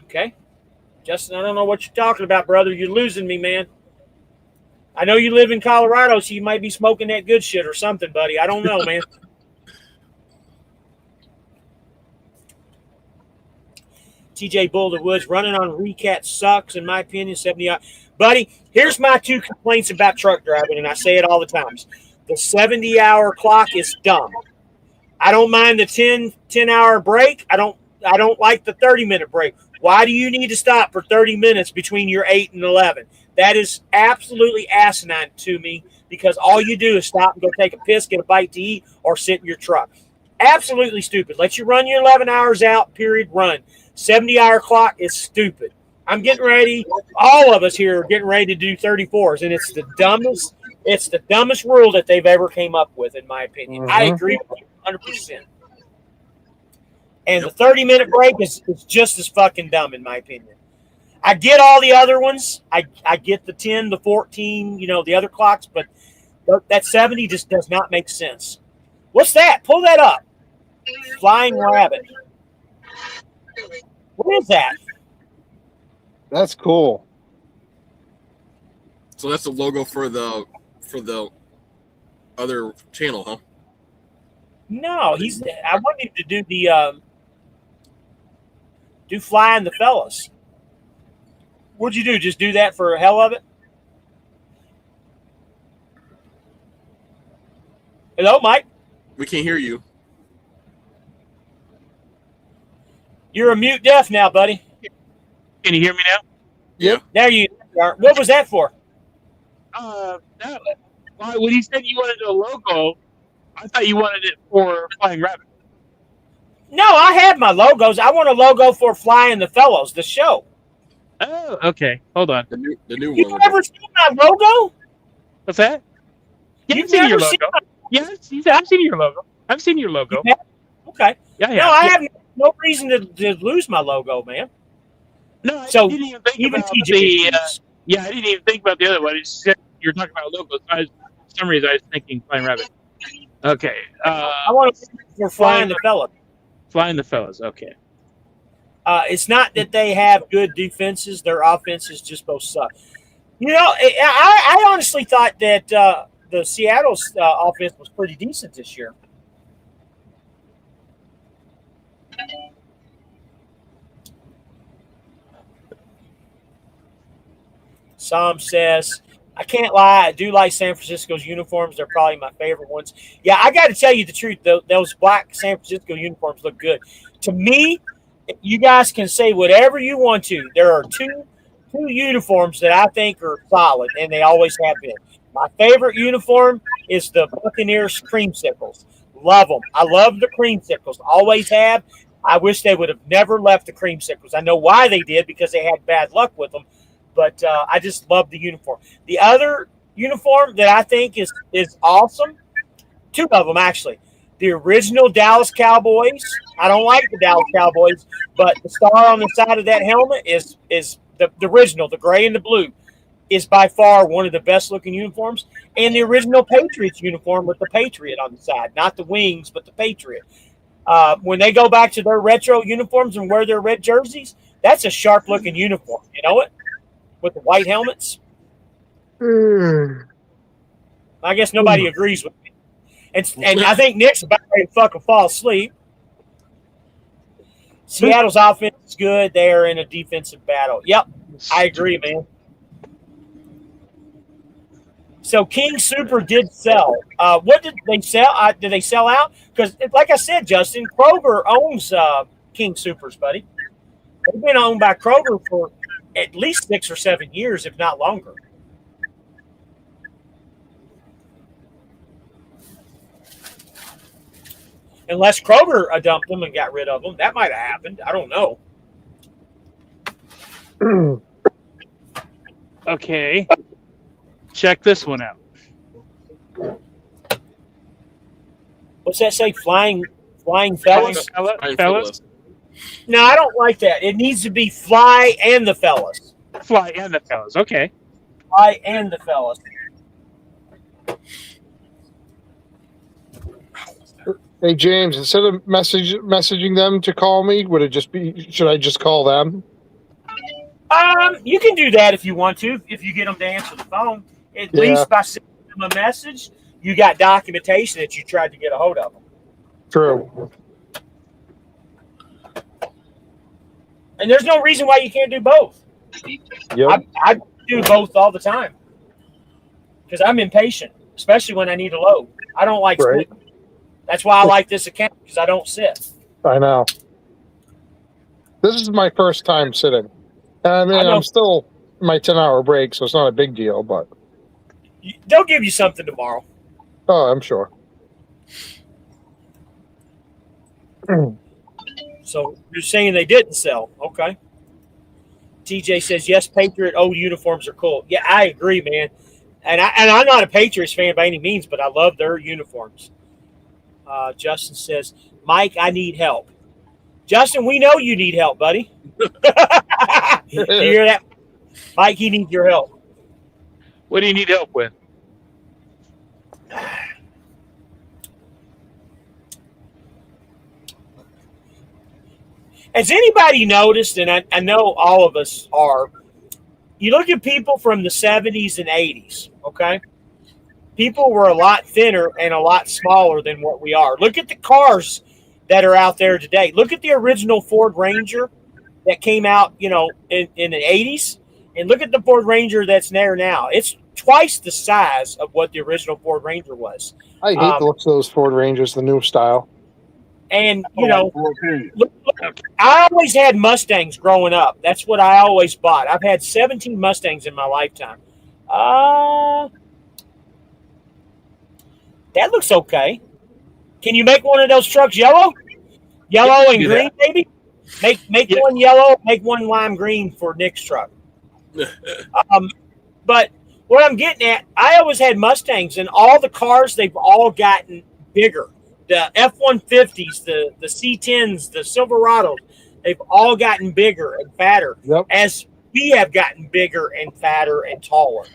Okay. Justin, I don't know what you're talking about, brother. You're losing me, man. I know you live in Colorado, so you might be smoking that good shit or something, buddy. I don't know, man. TJ Bull the Woods running on recat sucks, in my opinion. 70. Buddy, here's my two complaints about truck driving, and I say it all the times. The 70-hour clock is dumb. I don't mind the 10-hour break. I don't like the 30-minute break. Why do you need to stop for 30 minutes between your 8 and 11? That is absolutely asinine to me because all you do is stop and go take a piss, get a bite to eat, or sit in your truck. Absolutely stupid. Let you run your 11 hours out, period, run. 70-hour clock is stupid. I'm getting ready. All of us here are getting ready to do 34s, and it's the dumbest rule that they've ever came up with, in my opinion. I agree with you 100%. And the 30-minute break is just as fucking dumb, in my opinion. I get all the other ones. I get the 10, the 14, the other clocks, but that 70 just does not make sense. What's that? Pull that up. Flying Rabbit. What is that? That's cool. So that's the logo for the other channel, huh? No, I want him to do the do Flying the Fellas. What'd you do? Just do that for a hell of it? Hello, Mike. We can't hear you. You're a mute deaf now, buddy. Can you hear me now? Yep. There you are. What was that for? When he said you wanted a logo, I thought you wanted it for Flying Rabbit. No, I have my logos. I want a logo for Flying the Fellows, the show. Oh, okay. Hold on. The new You've one. never seen my logo? What's that? Yeah, You've I've seen your never logo. seen Yes, I've seen your logo. I've seen your logo. Yeah. Okay. Yeah. No, I have no reason to lose my logo, man. No, I So, didn't even think even about TJ. yeah, I didn't even think about the other one. It's just, you're talking about logos. For some reason, I was thinking Flying Rabbit. Okay. I want to for Flying the Fellows. Flying the Fellas. Okay. It's not that they have good defenses; their offenses just both suck. I honestly thought that the Seattle's offense was pretty decent this year. Sam says, I can't lie. I do like San Francisco's uniforms. They're probably my favorite ones. Yeah, I got to tell you the truth. Those black San Francisco uniforms look good. To me, you guys can say whatever you want to. There are two uniforms that I think are solid, and they always have been. My favorite uniform is the Buccaneers creamsicles. Love them. I love the creamsicles. Always have. I wish they would have never left the creamsicles. I know why they did, because they had bad luck with them. But I just love the uniform. The other uniform that I think is awesome, two of them actually. The original Dallas Cowboys. I don't like the Dallas Cowboys, but the star on the side of that helmet is the original, the gray and the blue, is by far one of the best looking uniforms. And the original Patriots uniform with the Patriot on the side, not the wings, but the Patriot. When they go back to their retro uniforms and wear their red jerseys, that's a sharp looking uniform. You know it? With the white helmets. I guess nobody agrees with me. And I think Nick's about ready to fucking fall asleep. Seattle's offense is good. They're in a defensive battle. Yep, I agree, man. So King Super did sell. What did they sell? Did they sell out? Because, like I said, Justin, Kroger owns King Supers, buddy. They've been owned by Kroger for at least 6 or 7 years, if not longer. Unless Kroger dumped them and got rid of them. That might have happened. I don't know. Okay. Check this one out. What's that say? Flying fellas? Fellas? No, I don't like that. It needs to be Fly and the Fellas. Fly and the fellas. Okay. Fly and the Fellas. Hey James, instead of messaging them to call me, would it just be? Should I just call them? You can do that if you want to. If you get them to answer the phone, at least by sending them a message, you got documentation that you tried to get a hold of them. True. And there's no reason why you can't do both. Yep. I do both all the time because I'm impatient, especially when I need a load. I don't like sitting. That's why I like this account because I don't sit. I know. This is my first time sitting. I mean, I'm still my 10-hour break, so it's not a big deal, but they'll give you something tomorrow. Oh, I'm sure. So you're saying they didn't sell. Okay. TJ says, yes, Patriot old uniforms are cool. Yeah, I agree, man. And I'm not a Patriots fan by any means, but I love their uniforms. Justin says, Mike, I need help. Justin, we know you need help, buddy. You hear that? Mike, he needs your help. What do you need help with? Has anybody noticed, and I know all of us are, you look at people from the 70s and 80s, okay? People were a lot thinner and a lot smaller than what we are. Look at the cars that are out there today. Look at the original Ford Ranger that came out, in the 80s, and look at the Ford Ranger that's there now. It's twice the size of what the original Ford Ranger was. I hate the looks of those Ford Rangers, the new style. And, look, I always had Mustangs growing up. That's what I always bought. I've had 17 Mustangs in my lifetime. That looks okay. Can you make one of those trucks yellow? Yellow and green, maybe? Make one yellow, make one lime green for Nick's truck. But what I'm getting at, I always had Mustangs, and all the cars, they've all gotten bigger. The F-150s, the C-10s, the Silverados, they've all gotten bigger and fatter as we have gotten bigger and fatter and taller.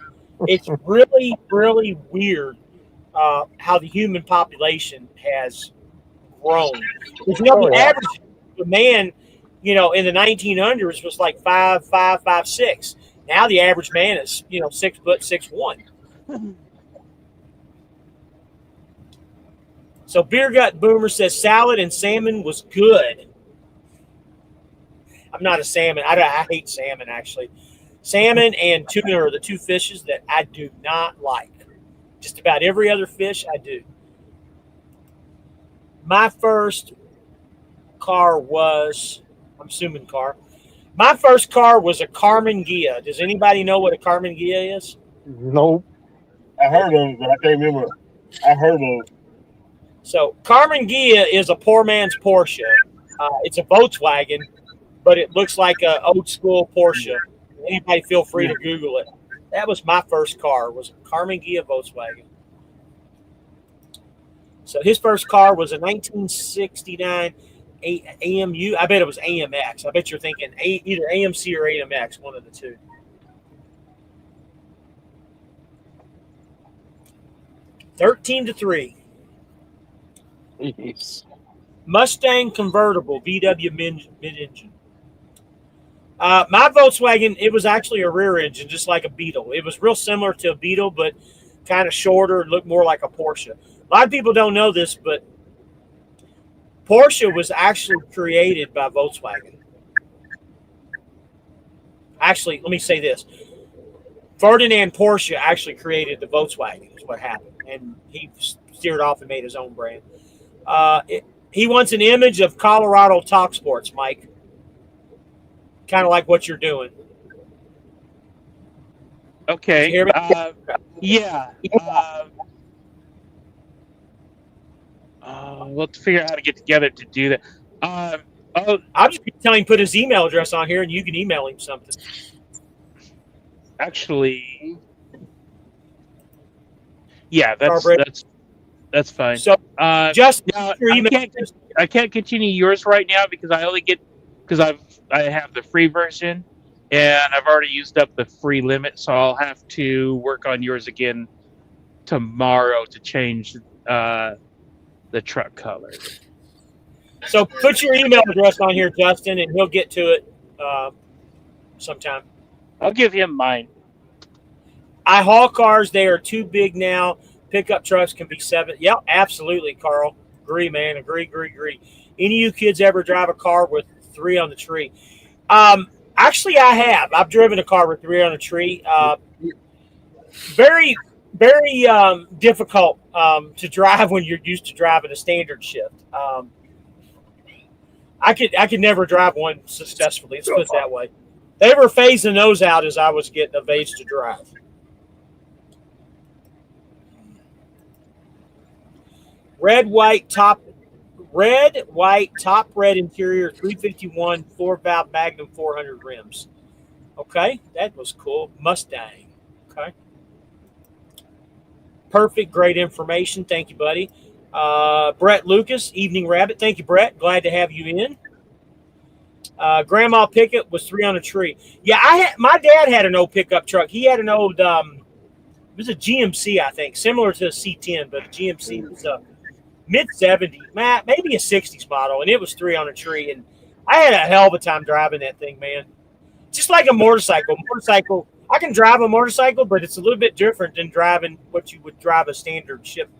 It's really, really weird how the human population has grown. Because, the average man, in the 1900s was like 5'5", 5'6". Now the average man is, 6 foot 6'1". So Beer Gut Boomer says salad and salmon was good. I'm not a salmon. I hate salmon, actually. Salmon and tuna are the two fishes that I do not like. Just about every other fish I do. My first car was, I'm assuming car. My first car was a Carmen Ghia. Does anybody know what a Carmen Ghia is? Nope. I heard of it, but I can't remember. I heard of it. So Carmen Ghia is a poor man's Porsche. It's a Volkswagen, but it looks like an old school Porsche. Anybody feel free to Google it. That was my first car, was a Carmen Ghia Volkswagen. So his first car was a 1969 AMU. I bet it was AMX. I bet you're thinking either AMC or AMX, one of the two. $13-3. Jeez. Mustang convertible, VW mid-engine. My Volkswagen, it was actually a rear engine, just like a Beetle. It was real similar to a Beetle, but kind of shorter, looked more like a Porsche. A lot of people don't know this, but Porsche was actually created by Volkswagen. Actually, let me say this. Ferdinand Porsche actually created the Volkswagen, is what happened, and he steered off and made his own brand. He wants an image of Colorado Talk Sports, Mike. Kind of like what you're doing. Okay. You hear me? Yeah. We'll have to figure out how to get together to do that. I'll just tell him put his email address on here, and you can email him something. Actually, yeah, that's fine. So just now, your email. I can't continue yours right now because I have the free version, and I've already used up the free limit, so I'll have to work on yours again tomorrow to change the truck color. So put your email address on here, Justin, and he'll get to it sometime. I'll give him mine. I haul cars. They are too big now. Pickup trucks can be 7. Yep, absolutely, Carl. Agree, man. Agree. Any of you kids ever drive a car with 3 on the tree? Actually, I have. I've driven a car with 3 on the tree. Very, very difficult to drive when you're used to driving a standard shift. I could never drive one successfully. Let's put it that way. They were phasing those out as I was getting of age to drive. Red, white, top red interior, 351, 4-valve Magnum 400 rims. Okay, that was cool. Mustang. Okay. Perfect, great information. Thank you, buddy. Brett Lucas, Evening Rabbit. Thank you, Brett. Glad to have you in. Grandma Pickett was 3 on a tree. Yeah, my dad had an old pickup truck. He had an old, it was a GMC, I think, similar to a C10, but a GMC was a mid-70s, maybe a 60s model, and it was 3 on a tree. And I had a hell of a time driving that thing, man. Just like a motorcycle. I can drive a motorcycle, but it's a little bit different than driving what you would drive a standard shift,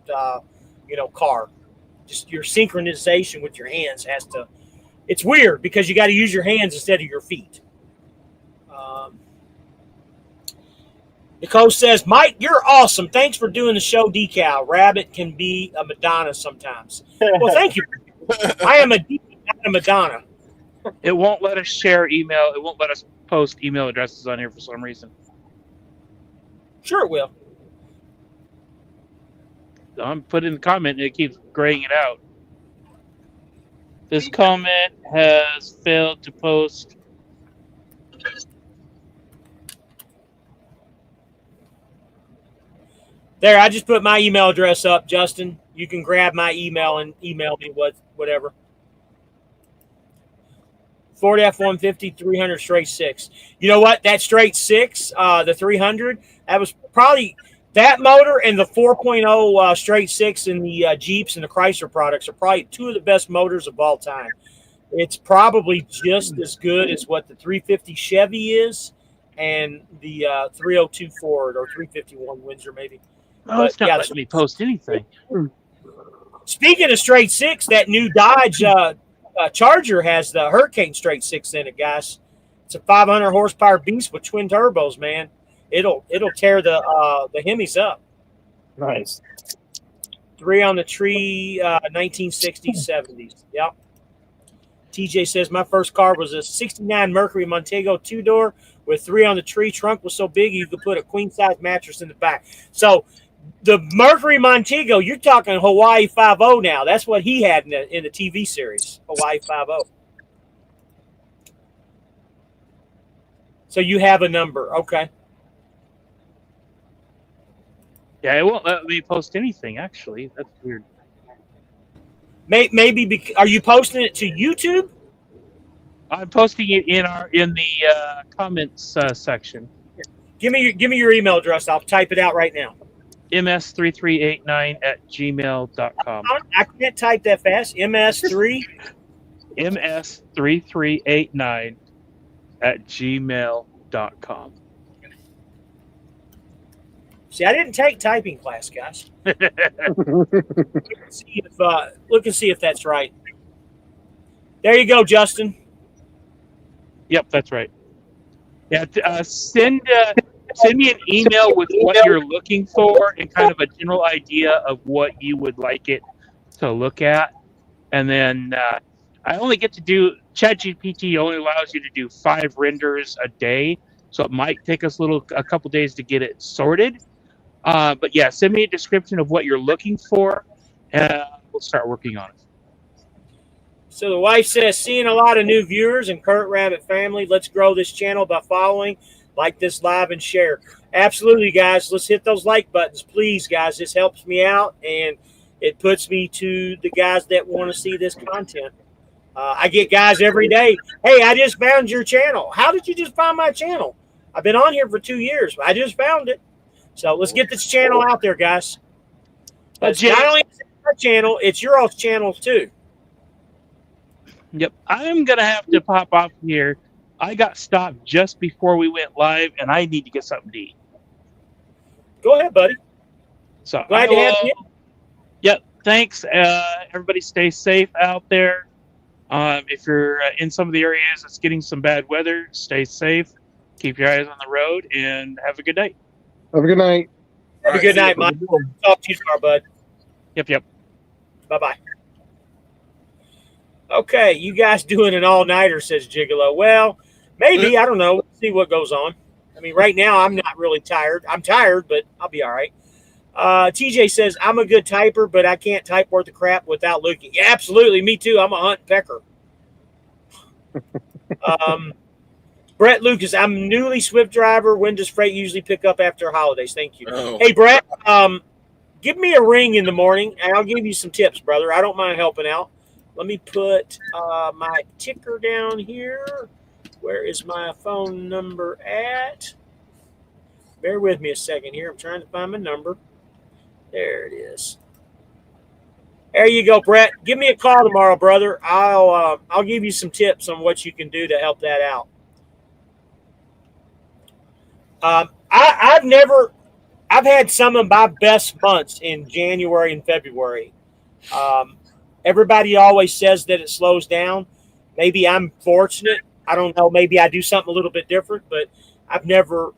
car. Just your synchronization with your hands has to. It's weird because you got to use your hands instead of your feet. Nicole says, Mike, you're awesome. Thanks for doing the show decal. Rabbit can be a Madonna sometimes. Well, thank you. I am a Madonna. It won't let us share email. It won't let us post email addresses on here for some reason. Sure it will. I'm putting in the comment and it keeps graying it out. This comment has failed to post. There, I just put my email address up, Justin. You can grab my email and email me whatever. Ford F-150, 300 straight 6. You know what? That straight 6, the 300, that was probably that motor and the 4.0 straight 6 in the Jeeps and the Chrysler products are probably 2 of the best motors of all time. It's probably just as good as what the 350 Chevy is and the 302 Ford or 351 Windsor maybe. Oh, it's not letting me post anything. Speaking of straight 6, that new Dodge Charger has the Hurricane straight 6 in it, guys. It's a 500 horsepower beast with twin turbos, man. It'll tear the Hemis up. Nice. 3 on the tree, 1960s, 70s. Yep. TJ says, my first car was a 69 Mercury Montego 2-door with 3 on the tree. Trunk was so big you could put a queen-size mattress in the back. So the Mercury Montego, you're talking Hawaii 5.0 now. That's what he had in the TV series, Hawaii 5.0. So you have a number. Okay. Yeah, it won't let me post anything, actually. That's weird. Maybe are you posting it to YouTube? I'm posting it in the comments section. Give me your email address. I'll type it out right now. ms3389@gmail.com. I can't type that fast. MS3 ms3389@gmail.com. See, I didn't take typing class, guys. Look and see if that's right. There you go, Justin. Yep, that's right. Yeah, send me an email with what you're looking for and kind of a general idea of what you would like it to look at. And then I only get to do, ChatGPT only allows you to do 5 renders a day. So it might take us a couple days to get it sorted. But yeah, send me a description of what you're looking for, and we'll start working on it. So the wife says, seeing a lot of new viewers and Kurt Rabbit family. Let's grow this channel by following, like this live, and share. Absolutely, guys. Let's hit those like buttons, please, guys. This helps me out, and it puts me to the guys that want to see this content. I get guys every day. Hey, I just found your channel. How did you just find my channel? I've been on here for 2 years. I just found it. So let's get this channel out there, guys. But not only is it our channel, it's your all's channel too. Yep, I'm gonna have to pop off here. I got stopped just before we went live, and I need to get something to eat. Go ahead, buddy. So Glad to have you. Yep, thanks. Everybody stay safe out there. If you're in some of the areas that's getting some bad weather, stay safe. Keep your eyes on the road, and have a good night. Have a good night. Have a good night, Mike. Talk to you tomorrow, bud. Yep. Bye-bye. Okay, you guys doing an all-nighter, says Gigolo. Well, maybe. I don't know. We'll see what goes on. I mean, right now, I'm not really tired. I'm tired, but I'll be all right. TJ says, I'm a good typer, but I can't type worth of crap without looking. Yeah, absolutely. Me too. I'm a hunt pecker. Brett Lucas, I'm newly Swift driver. When does freight usually pick up after holidays? Thank you. Oh. Hey, Brett, give me a ring in the morning, and I'll give you some tips, brother. I don't mind helping out. Let me put my ticker down here. Where is my phone number at? Bear with me a second here. I'm trying to find my number. There it is. There you go, Brett. Give me a call tomorrow, brother. I'll give you some tips on what you can do to help that out. I've had some of my best months in January and February. Everybody always says that it slows down. Maybe I'm fortunate. I don't know. Maybe I do something a little bit different, but I've never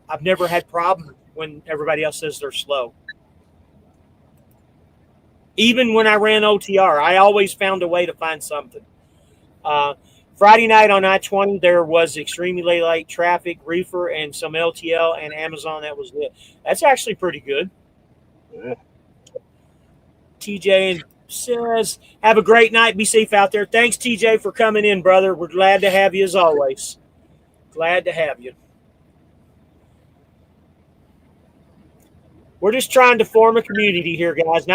had problems when everybody else says they're slow. Even when I ran OTR, I always found a way to find something. Friday night on I-20, there was extremely late traffic, reefer, and some LTL and Amazon. That was it. That's actually pretty good. Yeah. TJ says, have a great night. Be safe out there. Thanks, TJ, for coming in, brother. We're glad to have you as always. Glad to have you. We're just trying to form a community here, guys.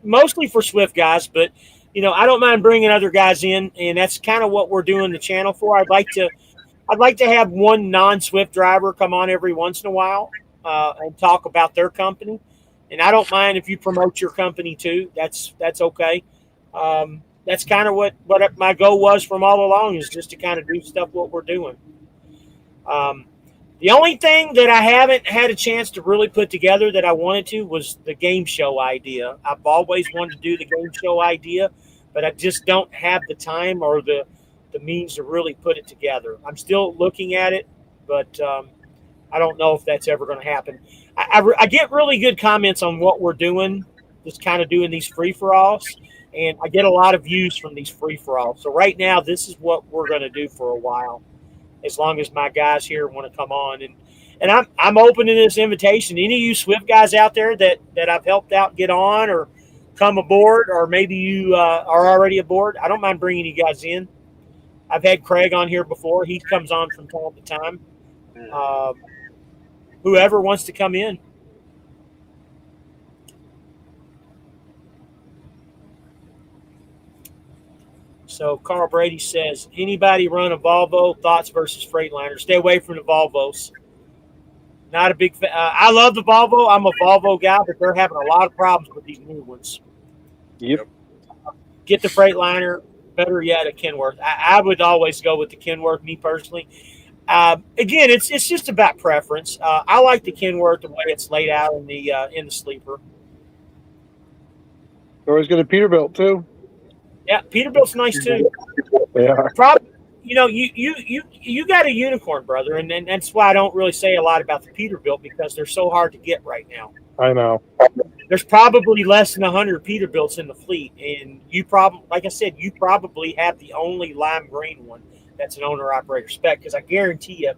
Mostly for Swift guys, but I don't mind bringing other guys in, and that's kind of what we're doing the channel for. I'd like to have one non-Swift driver come on every once in a while and talk about their company. And I don't mind if you promote your company too. That's okay. That's kind of what my goal was from all along, is just to kind of do stuff what we're doing. The only thing that I haven't had a chance to really put together that I wanted to was the game show idea. I've always wanted to do the game show idea, but I just don't have the time or the means to really put it together. I'm still looking at it, but I don't know if that's ever going to happen. I get really good comments on what we're doing, just kind of doing these free-for-alls, and I get a lot of views from these free-for-alls. So right now, this is what we're going to do for a while, as long as my guys here want to come on. And I'm open to this invitation. Any of you Swift guys out there that I've helped out get on or come aboard, or maybe you are already aboard, I don't mind bringing you guys in. I've had Craig on here before. He comes on from time to time. Whoever wants to come in. So Carl Brady says, anybody run a Volvo? Thoughts versus Freightliner? Stay away from the Volvos. Not a big fan. I love the Volvo. I'm a Volvo guy, but they're having a lot of problems with these new ones. Yep. Get the Freightliner. Better yet, a Kenworth. I would always go with the Kenworth, me personally. Again, it's just about preference. I like the Kenworth the way it's laid out in the sleeper. Always get a Peterbilt too. Yeah, Peterbilt's nice too. They are. you got a unicorn, brother, and that's why I don't really say a lot about the Peterbilt because they're so hard to get right now. I know. There's probably less than 100 Peterbilts in the fleet, and you probably, like I said, you probably have the only lime green one that's an owner-operator spec. Because I guarantee you,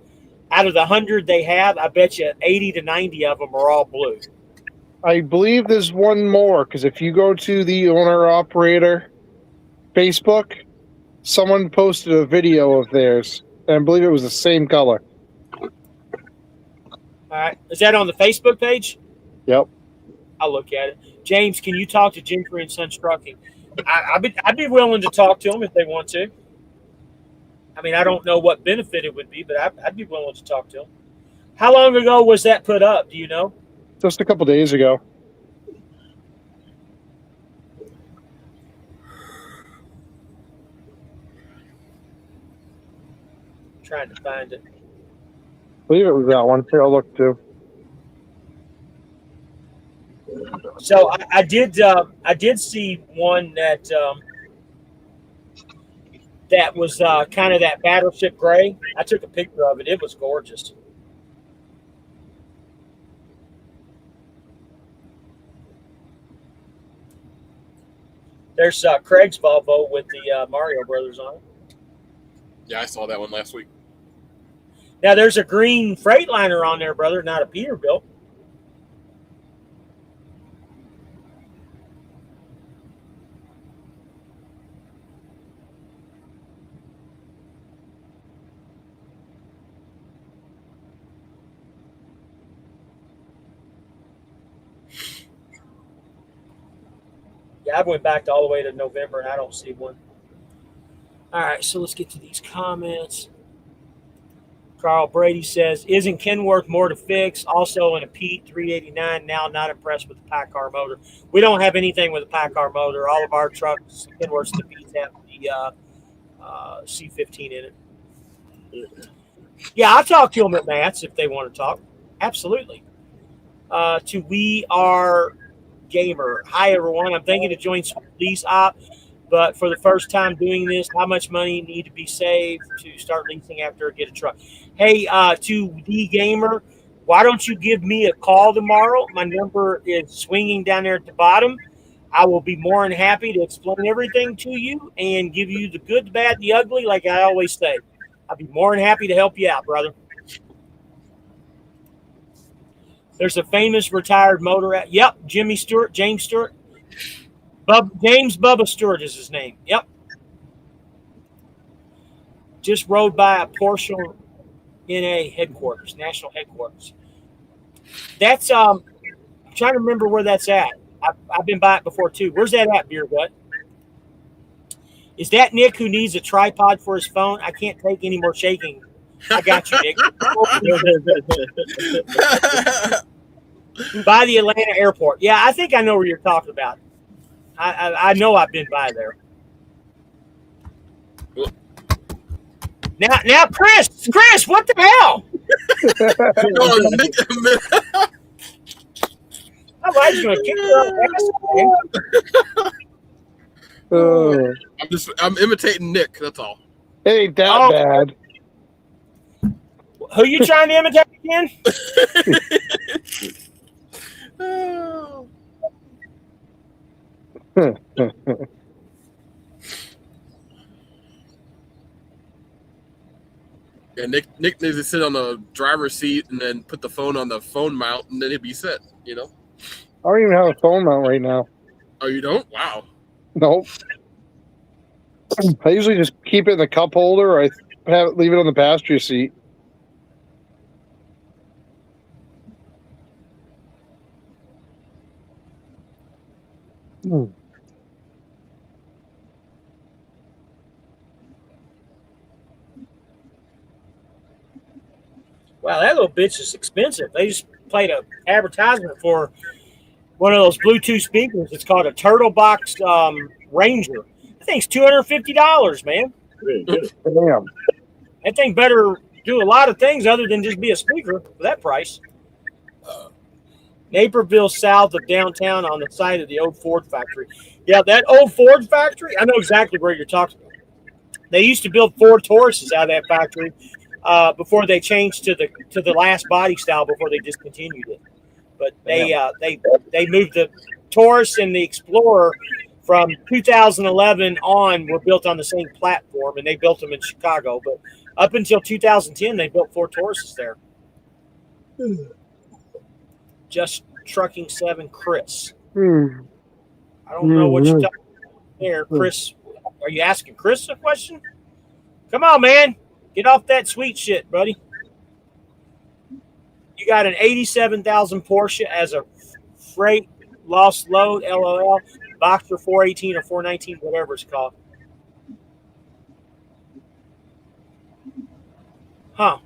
out of the 100 they have, I bet you 80 to 90 of them are all blue. I believe there's one more, because if you go to the owner-operator Facebook, someone posted a video of theirs, and I believe it was the same color. All right. Is that on the Facebook page? Yep. I'll look at it. James, can you talk to Gentry and Son Trucking? I'd be willing to talk to them if they want to. I mean, I don't know what benefit it would be, but I'd be willing to talk to them. How long ago was that put up? Do you know? Just a couple days ago. I'm trying to find it. I believe it was that one. Here, I'll look too. So I did see one that that was kind of that battleship gray. I took a picture of it. It was gorgeous. There's Craig's Volvo with the Mario Brothers on it. Yeah, I saw that one last week. Now there's a green Freightliner on there, brother, not a Peterbilt. Yeah, I went back all the way to November, and I don't see one. All right, so let's get to these comments. Carl Brady says, isn't Kenworth more to fix? Also in a Pete 389, now not impressed with the PACCAR motor. We don't have anything with a PACCAR motor. All of our trucks, Kenworths, the Pete's have the C15 in it. Yeah, I'll talk to them at Matt's if they want to talk. Absolutely. To We Are Gamer. Hi, everyone. I'm thinking to join lease op, but for the first time doing this, how much money need to be saved to start leasing after I get a truck? Hey, to the gamer, why don't you give me a call tomorrow? My number is swinging down there at the bottom. I will be more than happy to explain everything to you and give you the good, the bad, the ugly, like I always say. I'll be more than happy to help you out, brother. There's a famous retired motor. Yep, Jimmy Stewart, James Stewart. James Bubba Stewart is his name. Yep. Just rode by a Porsche NA headquarters, national headquarters. That's I'm trying to remember where that's at. I've been by it before too. Where's that at, Beer Gut? Is that Nick who needs a tripod for his phone? I can't take any more shaking. I got you, Nick. By the Atlanta airport. Yeah, I think I know where you're talking about. I know I've been by there. Now, Chris, what the hell? I was going to kick your ass. I'm imitating Nick. That's all. It ain't that bad. Who you trying to imitate again? Yeah, Nick needs to sit on the driver's seat and then put the phone on the phone mount, and then he'd be set. You know. I don't even have a phone mount right now. Oh, you don't? Wow. Nope. I usually just keep it in the cup holder, or I leave it on the passenger seat. Wow, that little bitch is expensive. They just played an advertisement for one of those Bluetooth speakers. It's called a Turtle Box Ranger. That thing's $250, man. Damn. That thing better do a lot of things other than just be a speaker for that price. Naperville, south of downtown, on the site of the old Ford factory. Yeah, that old Ford factory. I know exactly where you're talking about. They used to build Ford Tauruses out of that factory before they changed to the last body style before they discontinued it. But they moved the Taurus and the Explorer from 2011 on were built on the same platform, and they built them in Chicago. But up until 2010, they built Ford Tauruses there. Just Trucking 7, Chris. I don't know what you're talking about there, Chris. Are you asking Chris a question? Come on, man. Get off that sweet shit, buddy. You got an 87,000 Porsche as a freight lost load, LOL, Boxer 418 or 419, whatever it's called. Huh.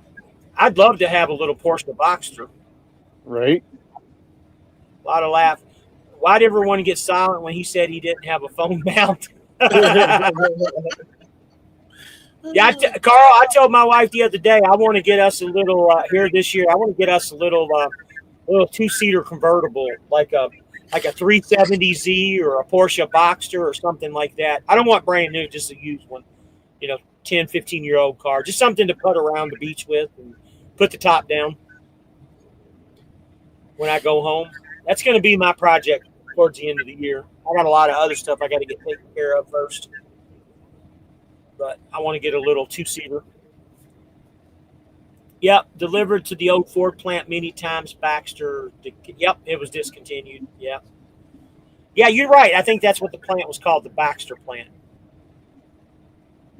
I'd love to have a little Porsche Boxster. Right. A lot of laugh. Why'd everyone get silent when he said he didn't have a phone mount? Yeah, Carl, I told my wife the other day I want to get us a little here this year. I want to get us a little two-seater convertible, like a 370Z or a Porsche Boxster or something like that. I don't want brand new, just a used one. 10, 15-year-old car, just something to put around the beach with and put the top down when I go home. That's going to be my project towards the end of the year. I got a lot of other stuff I got to get taken care of first. But I want to get a little two-seater. Yep, delivered to the old Ford plant many times. Baxter, yep, it was discontinued. Yep. Yeah, you're right. I think that's what the plant was called, the Baxter plant.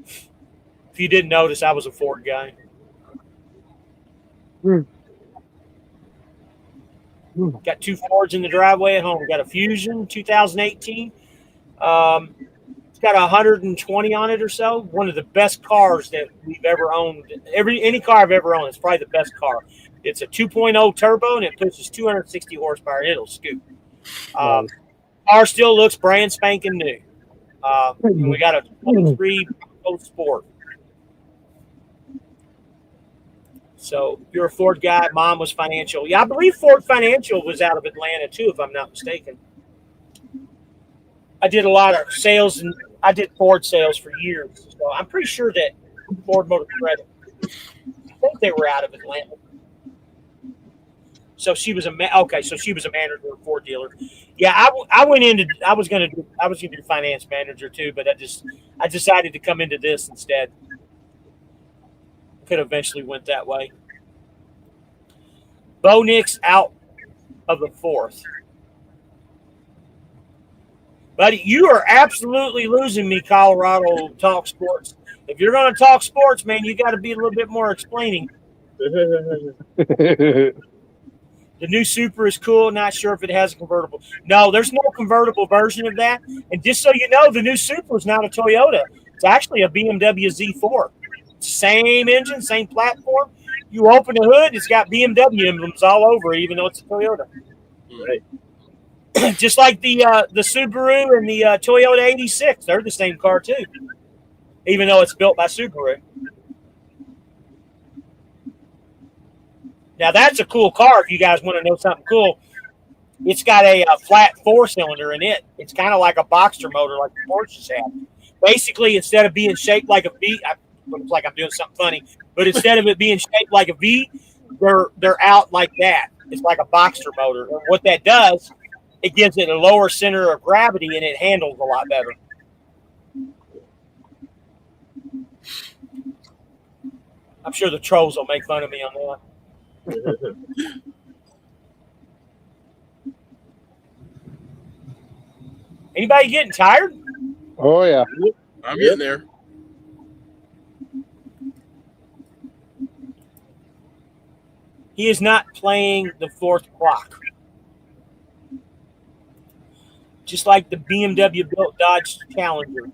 If you didn't notice, I was a Ford guy. Got 2 Fords in the driveway at home. Got a Fusion 2018. It's got 120 on it or so. One of the best cars that we've ever owned. Any car I've ever owned, it's probably the best car. It's a 2.0 turbo, and it pushes 260 horsepower, and it'll scoot. Car still looks brand spanking new. We got a 23 Sport. So you're a Ford guy. Mom was financial. Yeah, I believe Ford Financial was out of Atlanta too, if I'm not mistaken. I did a lot of sales, and I did Ford sales for years. So I'm pretty sure that Ford Motor Credit, I think they were out of Atlanta. So she was so she was a manager of a Ford dealer. Yeah, I was gonna do finance manager too, but I decided to come into this instead. Could eventually went that way. Bo Nix out of the 4th. Buddy, you are absolutely losing me, Colorado Talk Sports. If you're going to talk sports, man, you got to be a little bit more explaining. The new Supra is cool. Not sure if it has a convertible. No, there's no convertible version of that. And just so you know, the new Supra is not a Toyota. It's actually a BMW Z4. Same engine, same platform. You open the hood, it's got BMW emblems all over it, even though it's a Toyota. Right. Just like the Subaru and the Toyota 86, they're the same car too, even though it's built by Subaru. Now that's a cool car. If you guys want to know something cool, it's got a flat 4-cylinder in it. It's kind of like a Boxster motor, like the Porsches have. Basically, instead of being shaped like a V, looks like I'm doing something funny, but instead of it being shaped like a V, they're out like that. It's like a Boxster motor. And what that does, it gives it a lower center of gravity, and it handles a lot better. I'm sure the trolls will make fun of me on that. Anybody getting tired? Oh, yeah. I'm getting there. He is not playing the 4th clock. Just like the BMW built Dodge Challenger.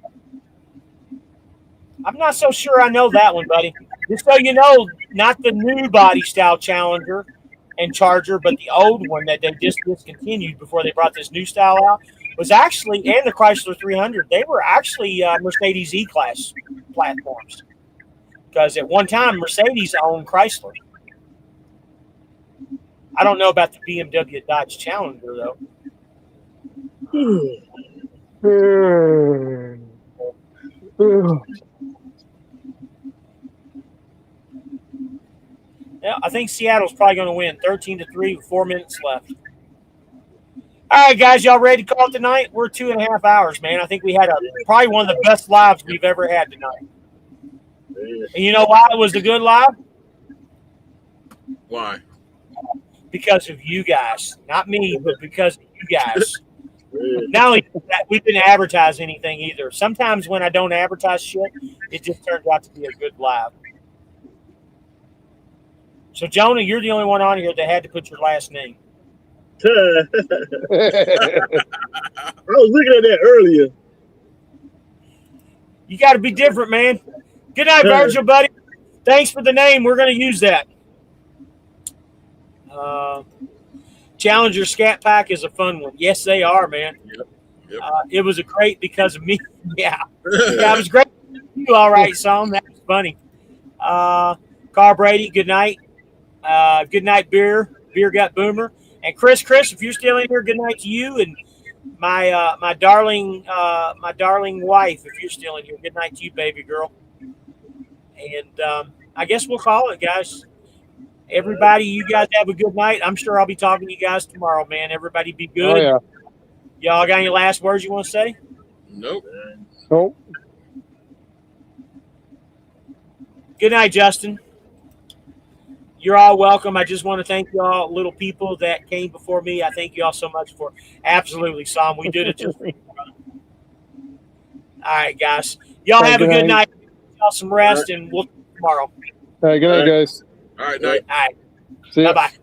I'm not so sure I know that one, buddy. Just so you know, not the new body style Challenger and Charger, but the old one that they just discontinued before they brought this new style out was actually, and the Chrysler 300, they were actually Mercedes E-Class platforms. Because at one time, Mercedes owned Chrysler. I don't know about the BMW Dodge Challenger, though. Yeah, I think Seattle's probably going to win 13-3 with 4 minutes left. All right, guys, y'all ready to call it tonight? We're 2.5 hours, man. I think we had probably one of the best lives we've ever had tonight. And you know why it was a good live? Why? Because of you guys. Not me, but because of you guys. Not only that, we didn't advertise anything either. Sometimes when I don't advertise shit, it just turns out to be a good live. So, Jonah, you're the only one on here that had to put your last name. I was looking at that earlier. You got to be different, man. Good night, Virgil, buddy. Thanks for the name. We're going to use that. Challenger Scat Pack is a fun one. Yes, they are, man. Yep. It was a crate because of me. Yeah, it was great. You all right, Sam? That was funny. Carl Brady, good night. Good night, Beer Gut Boomer. And Chris, if you're still in here, good night to you and my darling wife. If you're still in here, good night to you, baby girl. And I guess we'll call it, guys. Everybody, you guys have a good night. I'm sure I'll be talking to you guys tomorrow, man. Everybody be good. Oh, yeah. Y'all got any last words you want to say? Nope. Good night, Justin. You're all welcome. I just want to thank you all, little people that came before me. I thank you all so much for absolutely, Sam. We did it just for you. All right, guys. Y'all have a good night. Y'all some rest, and we'll see you tomorrow. All right, good night, guys. All right, night. All right. See ya. Bye-bye.